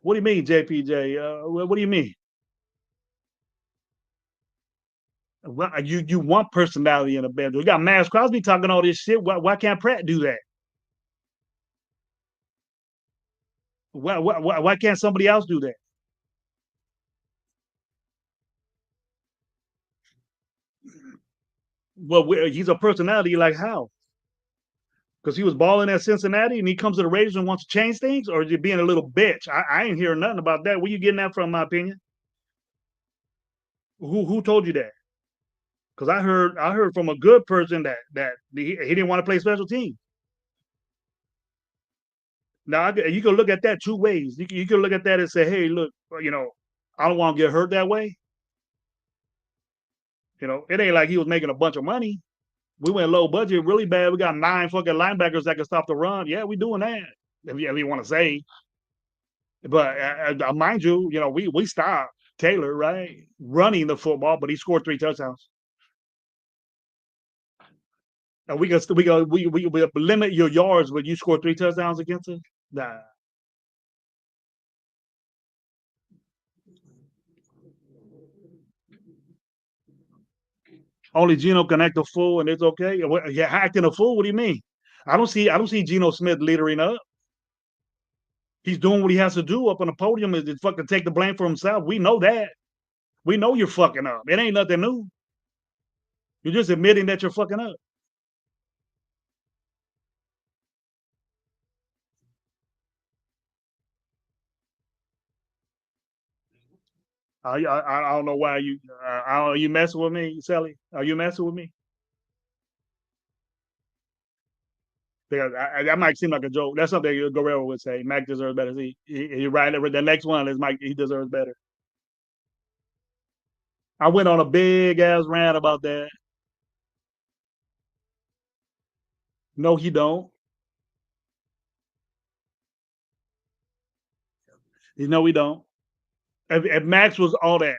What do you mean, JPJ? What do you mean? Well, you want personality in a band. We got Max Crosby talking all this shit. Why can't Pratt do that? Why can't somebody else do that? Well, he's a personality. Like how? Because he was balling at Cincinnati and he comes to the Raiders and wants to change things, or is he being a little bitch? I ain't hearing nothing about that. Where you getting that from? In my opinion, who told you that? Because I heard from a good person that he didn't want to play special teams. Now you can look at that 2 ways. You can look at that and say, hey, look, you know, I don't want to get hurt that way. You know, it ain't like he was making a bunch of money. We went low budget really bad. We got 9 fucking linebackers that can stop the run. Yeah, we doing that. If you want to say. But mind you, you know, we stopped Taylor, right, running the football, but he scored 3 touchdowns. And we limit your yards when you score 3 touchdowns against us. Nah. Only Geno can act a fool and it's okay. Yeah, acting a fool. What do you mean? I don't see Geno Smith leadering up. He's doing what he has to do up on the podium is to fucking take the blame for himself. We know that. We know you're fucking up. It ain't nothing new. You're just admitting that you're fucking up. I don't know why you. I don't. Are you messing with me, Sally? Are you messing with me? Because that might seem like a joke. That's something Guerrero would say. Mac deserves better. He right. The next one is Mike. He deserves better. I went on a big ass rant about that. No, he don't. No, we don't. If Max was all that,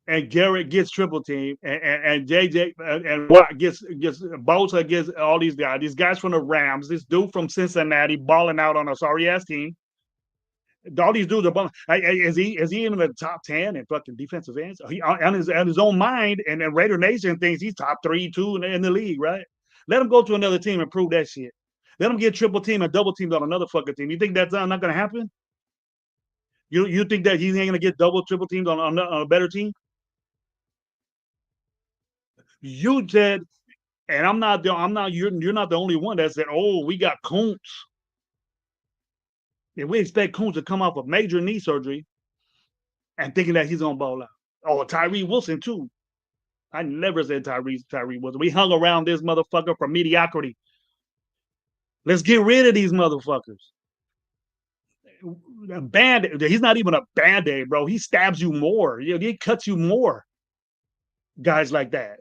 and Garrett gets triple team, and JJ and Watt gets Bosa gets all these guys from the Rams, this dude from Cincinnati balling out on a sorry ass team. All these dudes are balling. Is he even in the top 10 in fucking defensive ends? He on his own mind, and then Raider Nation thinks he's top 3, 2 in the league, right? Let him go to another team and prove that shit. Let him get triple team and double teamed on another fucking team. You think that's not going to happen? You think that he ain't going to get double triple teamed on a better team? You said, and you're not the only one that said, oh, we got Kuntz. If we expect Kuntz to come off of major knee surgery and thinking that he's gonna ball out. Oh, Tyree Wilson too. I never said Tyree Wilson. We hung around this motherfucker for mediocrity. Let's get rid of these motherfuckers. Band, he's not even a band-aid, bro. He stabs you more. He cuts you more. Guys like that.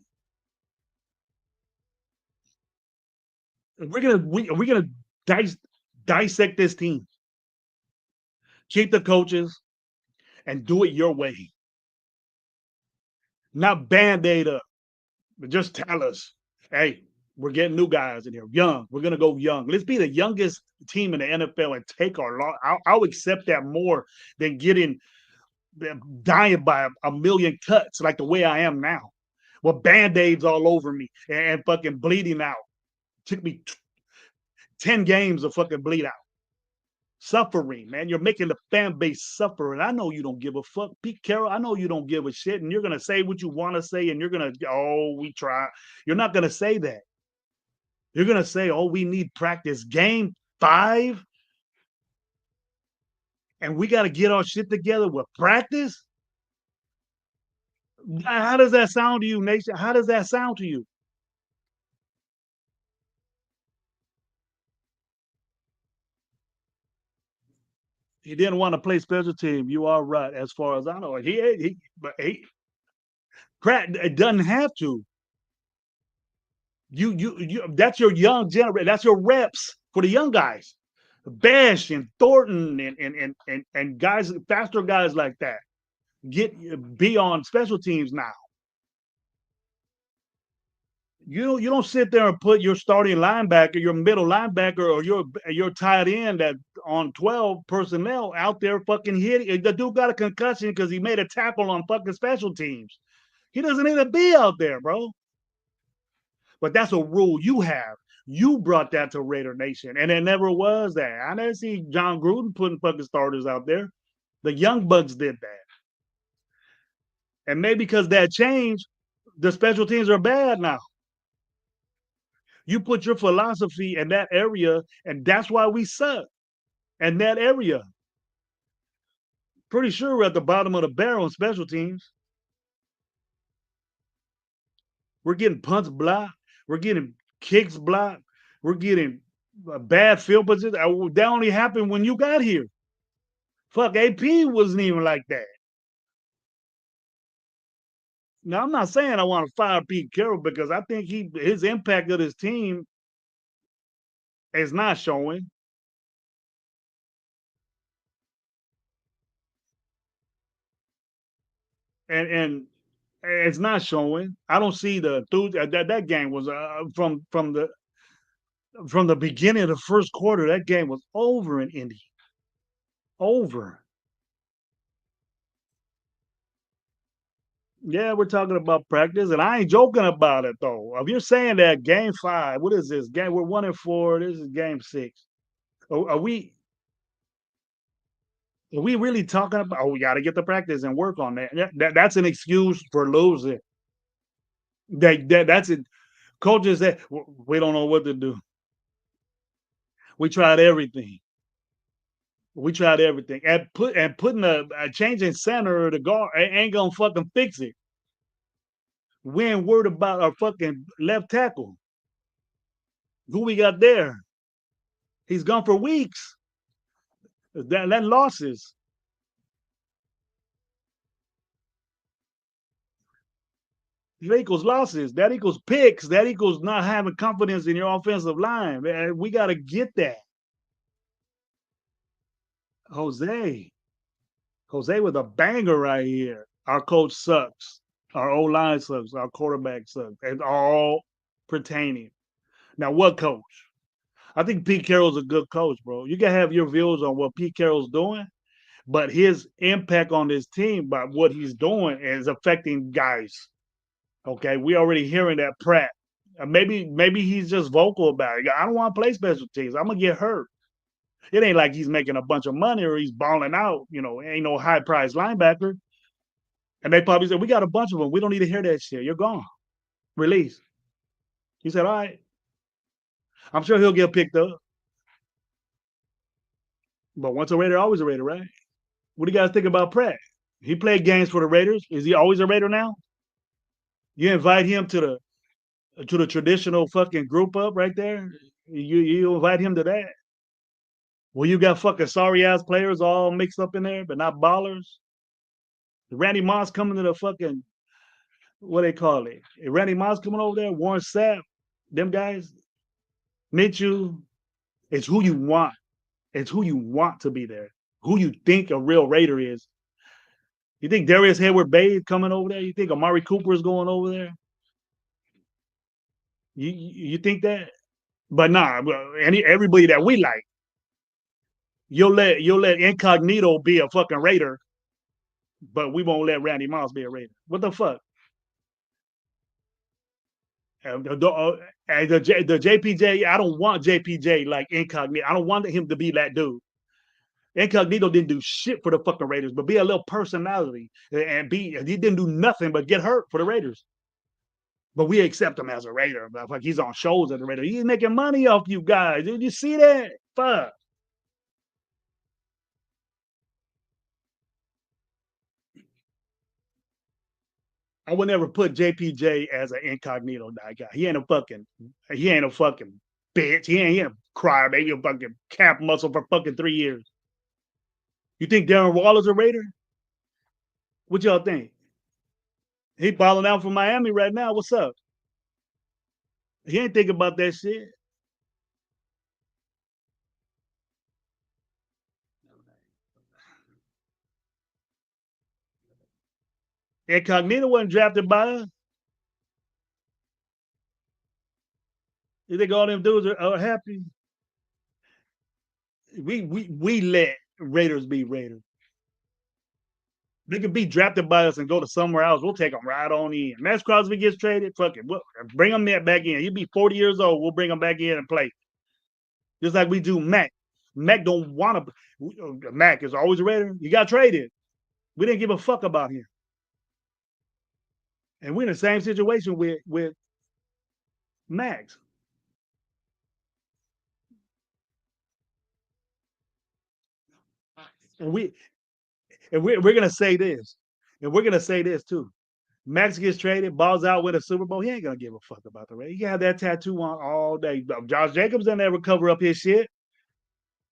We're gonna dissect this team. Keep the coaches and do it your way. Not band-aid up, but just tell us, hey, we're getting new guys in here, young. We're gonna go young. Let's be the youngest team in the NFL and take our loss. I'll accept that more than dying by a million cuts like the way I am now, with band-aids all over me and fucking bleeding out. Took me 10 games of fucking bleed out. Suffering, man. You're making the fan base suffer. And I know you don't give a fuck. Pete Carroll, I know you don't give a shit. And you're going to say what you want to say. And you're going to, oh, we try. You're not going to say that. You're going to say, oh, we need practice. Game 5. And we got to get our shit together with practice. How does that sound to you, Nation? How does that sound to you? He didn't want to play special team. You are right, as far as I know. Pratt doesn't have to. You that's your young generation. That's your reps for the young guys. Bash and Thornton and guys, faster guys like that. Be on special teams now. You don't sit there and put your starting linebacker, your middle linebacker, or your tight end that on 12 personnel out there fucking hitting. The dude got a concussion because he made a tackle on fucking special teams. He doesn't need to be out there, bro. But that's a rule you have. You brought that to Raider Nation, and it never was that. I never see John Gruden putting fucking starters out there. The Young Bucks did that. And maybe because that changed, the special teams are bad now. You put your philosophy in that area, and that's why we suck in that area. Pretty sure we're at the bottom of the barrel in special teams. We're getting punts blocked. We're getting kicks blocked. We're getting bad field position. That only happened when you got here. Fuck, AP wasn't even like that. Now, I'm not saying I want to fire Pete Carroll because I think his impact of his team is not showing. And it's not showing. I don't see the that game was from the beginning of the first quarter. That game was over in Indy. Over. Yeah, we're talking about practice, and I ain't joking about it though. If you're saying that game 5, what is this game? We're 1-4. This is game 6. Are we really talking about? Oh, we got to get the practice and work on that. That's an excuse for losing. That's it. Coaches that we don't know what to do. We tried everything. We tried everything, and putting a changing center of the guard ain't gonna fucking fix it. We ain't worried about our fucking left tackle. Who we got there? He's gone for weeks. That losses. That equals losses. That equals picks. That equals not having confidence in your offensive line. Man, we got to get that. Jose with a banger right here. Our coach sucks. Our O line sucks. Our quarterback sucks. It's all pertaining. Now, what coach? I think Pete Carroll's a good coach, bro. You can have your views on what Pete Carroll's doing, but his impact on this team by what he's doing is affecting guys. Okay, we already hearing that Pratt. Maybe he's just vocal about it. I don't want to play special teams. I'm gonna get hurt. It ain't like he's making a bunch of money or he's balling out. Ain't no high price linebacker. And they probably said, we got a bunch of them. We don't need to hear that shit. You're gone. Release. He said, all right. I'm sure he'll get picked up. But once a Raider, always a Raider, right? What do you guys think about Pratt? He played games for the Raiders. Is he always a Raider now? You invite him to the traditional fucking group up right there. You invite him to that. Well, you got fucking sorry ass players all mixed up in there, but not ballers. Randy Moss coming to the fucking what they call it. Randy Moss coming over there, Warren Sapp, them guys, Mitchell. It's who you want. It's who you want to be there. Who you think a real Raider is. You think Darius Hayward-Bay coming over there? You think Amari Cooper is going over there? You think that? But nah, everybody that we like, you'll let Incognito be a fucking Raider, but we won't let Randy Moss be a Raider. What the fuck? The JPJ, I don't want JPJ like Incognito. I don't want him to be that dude. Incognito didn't do shit for the fucking Raiders, but be a little personality and he didn't do nothing but get hurt for the Raiders. But we accept him as a Raider. Like he's on shows as a Raider. He's making money off you guys. Did you see that? Fuck. I would never put JPJ as an incognito guy. He ain't a fucking bitch. He ain't a crybaby, a fucking calf muscle for fucking 3 years. You think Darren Waller's a Raider? What y'all think? He balling out for Miami right now. What's up? He ain't thinking about that shit. Incognito wasn't drafted by us. You think all them dudes are happy? We let Raiders be Raiders. They could be drafted by us and go to somewhere else. We'll take them right on in. Max Crosby gets traded. Fuck it. We'll bring him back in. He'll be 40 years old. We'll bring him back in and play. Just like we do Mac. Mac don't want to. Mac is always a Raider. You got traded. We didn't give a fuck about him. And we're in the same situation with Max. And we're gonna say this, and we're gonna say this too. Max gets traded, balls out with a Super Bowl. He ain't gonna give a fuck about the Raiders. He have that tattoo on all day. Josh Jacobs doesn't ever cover up his shit.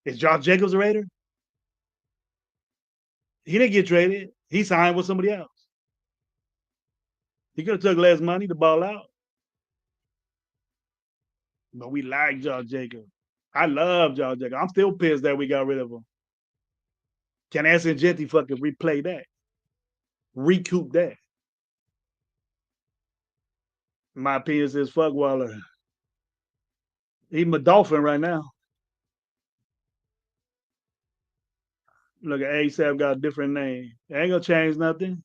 Is Josh Jacobs a Raider? He didn't get traded. He signed with somebody else. He could have took less money to ball out. But we like Josh Jacobs. I love Josh Jacobs. I'm still pissed that we got rid of him. Can Anson Genty fucking replay that? Recoup that? My opinion is fuck Waller. He's a Dolphin right now. Look at ASAP got a different name. It ain't gonna change nothing.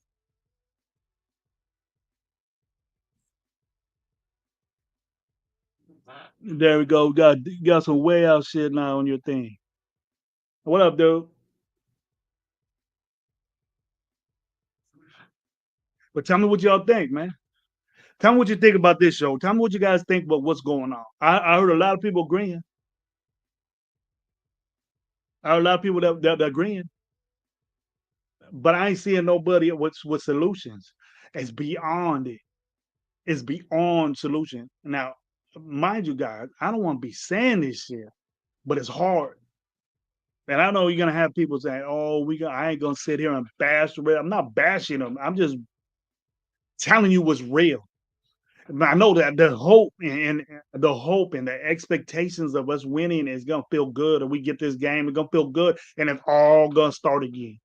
There we go. Got some way out shit now on your thing. What up, dude? But tell me what y'all think, man. Tell me what you think about this show. Tell me what you guys think about what's going on. I heard a lot of people agreeing. There are a lot of people that agreeing, but I ain't seeing nobody with solutions. It's beyond it. It's beyond solution. Now, mind you, guys, I don't want to be saying this shit, but it's hard. And I know you're gonna have people saying, "Oh, I ain't gonna sit here and bash the Red." I'm not bashing them. I'm just telling you what's real. I know that the hope and the expectations of us winning is gonna feel good, and we get this game, it's gonna feel good, and it's all gonna start again.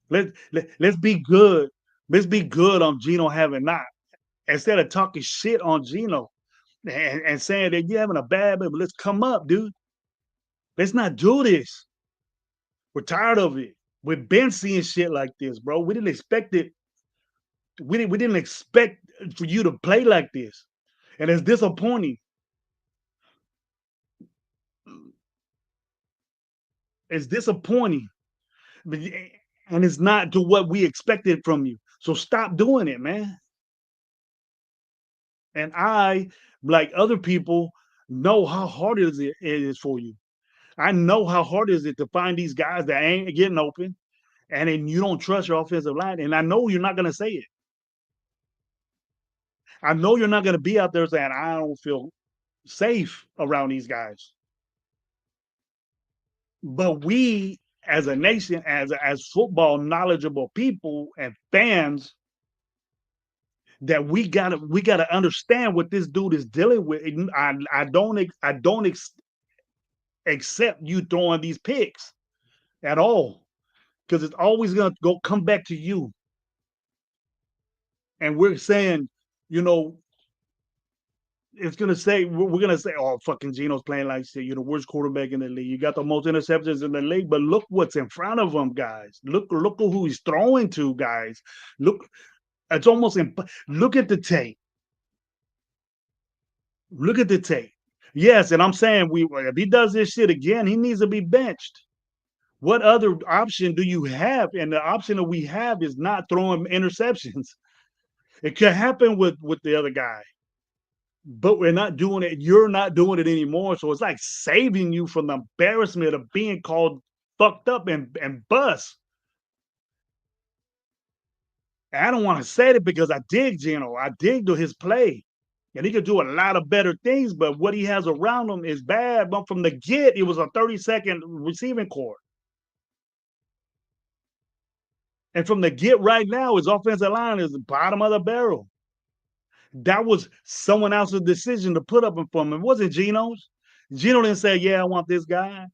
Let's be good. Let's be good on Gino having not instead of talking shit on Gino and saying that you're having a bad day, but let's come up, dude. Let's not do this. We're tired of it. We've been seeing shit like this, bro. We didn't expect it. We didn't expect for you to play like this, and it's disappointing. It's disappointing, and it's not to what we expected from you. So stop doing it, man. And I, like other people, know how hard it is for you. I know how hard it is to find these guys that ain't getting open, and then you don't trust your offensive line. And I know you're not going to say it. I know you're not going to be out there saying, I don't feel safe around these guys. But we, as a nation, as football knowledgeable people and fans, that we gotta understand what this dude is dealing with. I don't accept you throwing these picks at all because it's always gonna come back to you. And we're saying, you know, we're gonna say, oh, fucking Gino's playing like shit. You're the worst quarterback in the league. You got the most interceptions in the league, but look what's in front of him, guys. Look who he's throwing to, guys. Look, it's almost look at the tape. Look at the tape. Yes, and I'm saying if he does this shit again, he needs to be benched. What other option do you have? And the option that we have is not throwing interceptions. It could happen with the other guy, but we're not doing it. You're not doing it anymore. So it's like saving you from the embarrassment of being called fucked up and bust. And I don't want to say it because I dig Gino. I dig his play. And he could do a lot of better things, but what he has around him is bad. But from the get, it was a 30-second receiving core. And from the get right now, his offensive line is the bottom of the barrel. That was someone else's decision to put up for him. It wasn't Gino's. Gino didn't say, yeah, I want this guy.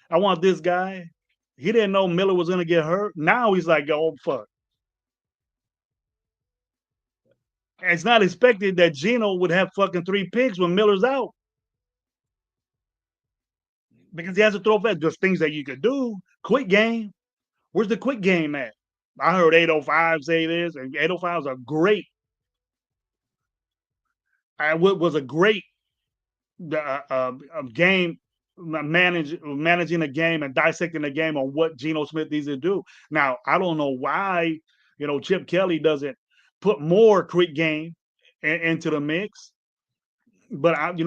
I want this guy. He didn't know Miller was going to get hurt. Now he's like, oh, fuck. And it's not expected that Gino would have fucking 3 picks when Miller's out. Because he has to throw fast. Just things that you could do. Quick game. Where's the quick game at? I heard 805 say this, and 805s are great. Was a great game managing a game and dissecting a game on what Geno Smith needs to do. Now, I don't know why, Chip Kelly doesn't put more quick game into the mix. But I'm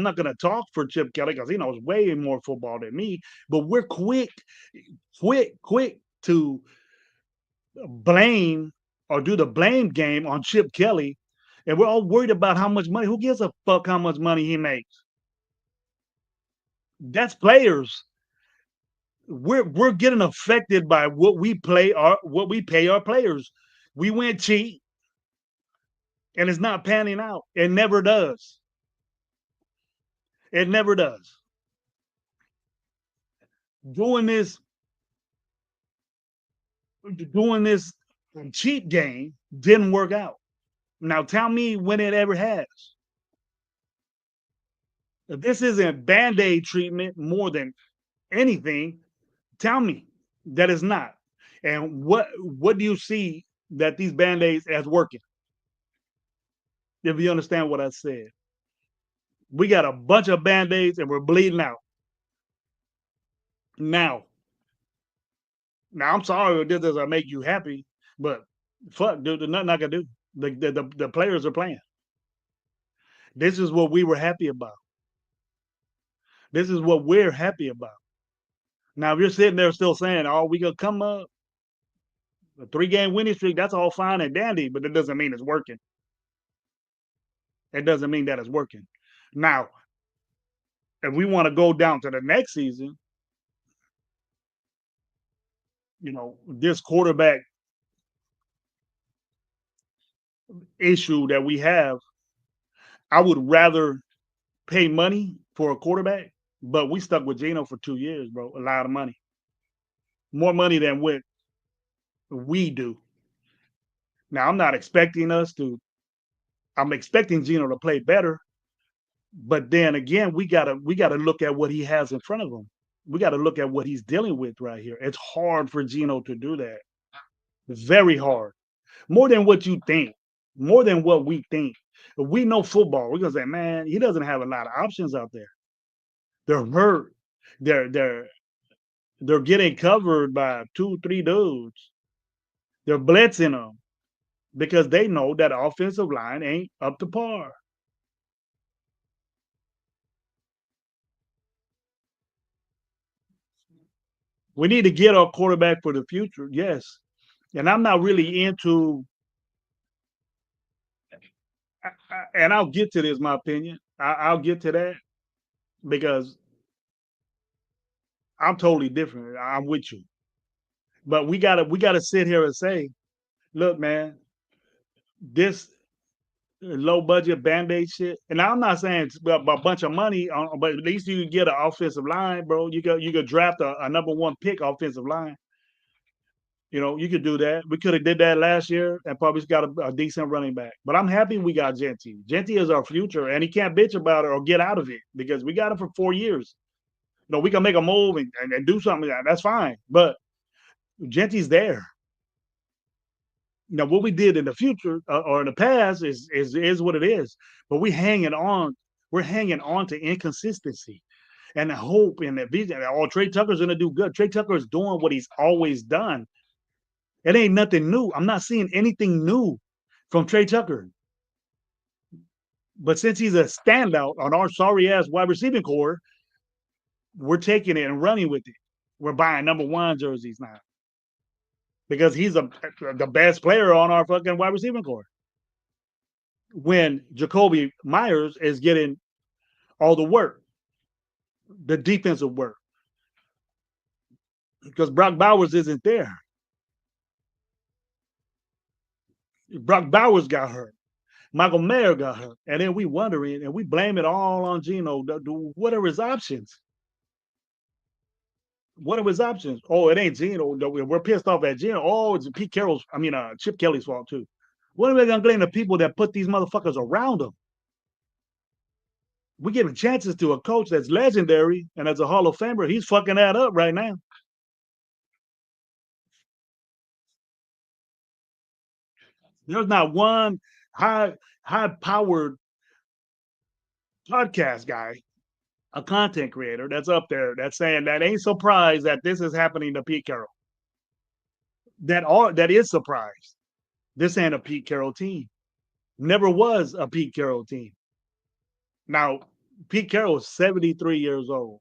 not gonna talk for Chip Kelly because he knows way more football than me. But we're quick to blame or do the blame game on Chip Kelly, and we're all worried about how much money. Who gives a fuck how much money he makes? That's players. We're getting affected by what we pay our players. We went cheap, and it's not panning out. It never does. It never does. Doing this cheap game didn't work out. Now tell me when it ever has. If this isn't Band-Aid treatment more than anything, tell me that it's not. And what do you see that these Band-Aids as working? If you understand what I said. We got a bunch of Band-Aids and we're bleeding out. Now I'm sorry if this doesn't make you happy, but fuck, dude, there's nothing I can do. The players are playing. This is what we were happy about. This is what we're happy about. Now, if you're sitting there still saying, "Oh, we gonna come up a 3-game winning streak," that's all fine and dandy, but it doesn't mean it's working. It doesn't mean that it's working. Now, if we want to go down to the next season, this quarterback issue that we have, I would rather pay money for a quarterback, but we stuck with Geno for 2 years, bro. A lot of money, more money than what we do. Now, I'm not expecting us to. I'm expecting Geno to play better, but then again, we gotta look at what he has in front of him. We got to look at what he's dealing with right here. It's hard for Geno to do that. Very hard. More than what you think. More than what we think. If we know football, we're gonna say, man, he doesn't have a lot of options out there. They're hurt. They're they're getting covered by 2, 3 dudes. They're blitzing them because they know that offensive line ain't up to par. We need to get our quarterback for the future, yes. And I'm not really into, and I'll get to this, my opinion. I'll get to that because I'm totally different. I'm with you. But we gotta sit here and say, look, man, this low budget band aid shit. And I'm not saying it's a bunch of money, but at least you can get an offensive line, bro. You could draft a number one pick offensive line. You could do that. We could have did that last year and probably got a decent running back. But I'm happy we got Genty. Genty is our future, and he can't bitch about it or get out of it because we got him for 4 years. We can make a move and do something. That's fine. But Genty's there. Now, what we did in the future or in the past is what it is. But we hanging on. We're hanging on to inconsistency and the hope and the vision. Oh, Trey Tucker's gonna do good. Trey Tucker is doing what he's always done. It ain't nothing new. I'm not seeing anything new from Trey Tucker. But since he's a standout on our sorry ass wide receiving core, we're taking it and running with it. We're buying number one jerseys now because he's the best player on our fucking wide receiving core. When Jacoby Myers is getting all the work, the defensive work, because Brock Bowers isn't there. Brock Bowers got hurt. Michael Mayer got hurt. And then we wondering and we blame it all on Geno. What are his options? What are his options? Oh, it ain't Geno. We're pissed off at Geno. Oh, it's Pete Carroll's, Chip Kelly's fault too. What are we gonna blame the people that put these motherfuckers around them? We're giving chances to a coach that's legendary and as a Hall of Famer, he's fucking that up right now. There's not one high-powered podcast guy, a content creator that's up there that's saying that ain't surprised that this is happening to Pete Carroll. That is surprised. This ain't a Pete Carroll team. Never was a Pete Carroll team. Now, Pete Carroll is 73 years old.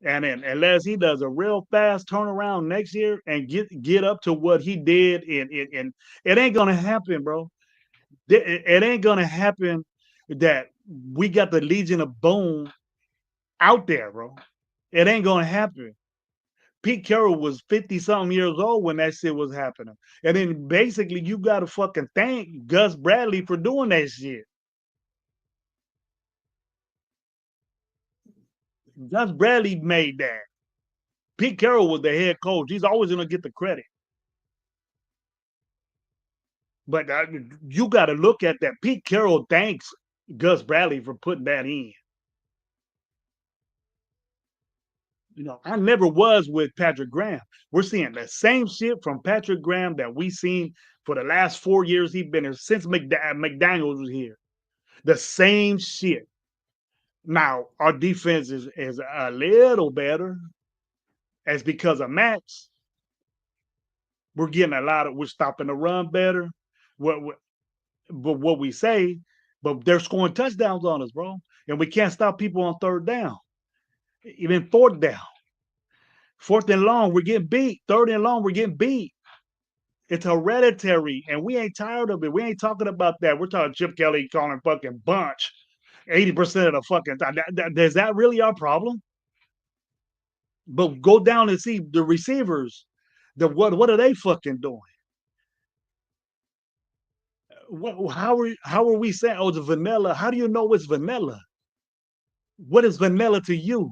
And then unless he does a real fast turnaround next year and get up to what he did in it ain't gonna happen, bro. It ain't gonna happen that we got the Legion of Boom out there, bro. It ain't gonna happen. Pete Carroll was 50 something years old when that shit was happening. And then basically you gotta fucking thank Gus Bradley for doing that shit. Gus Bradley made that. Pete Carroll was the head coach. He's always gonna get the credit. But you got to look at that. Pete Carroll thanks Gus Bradley for putting that in. I never was with Patrick Graham. We're seeing the same shit from Patrick Graham that we seen for the last 4 years he's been here, since McDaniels was here. The same shit. Now, our defense is a little better. As because of Max, we're stopping the run better. But what we say, but they're scoring touchdowns on us, bro. And we can't stop people on third down, even fourth down. 4th and long, we're getting beat. 3rd and long, we're getting beat. It's hereditary, and we ain't tired of it. We ain't talking about that. We're talking Chip Kelly calling fucking bunch 80% of the fucking time. Is that really our problem? But go down and see the receivers. What are they fucking doing? How are we saying, oh, it's vanilla? How do you know it's vanilla? What is vanilla to you?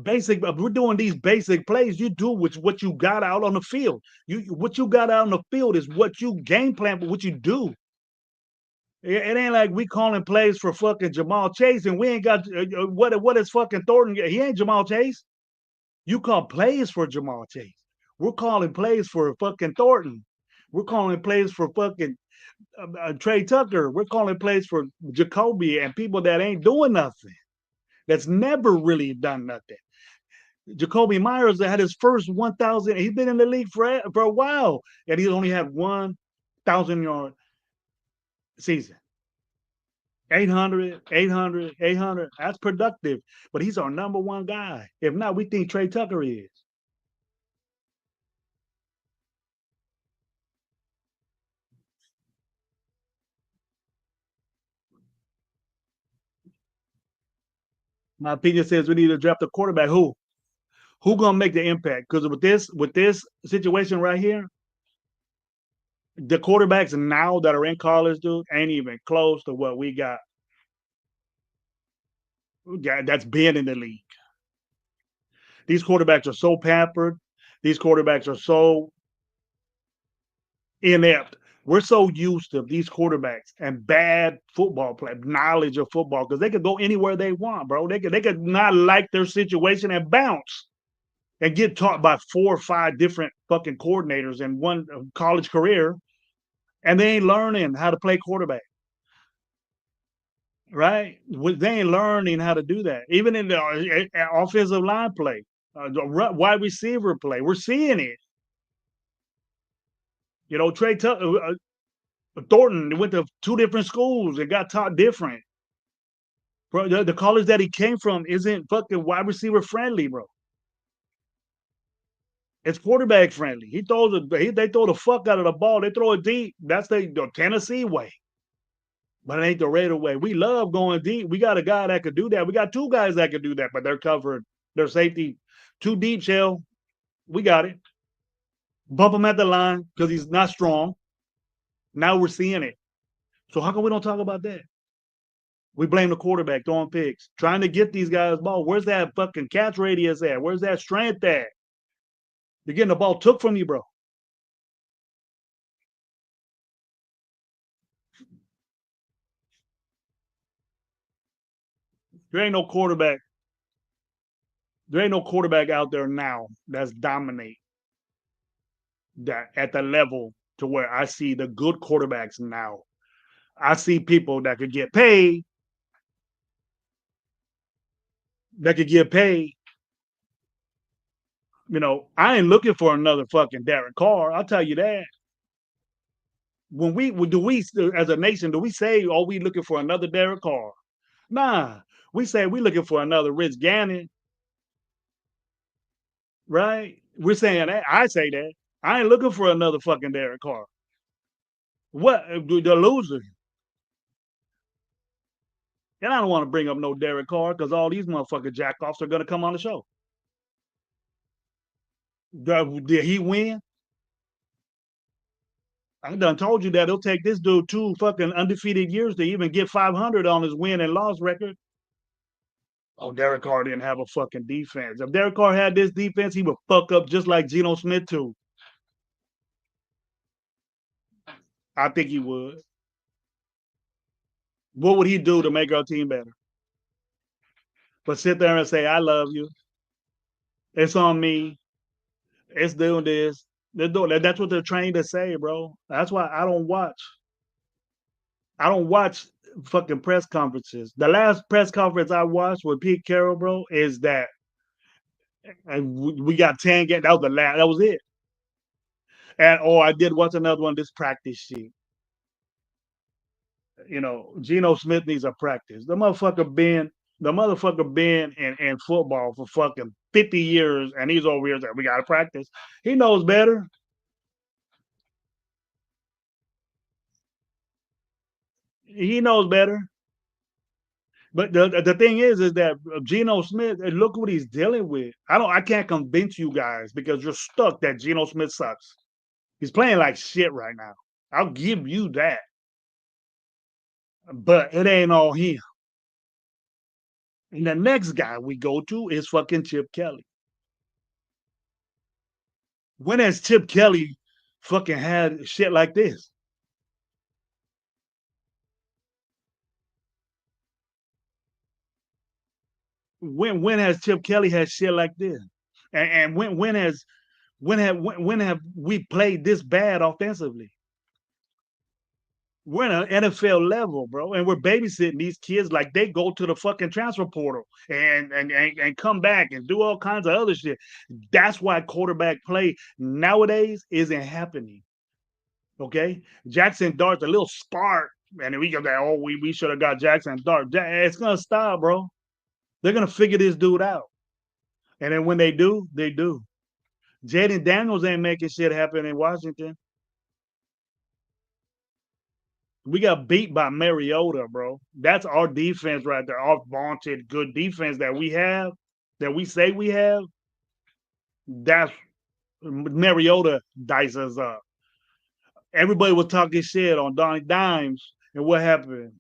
Basic. We're doing these basic plays. You do what you got out on the field. What you got out on the field is what you game plan, but what you do. It ain't like we calling plays for fucking Jamal Chase and we ain't got what is fucking Thornton? He ain't Jamal Chase. You call plays for Jamal Chase. We're calling plays for fucking Thornton. We're calling plays for fucking Trey Tucker. We're calling plays for Jacoby and people that ain't doing nothing. That's never really done nothing. Jacoby Myers had his first 1,000. He's been in the league for a while, and he only had 1,000-yard season. 800, 800, 800. That's productive, but he's our number one guy. If not, we think Trey Tucker is. My opinion says we need to draft a quarterback. Who gonna make the impact? Because with this situation right here, the quarterbacks now that are in college, dude, ain't even close to what we got. That's been in the league. These quarterbacks are so pampered. These quarterbacks are so inept. We're so used to these quarterbacks and bad football play, knowledge of football, because they could go anywhere they want, bro. They could not like their situation and bounce and get taught by 4 or 5 different fucking coordinators in one college career, and they ain't learning how to play quarterback. Right? They ain't learning how to do that. Even in the offensive line play, wide receiver play, we're seeing it. You know, Thornton went to 2 different schools and got taught different. Bro, the college that he came from isn't fucking wide receiver friendly, bro. It's quarterback friendly. They throw the fuck out of the ball. They throw it deep. That's the Tennessee way. But it ain't the Raider way. We love going deep. We got a guy that could do that. We got 2 guys that could do that, but they're covered. Their safety too deep, Shell. We got it. Bump him at the line because he's not strong. Now we're seeing it. So how come we don't talk about that? We blame the quarterback throwing picks, trying to get these guys ball. Where's that fucking catch radius at? Where's that strength at? You're getting the ball took from you, bro. There ain't no quarterback. There ain't no quarterback out there now that's dominate that at the level to where I see the good quarterbacks now. I see people that could get paid. That could get paid. You know, I ain't looking for another fucking Derek Carr. I'll tell you that. When we as a nation, do we say, "Oh, we looking for another Derek Carr"? Nah, we say we looking for another Rich Gannon, right? We're saying that. I say that. I ain't looking for another fucking Derek Carr. What the loser? And I don't want to bring up no Derek Carr because all these motherfucking jackoffs are gonna come on the show. Did he win? I done told you that it'll take this dude 2 fucking undefeated years to even get 500 on his win and loss record. Oh, Derek Carr didn't have a fucking defense. If Derek Carr had this defense, he would fuck up just like Geno Smith too. I think he would. What would he do to make our team better? But sit there and say, "I love you. It's on me. It's doing this." They're doing that. That's what they're trained to say, bro. That's why I don't watch. I don't watch fucking press conferences. The last press conference I watched with Pete Carroll, bro, is that and we got 10 games. That was the last. That was it. And I did watch another one. This practice sheet. You know, Geno Smith needs a practice. The motherfucker been in football for fucking 50 years, and he's over here saying, we got to practice. He knows better. He knows better. But the thing is that Geno Smith, look what he's dealing with. I can't convince you guys because you're stuck that Geno Smith sucks. He's playing like shit right now. I'll give you that. But it ain't all him. And the next guy we go to is fucking Chip Kelly. When has Chip Kelly fucking had shit like this? When has Chip Kelly had shit like this? And when have we played this bad offensively? We're in an NFL level, bro, and we're babysitting these kids like they go to the fucking transfer portal and come back and do all kinds of other shit. That's why quarterback play nowadays isn't happening. Okay, Jackson Dart's a little spark, and we go that. Oh, we should have got Jackson Dart. It's gonna stop, bro. They're gonna figure this dude out, and then when they do, they do. Jaden Daniels ain't making shit happen in Washington. We got beat by Mariota, bro. That's our defense right there. Our vaunted good defense that we have, that we say we have. That's Mariota dices us up. Everybody was talking shit on Donnie Dimes, and what happened?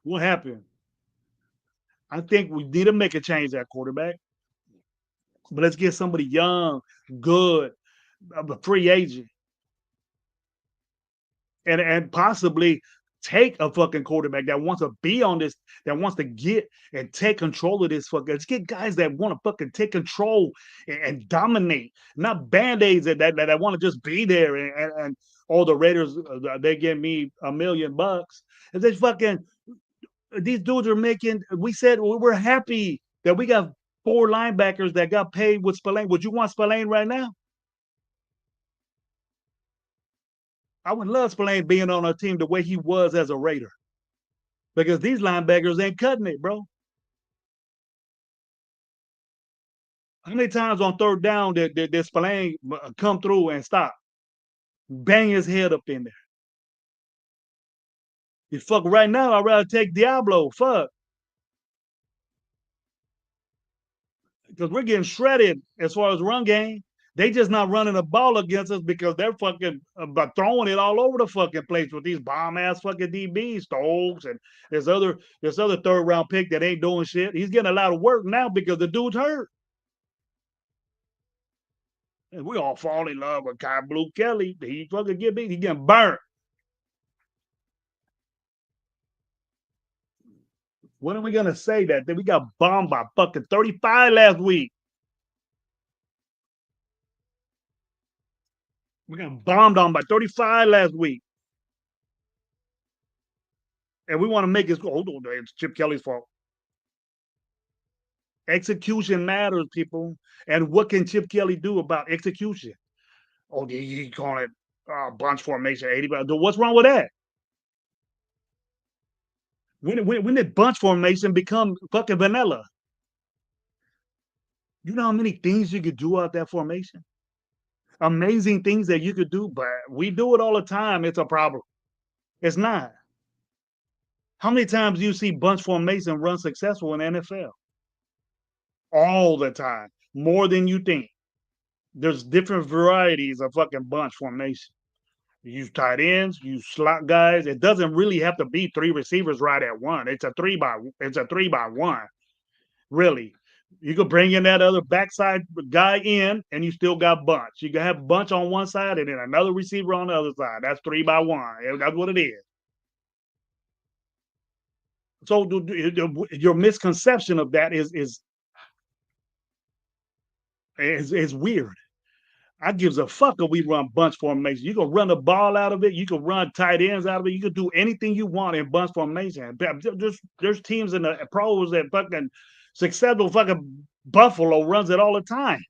What happened? I think we need to make a change at quarterback, but let's get somebody young, good, a free agent, and possibly take a fucking quarterback that wants to be on this, that wants to get and take control of this fucking. Let's get guys that want to fucking take control and dominate, not band-aids that want to just be there and all the Raiders they give me $1 million. And they fucking these dudes are making. We said we're happy that we got 4 linebackers that got paid with Spillane. Would you want Spillane right now? I would love Spillane being on our team the way he was as a Raider. Because these linebackers ain't cutting it, bro. How many times on third down did Spillane come through and stop? Bang his head up in there. You fuck right now, I'd rather take Diablo. Fuck. Because we're getting shredded as far as run game. They just not running the ball against us because they're fucking throwing it all over the fucking place with these bomb ass fucking DBs, Stokes, and there's other third round pick that ain't doing shit. He's getting a lot of work now because the dude's hurt. And we all fall in love with Kai Blue Kelly. He fucking get beat. He getting burnt. When are we gonna say that? That we got bombed by fucking 35 last week. We got bombed on by 35 last week. And we want to make it go. Hold on, it's Chip Kelly's fault. Execution matters, people. And what can Chip Kelly do about execution? Oh, you call it bunch formation 80. What's wrong with that? When did bunch formation become fucking vanilla? You know how many things you could do out that formation? Amazing things that you could do, but we do it all the time. It's a problem. It's not. How many times do you see bunch formation run successful in NFL? All the time. More than you think. There's different varieties of fucking bunch formation. You use tight ends, you slot guys. It doesn't really have to be 3 receivers right at one. It's a 3-by-1. Really. You could bring in that other backside guy in, and you still got bunch. You can have bunch on one side and then another receiver on the other side. That's 3-by-1. That's what it is. So your misconception of that is weird. I gives a fuck if we run bunch formation. You can run the ball out of it. You can run tight ends out of it. You can do anything you want in bunch formation. There's teams in the pros that fucking successful fucking Buffalo runs it all the time.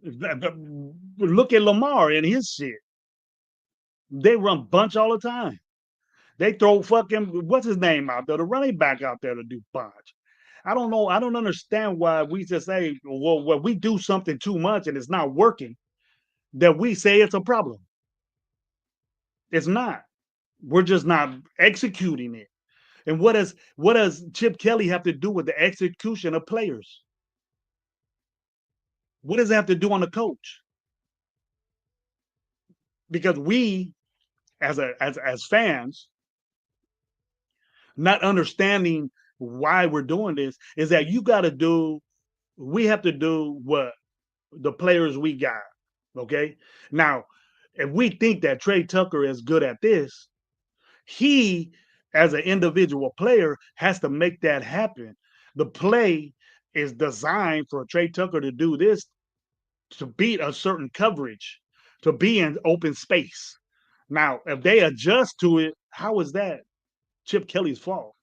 Look at Lamar and his shit. They run bunch all the time. They throw fucking what's his name out there, the running back out there to do bunch. I don't know. I don't understand why we just say, well, when we do something too much and it's not working, that we say it's a problem. It's not. We're just not executing it. And what does Chip Kelly have to do with the execution of players? What does it have to do on the coach? Because we, as fans, not understanding why we're doing this, is that we have to do what the players we got. Okay. Now, if we think that Trey Tucker is good at this, he, as an individual player, has to make that happen. The play is designed for Trey Tucker to do this, to beat a certain coverage, to be in open space. Now, if they adjust to it, how is that Chip Kelly's fault?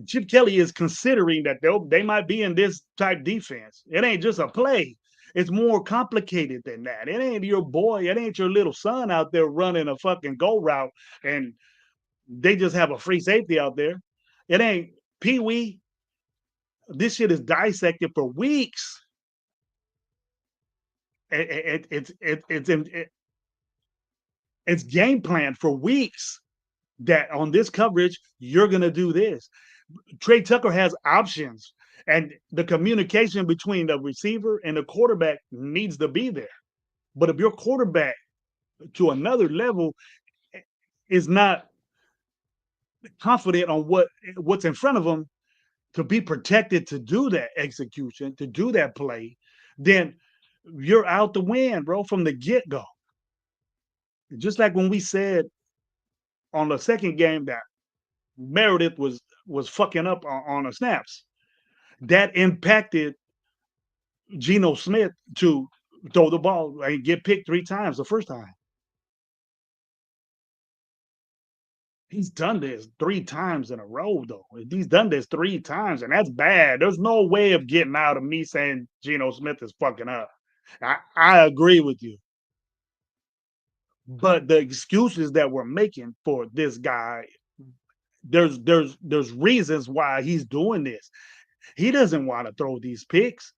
Chip Kelly is considering that they might be in this type defense. It ain't just a play. It's more complicated than that. It ain't your boy. It ain't your little son out there running a fucking go route and they just have a free safety out there. It ain't Pee Wee. This shit is dissected for weeks. It's game plan for weeks that on this coverage, you're going to do this. Trey Tucker has options, and the communication between the receiver and the quarterback needs to be there. But if your quarterback to another level is not confident on what's in front of him to be protected to do that execution, to do that play, then you're out the win, bro, from the get-go. Just like when we said on the second game that Meredith was fucking up on the snaps. That impacted Geno Smith to throw the ball and get picked 3 times the first time. He's done this 3 times in a row, though. He's done this 3 times, and that's bad. There's no way of getting out of me saying Geno Smith is fucking up. I agree with you. But the excuses that we're making for this guy, there's reasons why he's doing this. He doesn't want to throw these picks.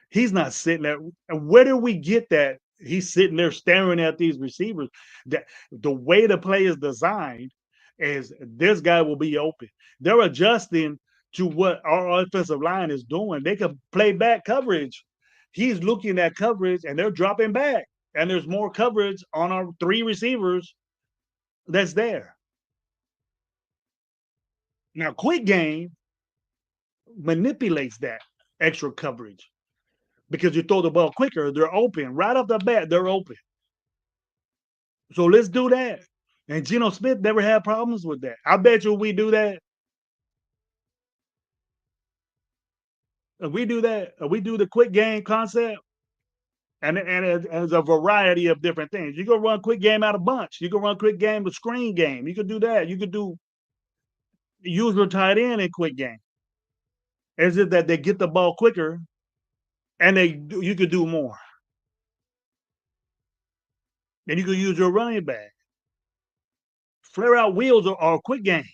He's not sitting there. And where do we get that? He's sitting there staring at these receivers. That the way the play is designed is this guy will be open. They're adjusting to what our offensive line is doing. They can play back coverage. He's looking at coverage and they're dropping back. And there's more coverage on our 3 receivers that's there. Now, quick game manipulates that extra coverage because you throw the ball quicker, they're open. Right off the bat, they're open. So let's do that. And Geno Smith never had problems with that. I bet you we do that. If we do that, if we do the quick game concept, and there's a variety of different things. You can run quick game out of bunch. You can run quick game with screen game. You could do that. You could do use your tight end in quick game. Is it that they get the ball quicker and you could do more. Then you could use your running back. Flare out wheels are a quick game.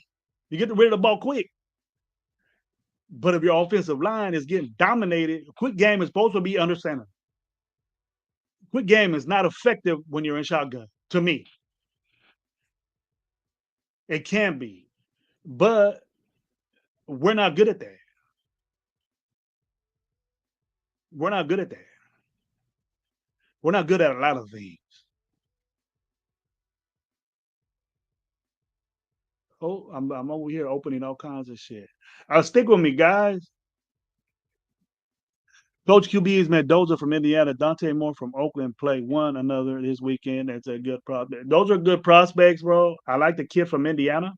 You get rid of the ball quick. But if your offensive line is getting dominated, quick game is supposed to be under center. Quick game is not effective when you're in shotgun, to me. It can be, but we're not good at that. We're not good at that. We're not good at a lot of things. Oh, I'm over here opening all kinds of shit. Stick with me, guys. Coach QB is Mendoza from Indiana. Dante Moore from Oakland play one another this weekend. That's a good prospect. Those are good prospects, bro. I like the kid from Indiana.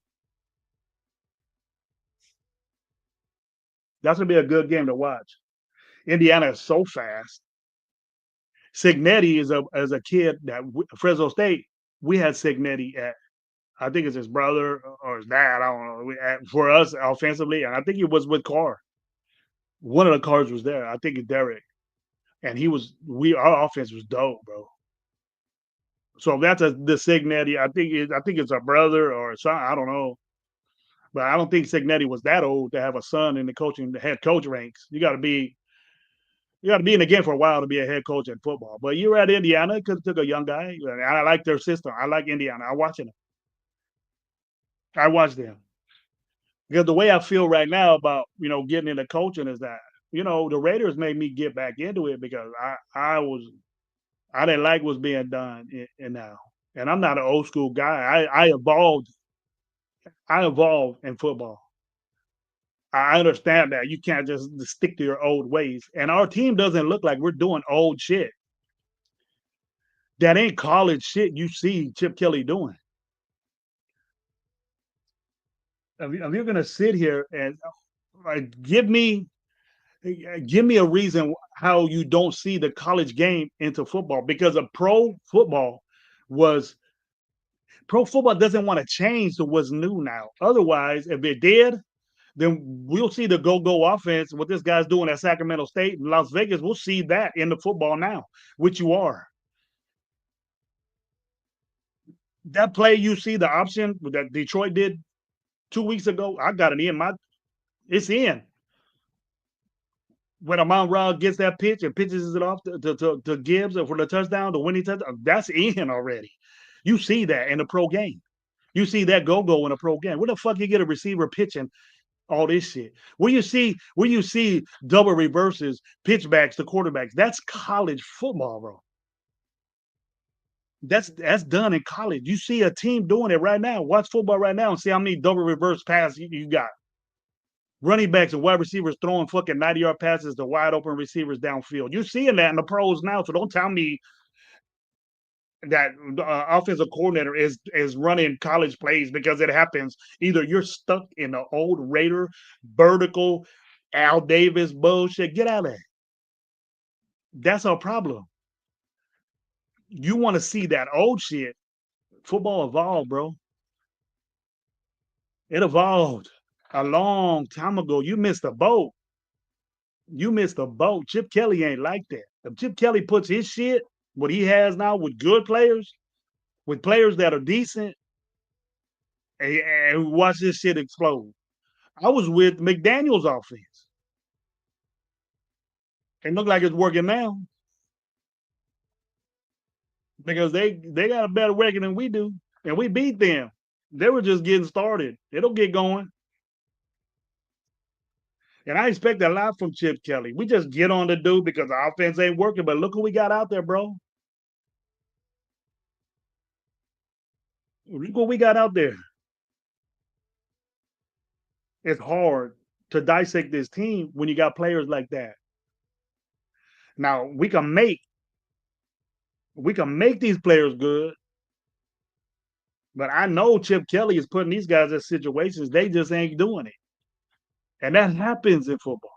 That's gonna be a good game to watch. Indiana is so fast. Signetti is a kid that Fresno State. We had Signetti at, I think it's his brother or his dad. I don't know. For us offensively, and I think he was with Carr. One of the Carrs was there. I think it's Derek. and our offense was dope, bro. So that's the Signetti. I think it's a brother or son. I don't know, but I don't think Signetti was that old to have a son in the head coach ranks. You got to be in the game for a while to be a head coach in football. But you're at Indiana, it took a young guy. And I like their system. I like Indiana. I watch them. I watch them because the way I feel right now about getting into coaching is that the Raiders made me get back into it because I didn't like what's being done in now. And I'm not an old school guy. I evolved. I evolved in football. I understand that you can't just stick to your old ways. And our team doesn't look like we're doing old shit. That ain't college shit you see Chip Kelly doing. If you're gonna sit here and give me a reason how you don't see the college game into football, because a pro football doesn't want to change to what's new now. Otherwise, if it did, then we'll see the go offense, what this guy's doing at Sacramento State and Las Vegas. We'll see that in the football now, which you are. That play you see, the option that Detroit did 2 weeks ago, I got it in it's in. When Amon-Ra gets that pitch and pitches it off to Gibbs for the touchdown, the winning touchdown, that's in already. You see that in the pro game. You see that go in a pro game. Where the fuck you get a receiver pitching all this shit? Where you see double reverses, pitchbacks to quarterbacks? That's college football, bro. That's done in college. You see a team doing it right now. Watch football right now and see how many double reverse passes you got. Running backs and wide receivers throwing fucking 90-yard passes to wide open receivers downfield. You're seeing that in the pros now, so don't tell me that the offensive coordinator is running college plays, because it happens. Either you're stuck in the old Raider vertical Al Davis bullshit. Get out of there. That's our problem. You want to see that old shit. Football evolved, bro. It evolved a long time ago. You missed a boat. Chip Kelly ain't like that. If Chip Kelly puts his shit, what he has now, with good players, with players that are decent, and watch this shit explode. I was with McDaniel's offense. It look like it's working now, because they got a better record than we do, and we beat them. They were just getting started. It'll get going. And I expect a lot from Chip Kelly. We just get on the dude because the offense ain't working. But look who we got out there, bro. Look what we got out there. It's hard to dissect this team when you got players like that. Now we can make these players good, but I know Chip Kelly is putting these guys in situations they just ain't doing it, and that happens in football.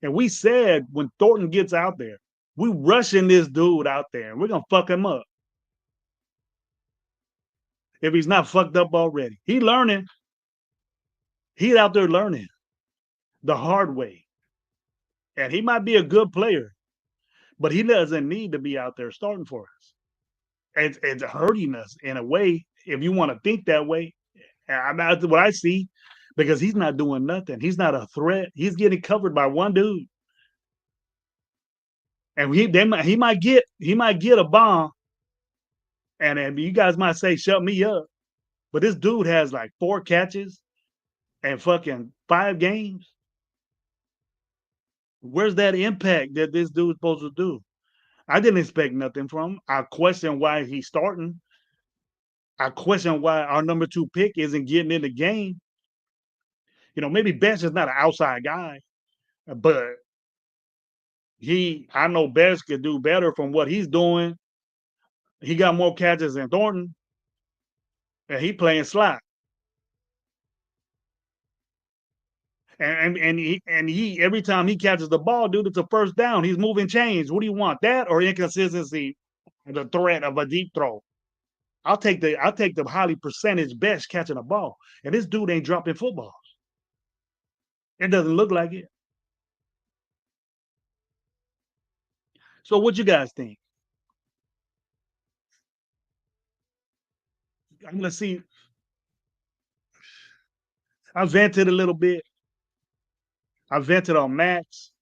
And we said when Thornton gets out there, we rushing this dude out there, and we're gonna fuck him up if he's not fucked up already. He's learning. He's out there learning the hard way. And he might be a good player, but he doesn't need to be out there starting for us. It's hurting us in a way, if you want to think that way. That's what I see, because he's not doing nothing. He's not a threat. He's getting covered by one dude. And he might get a bomb, and you guys might say, shut me up. But this dude has like 4 catches and fucking 5 games. Where's that impact that this dude's supposed to do? I didn't expect nothing from him. I question why he's starting. I question why our number 2 pick isn't getting in the game. Maybe Best is not an outside guy, but I know Best could do better from what he's doing. He got more catches than Thornton, and he playing slot. And he every time he catches the ball, dude, it's a first down. He's moving chains. What do you want? That or inconsistency, the threat of a deep throw? I'll take the highly percentage Best catching a ball. And this dude ain't dropping footballs. It doesn't look like it. So what you guys think? I'm gonna see. I vented a little bit. I vented on Max,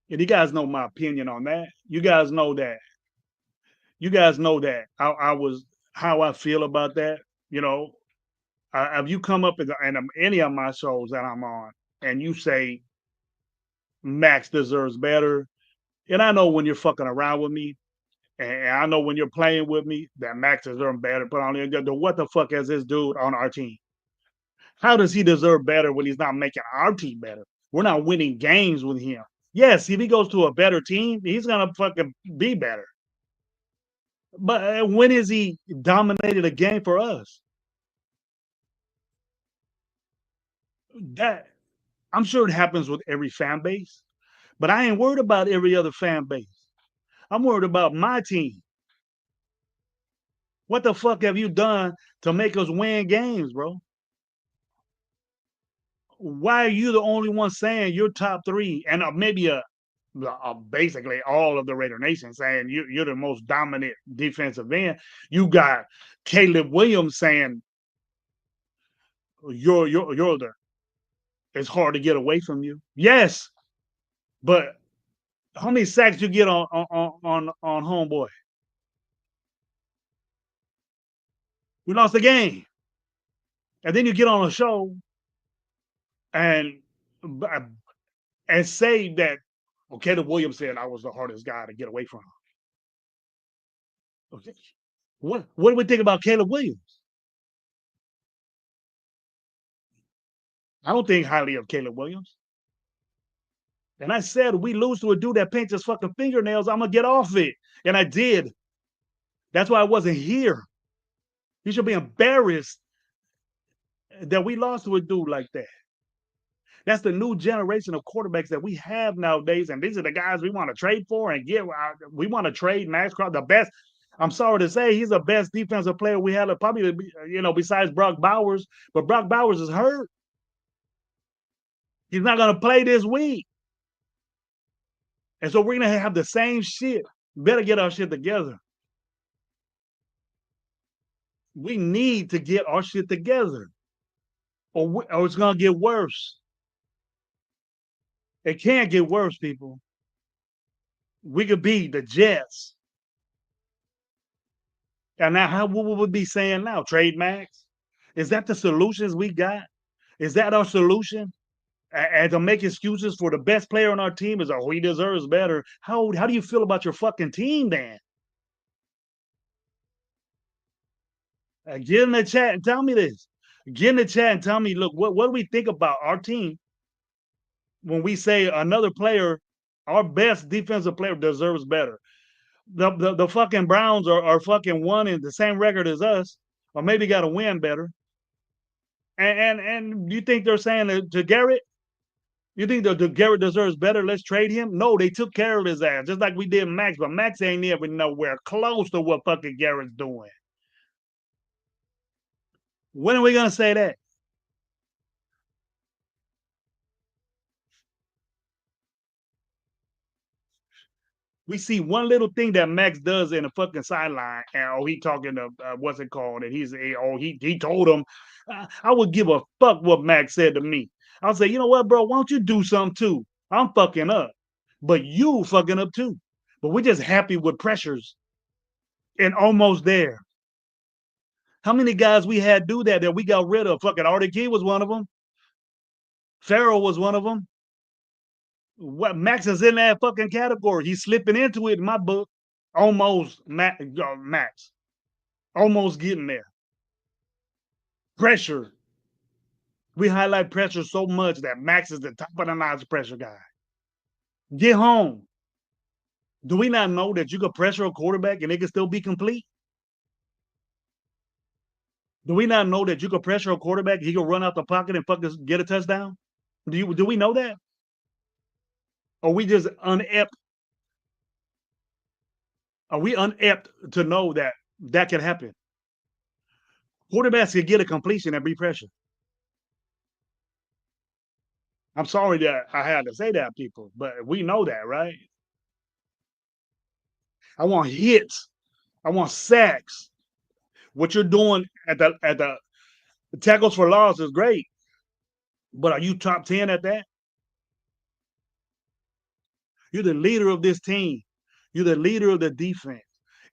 and you guys know my opinion on that. You guys know that. You guys know that I was how I feel about that. You know, if you come up in any of my shows that I'm on, and you say Max deserves better, and I know when you're fucking around with me, and I know when you're playing with me that Max deserves better. But on the what the fuck is this dude on our team? How does he deserve better when he's not making our team better? We're not winning games with him. Yes, if he goes to a better team, he's gonna fucking be better. But when has he dominated a game for us? That I'm sure it happens with every fan base, but I ain't worried about every other fan base. I'm worried about my team. What the fuck have you done to make us win games, bro? Why are you the only one saying you're top three and maybe basically all of the Raider Nation saying you're the most dominant defensive end? You got Caleb Williams saying you're the it's hard to get away from you. Yes, but how many sacks you get on homeboy? We lost the game, and then you get on a show and and say that well, Caleb Williams said I was the hardest guy to get away from. Okay. What do we think about Caleb Williams? I don't think highly of Caleb Williams. And I said, we lose to a dude that paints his fucking fingernails, I'm gonna get off it. And I did. That's why I wasn't here. You should be embarrassed that we lost to a dude like that. That's the new generation of quarterbacks that we have nowadays, and these are the guys we want to trade for and get. We want to trade Max Crosby, the best. I'm sorry to say, he's the best defensive player we had, probably besides Brock Bowers. But Brock Bowers is hurt. He's not gonna play this week, and so we're gonna have the same shit. Better get our shit together. We need to get our shit together, or it's gonna get worse. It can't get worse, people. We could be the Jets. And now, what would we be saying now? Trade Max? Is that the solutions we got? Is that our solution? And to make excuses for the best player on our team is, oh, he deserves better. How do you feel about your fucking team then? Get in the chat and tell me this. Get in the chat and tell me, look, what do we think about our team when we say another player, our best defensive player deserves better? The fucking Browns are fucking one in the same record as us, or maybe got to win better. And you think they're saying to Garrett, you think that Garrett deserves better? Let's trade him. No, they took care of his ass just like we did Max, but Max ain't even nowhere close to what fucking Garrett's doing. When are we gonna say that? We see one little thing that Max does in the fucking sideline, and he talking to what's it called? And he told him, I would give a fuck what Max said to me. I'll say, you know what, bro? Why don't you do something too? I'm fucking up, but you fucking up too. But we're just happy with pressures and almost there. How many guys we had do that we got rid of? Fucking Artie Key was one of them. Farrell was one of them. What Max is in that fucking category. He's slipping into it in my book. Almost Max. Almost getting there. Pressure. We highlight pressure so much that Max is the top of the notch pressure guy. Get home. Do we not know that you could pressure a quarterback and it can still be complete? Do we not know that you could pressure a quarterback, he could run out the pocket and fucking get a touchdown? Do we know that? Are we just unept? Are we unept to know that that can happen? Quarterbacks can get a completion and be pressure. I'm sorry that I had to say that, people, but we know that, right? I want hits. I want sacks. What you're doing at the tackles for loss is great, but are you top 10 at that? You're the leader of this team. You're the leader of the defense.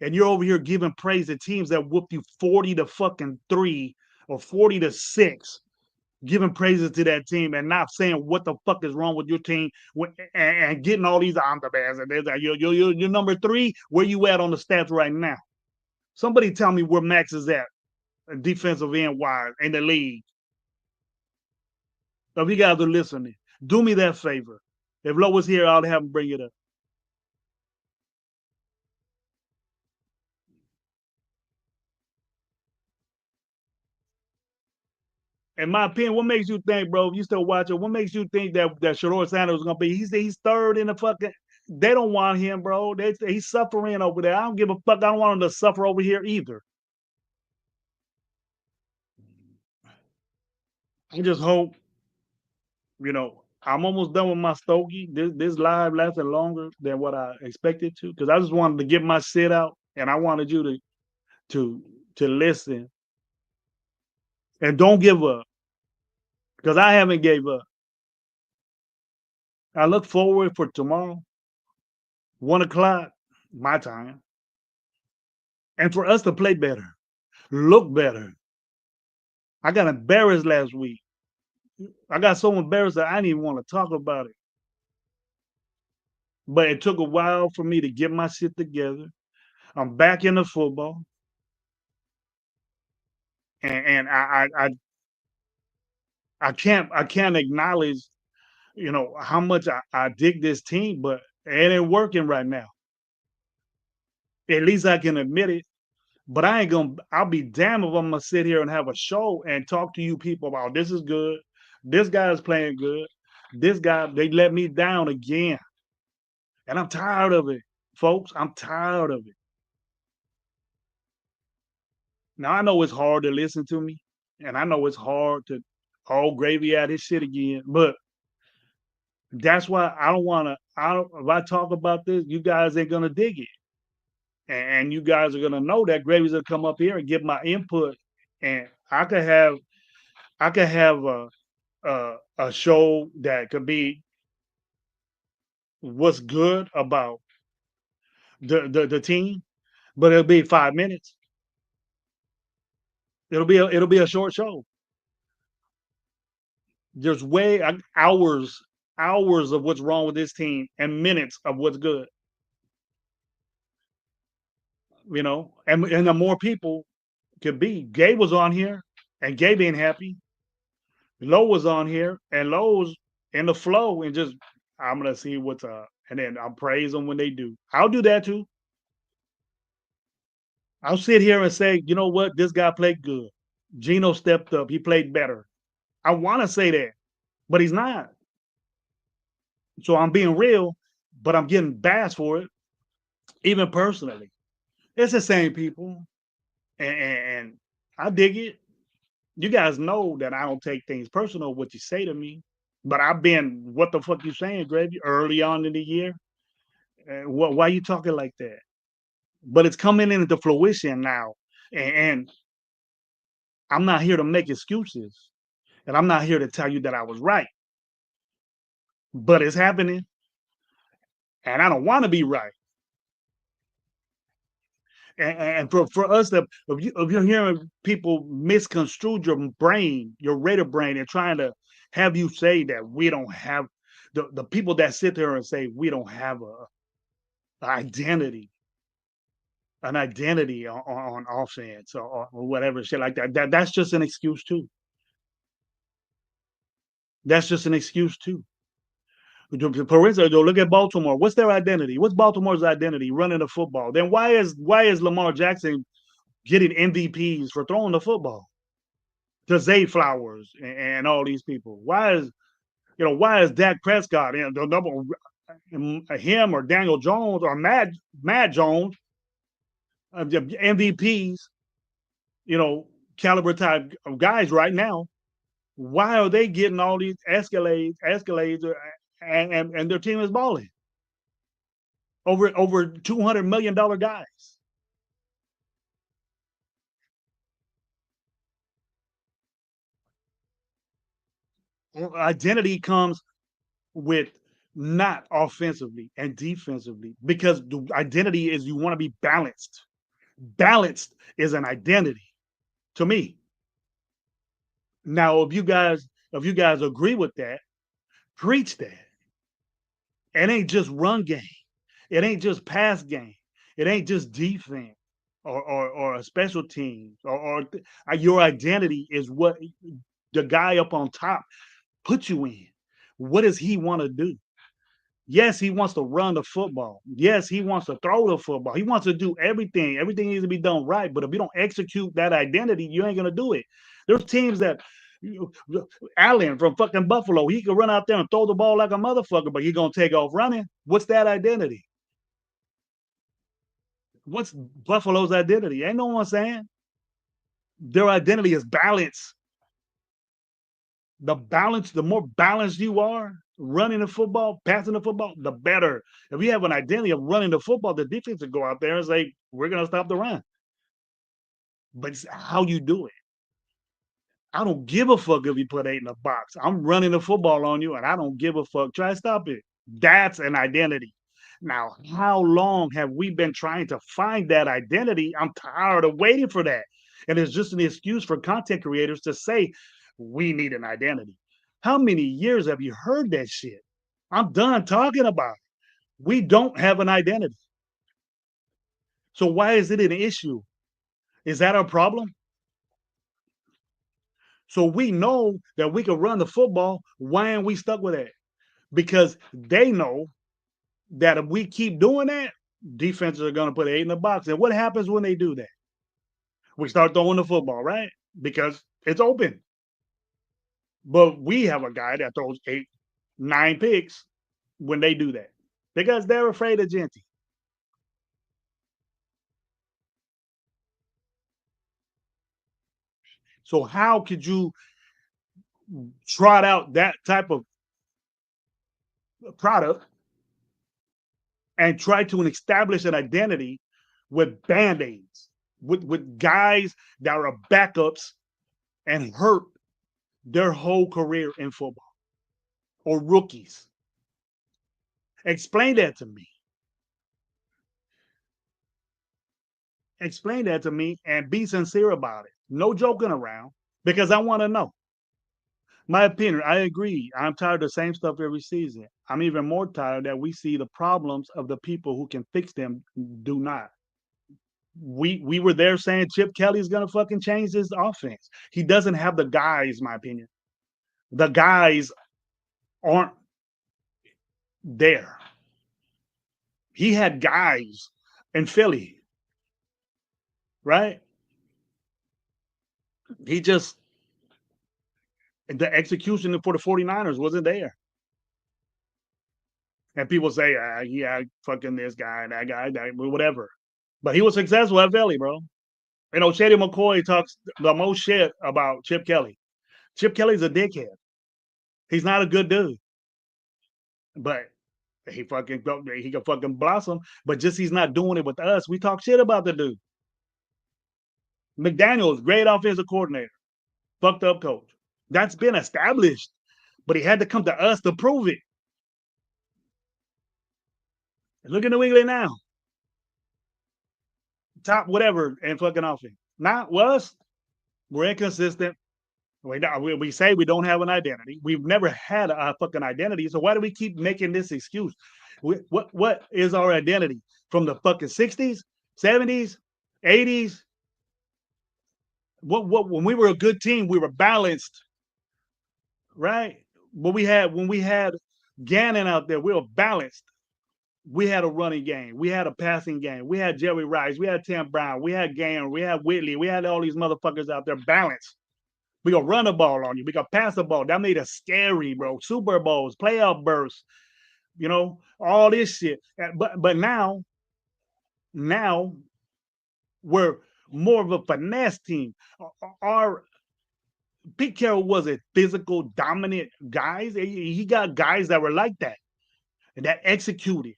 And you're over here giving praise to teams that whooped you 40 to fucking 3 or 40 to 6, giving praises to that team and not saying what the fuck is wrong with your team and getting all these I'm the best. And you're number 3. Where you at on the stats right now? Somebody tell me where Max is at, defensive end wise in the league. If you guys are listening, do me that favor. If Lo was here, I'll have him bring it up. In my opinion, what makes you think, bro? If you still watching, what makes you think that Shador Sanders is gonna be? He's third in the fucking. They don't want him, bro. He's suffering over there. I don't give a fuck. I don't want him to suffer over here either. I just hope, I'm almost done with my stogie. This live lasted longer than what I expected to, because I just wanted to get my shit out, and I wanted you to listen and don't give up, because I haven't gave up. I look forward for tomorrow, 1 o'clock my time, and for us to play better, look better. I got embarrassed last week. I got so embarrassed that I didn't even want to talk about it. But it took a while for me to get my shit together. I'm back in the football, and I can't acknowledge how much I dig this team, but it ain't working right now. At least I can admit it. But I'll be damned if I'm gonna sit here and have a show and talk to you people about this is good, this guy's playing good, this guy, they let me down again. And I'm tired of it, folks. I'm tired of it. Now I know it's hard to listen to me, and I know it's hard to all gravy at his shit again, but that's why I don't wanna if I talk about this, you guys ain't gonna dig it. And you guys are gonna know that Gravy's gonna come up here and give my input, and I could have a show that could be what's good about the team, but it'll be 5 minutes. It'll be a short show. There's hours of what's wrong with this team and minutes of what's good. And the more people could be. Gabe was on here, and Gabe ain't happy. Low was on here, and Low's in the flow, and just I'm gonna see what's up, and then I'll praise them when they do. I'll do that too. I'll sit here and say, you know what, this guy played good. Gino stepped up. He played better. I want to say that, but he's not. So I'm being real, but I'm getting bashed for it, even personally. It's the same people, and I dig it. You guys know that I don't take things personal what you say to me, but I've been what the fuck you saying, Gravy, early on in the year. Why you talking like that? But it's coming into fruition now, and I'm not here to make excuses, and I'm not here to tell you that I was right, but it's happening, and I don't want to be right. And for us to, if you're hearing people misconstrue your brain, your radar brain, and trying to have you say that we don't have the people that sit there and say we don't have an identity, on offense or whatever shit like that. That's just an excuse too. That's just an excuse too. For instance, look at Baltimore. What's their identity? What's Baltimore's identity? Running the football. Then why is Lamar Jackson getting MVPs for throwing the football? To Zay Flowers and all these people. Why is Dak Prescott and the number him or Daniel Jones or Matt Jones the MVPs, caliber type of guys right now, Why are they getting all these escalades, and their team is balling over $200 million guys? Identity comes with not offensively and defensively, because the identity is you want to be balanced. Balanced is an identity to me. Now, if you guys agree with that, preach that. It ain't just run game. It ain't just pass game. It ain't just defense or a special teams or your identity is what the guy up on top put you in. What does he want to do? Yes, he wants to run the football. Yes, he wants to throw the football. He wants to do everything. Everything needs to be done right. But if you don't execute that identity, you ain't gonna do it. There's teams that Allen from fucking Buffalo, he can run out there and throw the ball like a motherfucker, but he gonna take off running. What's that identity? What's Buffalo's identity? Ain't no one saying. Their identity is balance. The more balanced you are, running the football, passing the football, the better. If you have an identity of running the football, the defense will go out there and say, we're going to stop the run. But it's how you do it. I don't give a fuck if you put 8 in a box. I'm running the football on you, and I don't give a fuck. Try to stop it. That's an identity. Now, how long have we been trying to find that identity? I'm tired of waiting for that. And it's just an excuse for content creators to say, we need an identity. How many years have you heard that shit? I'm done talking about it. We don't have an identity. So why is it an issue? Is that our problem? So we know that we can run the football. Why aren't we stuck with that? Because they know that if we keep doing that, defenses are going to put 8 in the box. And what happens when they do that? We start throwing the football, right? Because it's open. But we have a guy that throws 8, 9 picks when they do that because they're afraid of Genty. So how could you trot out that type of product and try to establish an identity with band-aids, with guys that are backups and hurt their whole career in football, or rookies? Explain that to me. Explain that to me and be sincere about it. No joking around, because I want to know. My opinion, I agree. I'm tired of the same stuff every season. I'm even more tired that we see the problems of the people who can fix them do not. We were there saying Chip Kelly's gonna fucking change this offense. He doesn't have the guys, my opinion. The guys aren't there. He had guys in Philly, right? He just the execution for the 49ers wasn't there. And people say, yeah, fucking this guy, that guy, whatever. But he was successful at Philly, bro. You know, Shady McCoy talks the most shit about Chip Kelly. Chip Kelly's a dickhead. He's not a good dude. But he can fucking blossom. But just he's not doing it with us. We talk shit about the dude. McDaniels, great offensive coordinator, fucked up coach. That's been established. But he had to come to us to prove it. Look at New England now. Top whatever and fucking offense. Not us. We're inconsistent. We say we don't have an identity. We've never had a fucking identity. So why do we keep making this excuse? What is our identity? From the fucking 60s, 70s, 80s? When we were a good team, we were balanced, right? When we had Gannon out there, we were balanced. We had a running game. We had a passing game. We had Jerry Rice. We had Tim Brown. We had Gannon. We had Whitley. We had all these motherfuckers out there balanced. We gonna run the ball on you. We gonna pass the ball. That made us scary, bro. Super Bowls, playoff bursts, you know, all this shit. But now we're more of a finesse team. Our Pete Carroll wasn't physical dominant guys. He got guys that were like that and that executed,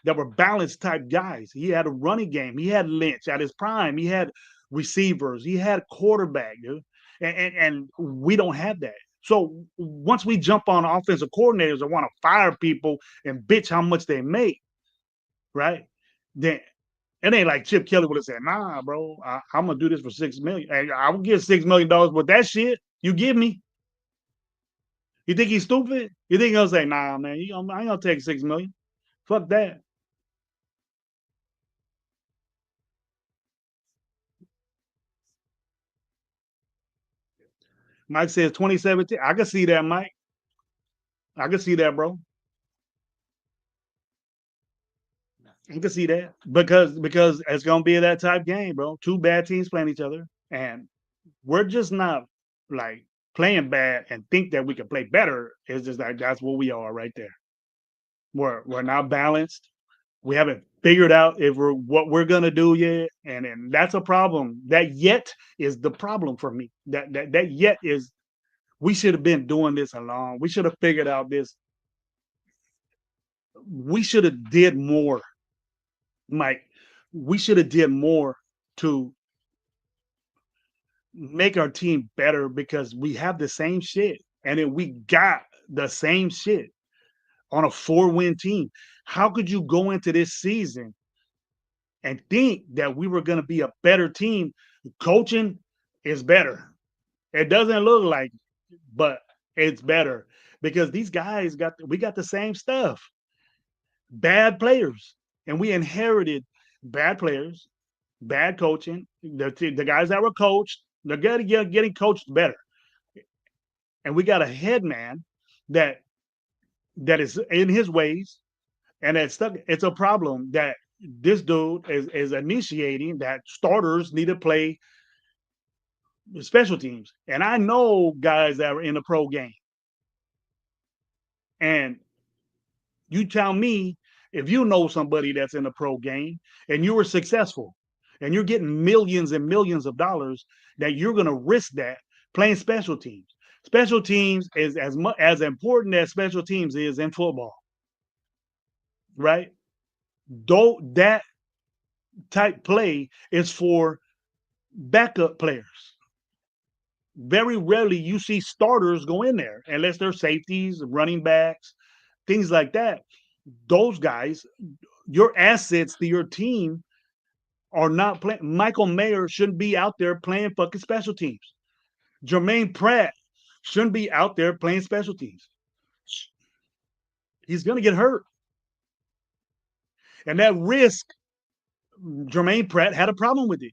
that were balanced type guys. He had a running game. He had Lynch at his prime. He had receivers. He had quarterback, dude. And we don't have that. So once we jump on offensive coordinators and want to fire people and bitch how much they make, right? Then it ain't like Chip Kelly would have said, "Nah, bro, I'm gonna do this for $6 million. Hey, I will get $6 million with that shit you give me." You think he's stupid? You think he'll say, "Nah, man, I ain't gonna take $6 million. Fuck that." Mike says 2017. I can see that, Mike. I can see that, bro. I can see that because it's gonna be that type game, bro. Two bad teams playing each other, and we're just not like playing bad and think that we can play better. It's just like that's what we are right there. We're not balanced. We haven't figured out if we're what we're gonna do yet, and that's a problem. That yet is the problem for me. That yet is we should have been doing this along. We should have figured out this. We should have did more, Mike. We should have did more to make our team better because we have the same shit, and then we got the same shit on a 4-win team. How could you go into this season and think that we were going to be a better team? Coaching is better. It doesn't look like, but it's better because these guys we got the same stuff. Bad players, and we inherited bad players, bad coaching. The guys that were coached, they're getting coached better, and we got a head man that is in his ways, and it's stuck. It's a problem that this dude is initiating that starters need to play special teams. And I know guys that are in the pro game. And you tell me if you know somebody that's in the pro game and you were successful and you're getting millions and millions of dollars, that you're going to risk that playing special teams. Special teams is as important as special teams is in football, right? Though that type play is for backup players. Very rarely you see starters go in there unless they're safeties, running backs, things like that. Those guys, your assets to your team are not playing. Michael Mayer shouldn't be out there playing fucking special teams. Jermaine Pratt shouldn't be out there playing special teams. He's going to get hurt. And that risk, Jermaine Pratt had a problem with it.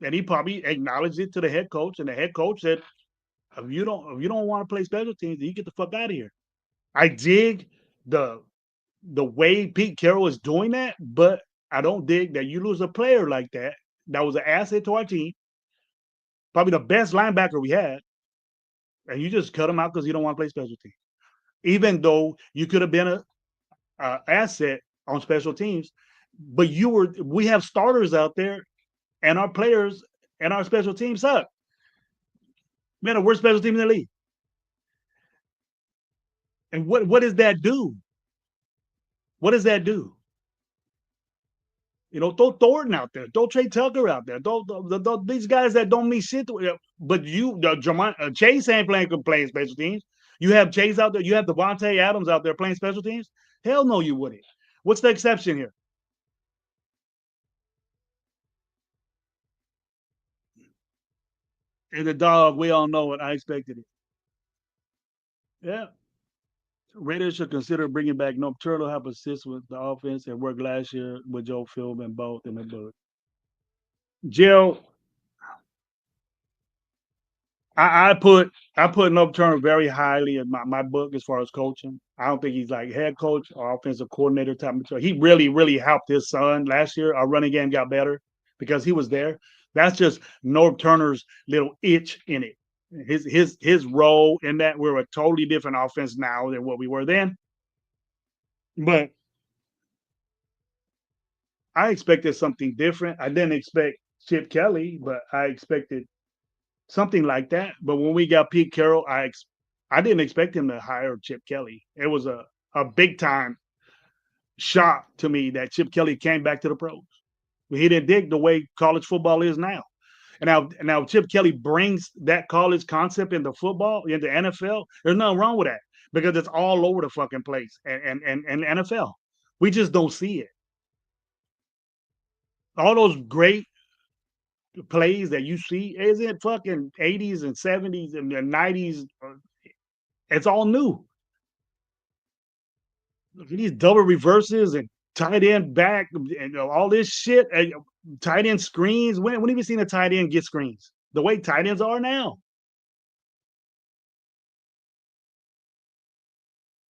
And he probably acknowledged it to the head coach. And the head coach said, if you don't want to play special teams, then you get the fuck out of here. I dig the way Pete Carroll is doing that, but I don't dig that you lose a player like that. That was an asset to our team, probably the best linebacker we had, and you just cut him out because you don't want to play special teams. Even though you could have been a asset on special teams, but we have starters out there, and our players and our special teams suck. Man, the worst special team in the league. And what does that do? What does that do? Throw Thornton out there, throw Trey Tucker out there, throw these guys that don't mean shit. But Chase ain't playing special teams. You have Chase out there. You have Devontae Adams out there playing special teams. Hell no, you wouldn't. What's the exception here? And the dog, we all know it. I expected it. Yeah. Raiders should consider bringing back Nope Turtle, help assist with the offense and work last year with Joe Philbin and both in the book. Jill, I put Nope Turtle very highly in my book as far as coaching. I don't think he's like head coach or offensive coordinator type material. He really, really helped his son last year. Our running game got better because he was there. That's just Norv Turner's little itch in it. His role in that, we're a totally different offense now than what we were then. But I expected something different. I didn't expect Chip Kelly, but I expected something like that. But when we got Pete Carroll, I didn't expect him to hire Chip Kelly. It was a big time shock to me that Chip Kelly came back to the pros. He didn't dig the way college football is now. And now Chip Kelly brings that college concept into football, into NFL. There's nothing wrong with that because it's all over the fucking place and NFL. We just don't see it. All those great plays that you see is in fucking 80s and 70s and 90s. It's all new. These double reverses and tight end back and all this shit. And tight end screens. When have you seen a tight end get screens? The way tight ends are now.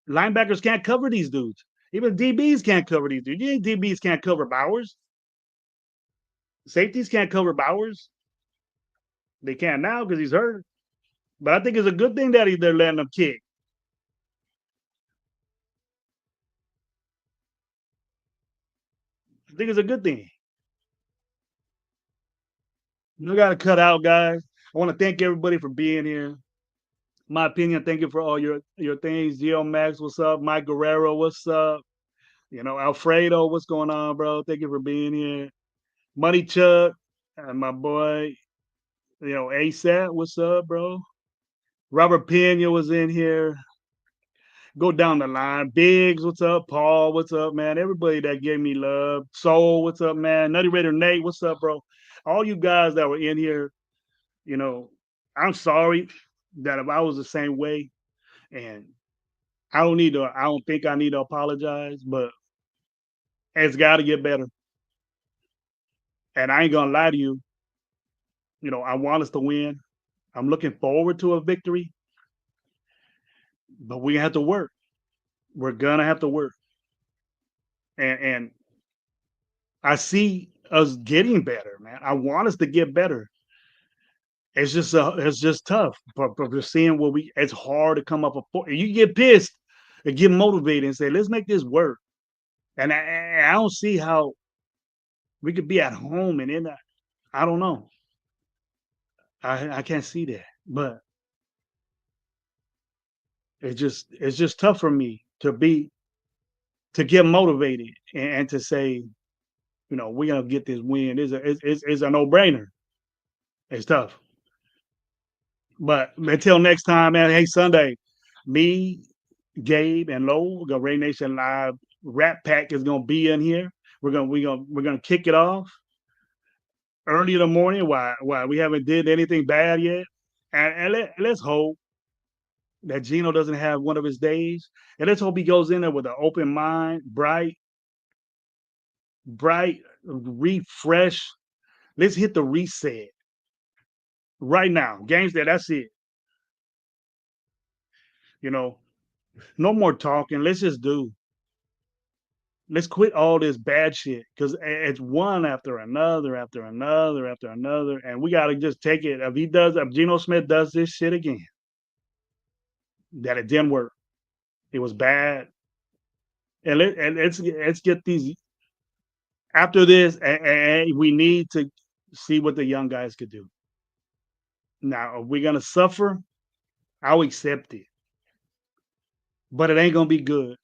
Linebackers can't cover these dudes. Even DBs can't cover these dudes. You think DBs can't cover Bowers? Safeties can't cover Bowers. They can now because he's hurt. But I think it's a good thing that they're letting him kick. I think it's a good thing. You got to cut out, guys. I want to thank everybody for being here. My opinion, thank you for all your things. Geo Max, what's up? Mike Guerrero, what's up? Alfredo, what's going on, bro? Thank you for being here. Money Chuck, and my boy, ASAP, what's up, bro? Robert Pena was in here. Go down the line. Biggs, what's up? Paul, what's up, man? Everybody that gave me love. Soul, what's up, man? Nutty Raider Nate, what's up, bro? All you guys that were in here, I'm sorry that if I was the same way, and I don't think I need to apologize, but it's got to get better. And I ain't gonna lie to you. I want us to win. I'm looking forward to a victory, but we have to work. We're gonna have to work, and I see us getting better, man. I want us to get better. It's just tough. But we're seeing it's hard to come up with. You get pissed and get motivated and say, let's make this work. And I don't see how we could be at home and in that. I don't know. I can't see that. But it's just tough for me to get motivated and to say, we're gonna get this win. It's a no-brainer. It's tough. But until next time, man. Hey, Sunday, me, Gabe, and Low, the Ray Nation Live Rap Pack is gonna be in here. We're gonna kick it off early in the morning. Why we haven't did anything bad yet, and let's hope that Gino doesn't have one of his days, and let's hope he goes in there with an open mind, bright, refresh. Let's hit the reset right now. Games that's it. No more talking. Let's just do. Let's quit all this bad shit because it's one after another, after another, after another, and we gotta just take it. If Geno Smith does this shit again, that it didn't work, it was bad, and let's get these after this, and we need to see what the young guys could do. Now, are we gonna suffer? I'll accept it, but it ain't gonna be good.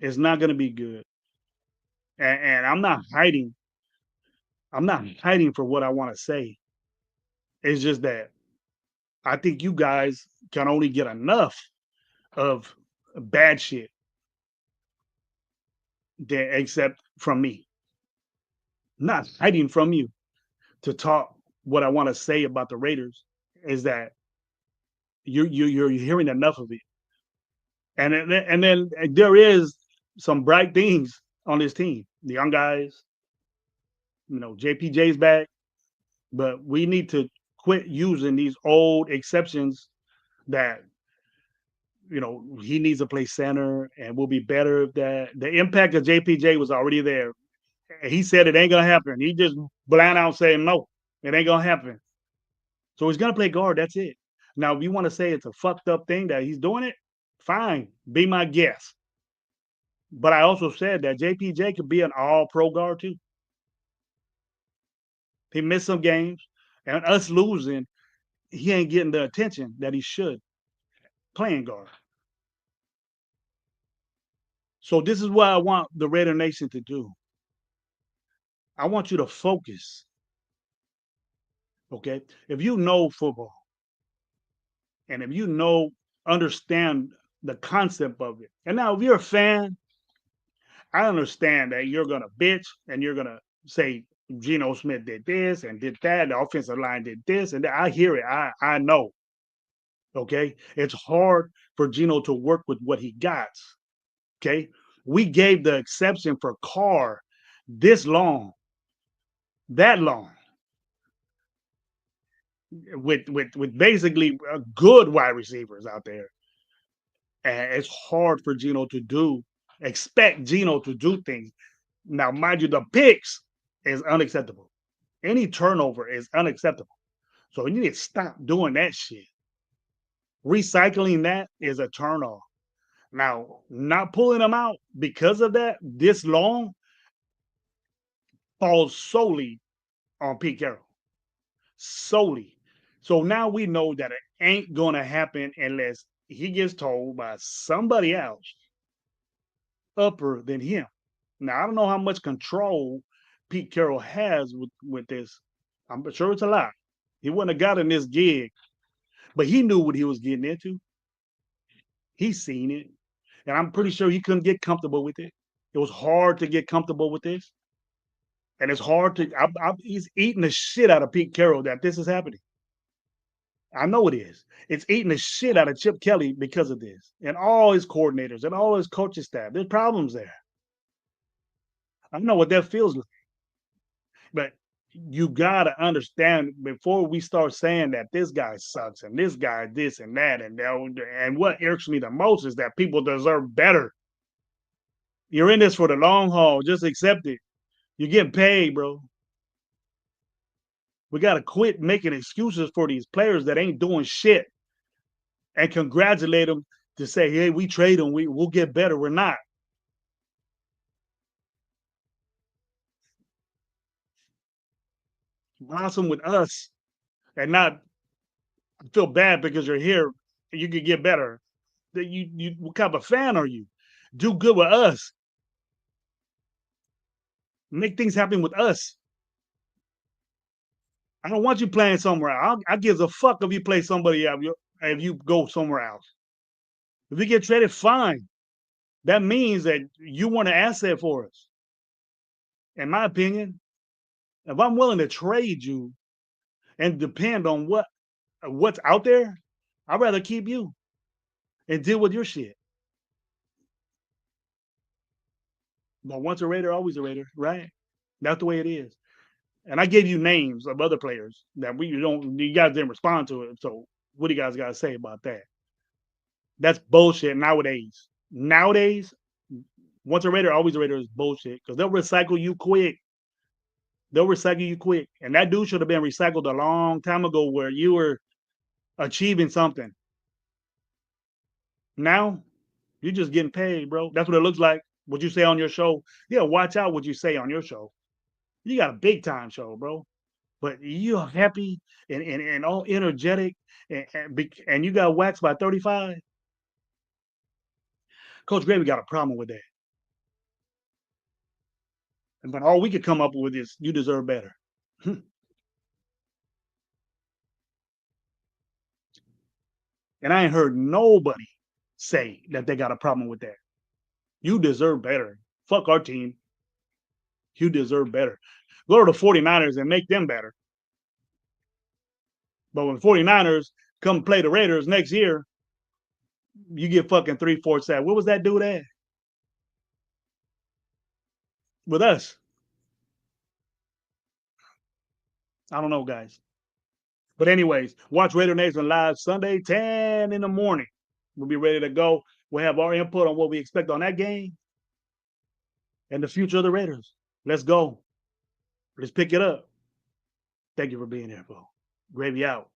It's not gonna be good, and I'm not hiding. I'm not hiding for what I want to say. It's just that I think you guys can only get enough of bad shit except from me. Not hiding from you to talk what I want to say about the Raiders is that you're hearing enough of it. And then there is some bright things on this team. The young guys, JPJ's back, but we need to quit using these old exceptions that he needs to play center and will be better if that the impact of JPJ was already there. He said it ain't gonna happen. He just blind out saying no, it ain't gonna happen. So he's gonna play guard. That's it. Now, if you want to say it's a fucked up thing that he's doing it, fine. Be my guest. But I also said that JPJ could be an all-pro guard too. He missed some games, and us losing he ain't getting the attention that he should playing guard. So this is what I want the Raider Nation to do. I want you to focus. Okay. If you know football and if you understand the concept of it. And now if you're a fan, I understand that you're gonna bitch and you're gonna say Geno Smith did this and did that, the offensive line did this, and that. I hear it. I know. Okay. It's hard for Geno to work with what he got. Okay. We gave the exception for Carr this long, that long, with basically good wide receivers out there. And it's hard for Geno to expect Geno to do things. Now, mind you, the picks is unacceptable. Any turnover is unacceptable. So you need to stop doing that shit. Recycling that is a turnoff. Now, not pulling them out because of that this long falls solely on Pete Carroll. Solely. So now we know that it ain't going to happen unless he gets told by somebody else upper than him. Now, I don't know how much control Pete Carroll has with this. I'm sure it's a lot. He wouldn't have gotten this gig, but he knew what he was getting into. He's seen it. And I'm pretty sure he couldn't get comfortable with it. It was hard to get comfortable with this. And it's hard to, he's eating the shit out of Pete Carroll that this is happening. I know it is. It's eating the shit out of Chip Kelly because of this, and all his coordinators and all his coaching staff. There's problems there. I know what that feels like. But you gotta understand before we start saying that this guy sucks and this guy this and that and what irks me the most is that people deserve better. You're in this for the long haul. Just accept it. You're getting paid, bro. We gotta quit making excuses for these players that ain't doing shit and congratulate them to say, hey, we trade them, we'll get better. We're not. Blossom with us and not feel bad because you're here and you could get better. You what kind of a fan are you? Do good with us. Make things happen with us. I don't want you playing somewhere else. I give a fuck if you play somebody else, if you go somewhere else. If you get traded, fine. That means that you want an asset for us. In my opinion, if I'm willing to trade you and depend on what's out there, I'd rather keep you and deal with your shit. But once a Raider, always a Raider, right? That's the way it is. And I gave you names of other players that you guys didn't respond to it. So what do you guys got to say about that? That's bullshit nowadays. Nowadays, once a Raider, always a Raider is bullshit because they'll recycle you quick. They'll recycle you quick. And that dude should have been recycled a long time ago where you were achieving something. Now, you're just getting paid, bro. That's what it looks like. What you say on your show. Yeah, watch out what you say on your show. You got a big time show, bro. But you're happy and all energetic and you got waxed by 35. Coach Gravy got a problem with that. But all we could come up with is you deserve better. And I ain't heard nobody say that they got a problem with that. You deserve better. Fuck our team. You deserve better. Go to the 49ers and make them better. But when 49ers come play the Raiders next year, you get fucking 3-4 sacks. What was that dude at? With us. I don't know, guys. But anyways, watch Raider Nation live Sunday, 10 in the morning. We'll be ready to go. We'll have our input on what we expect on that game and the future of the Raiders. Let's go. Let's pick it up. Thank you for being here, bro. Gravy out.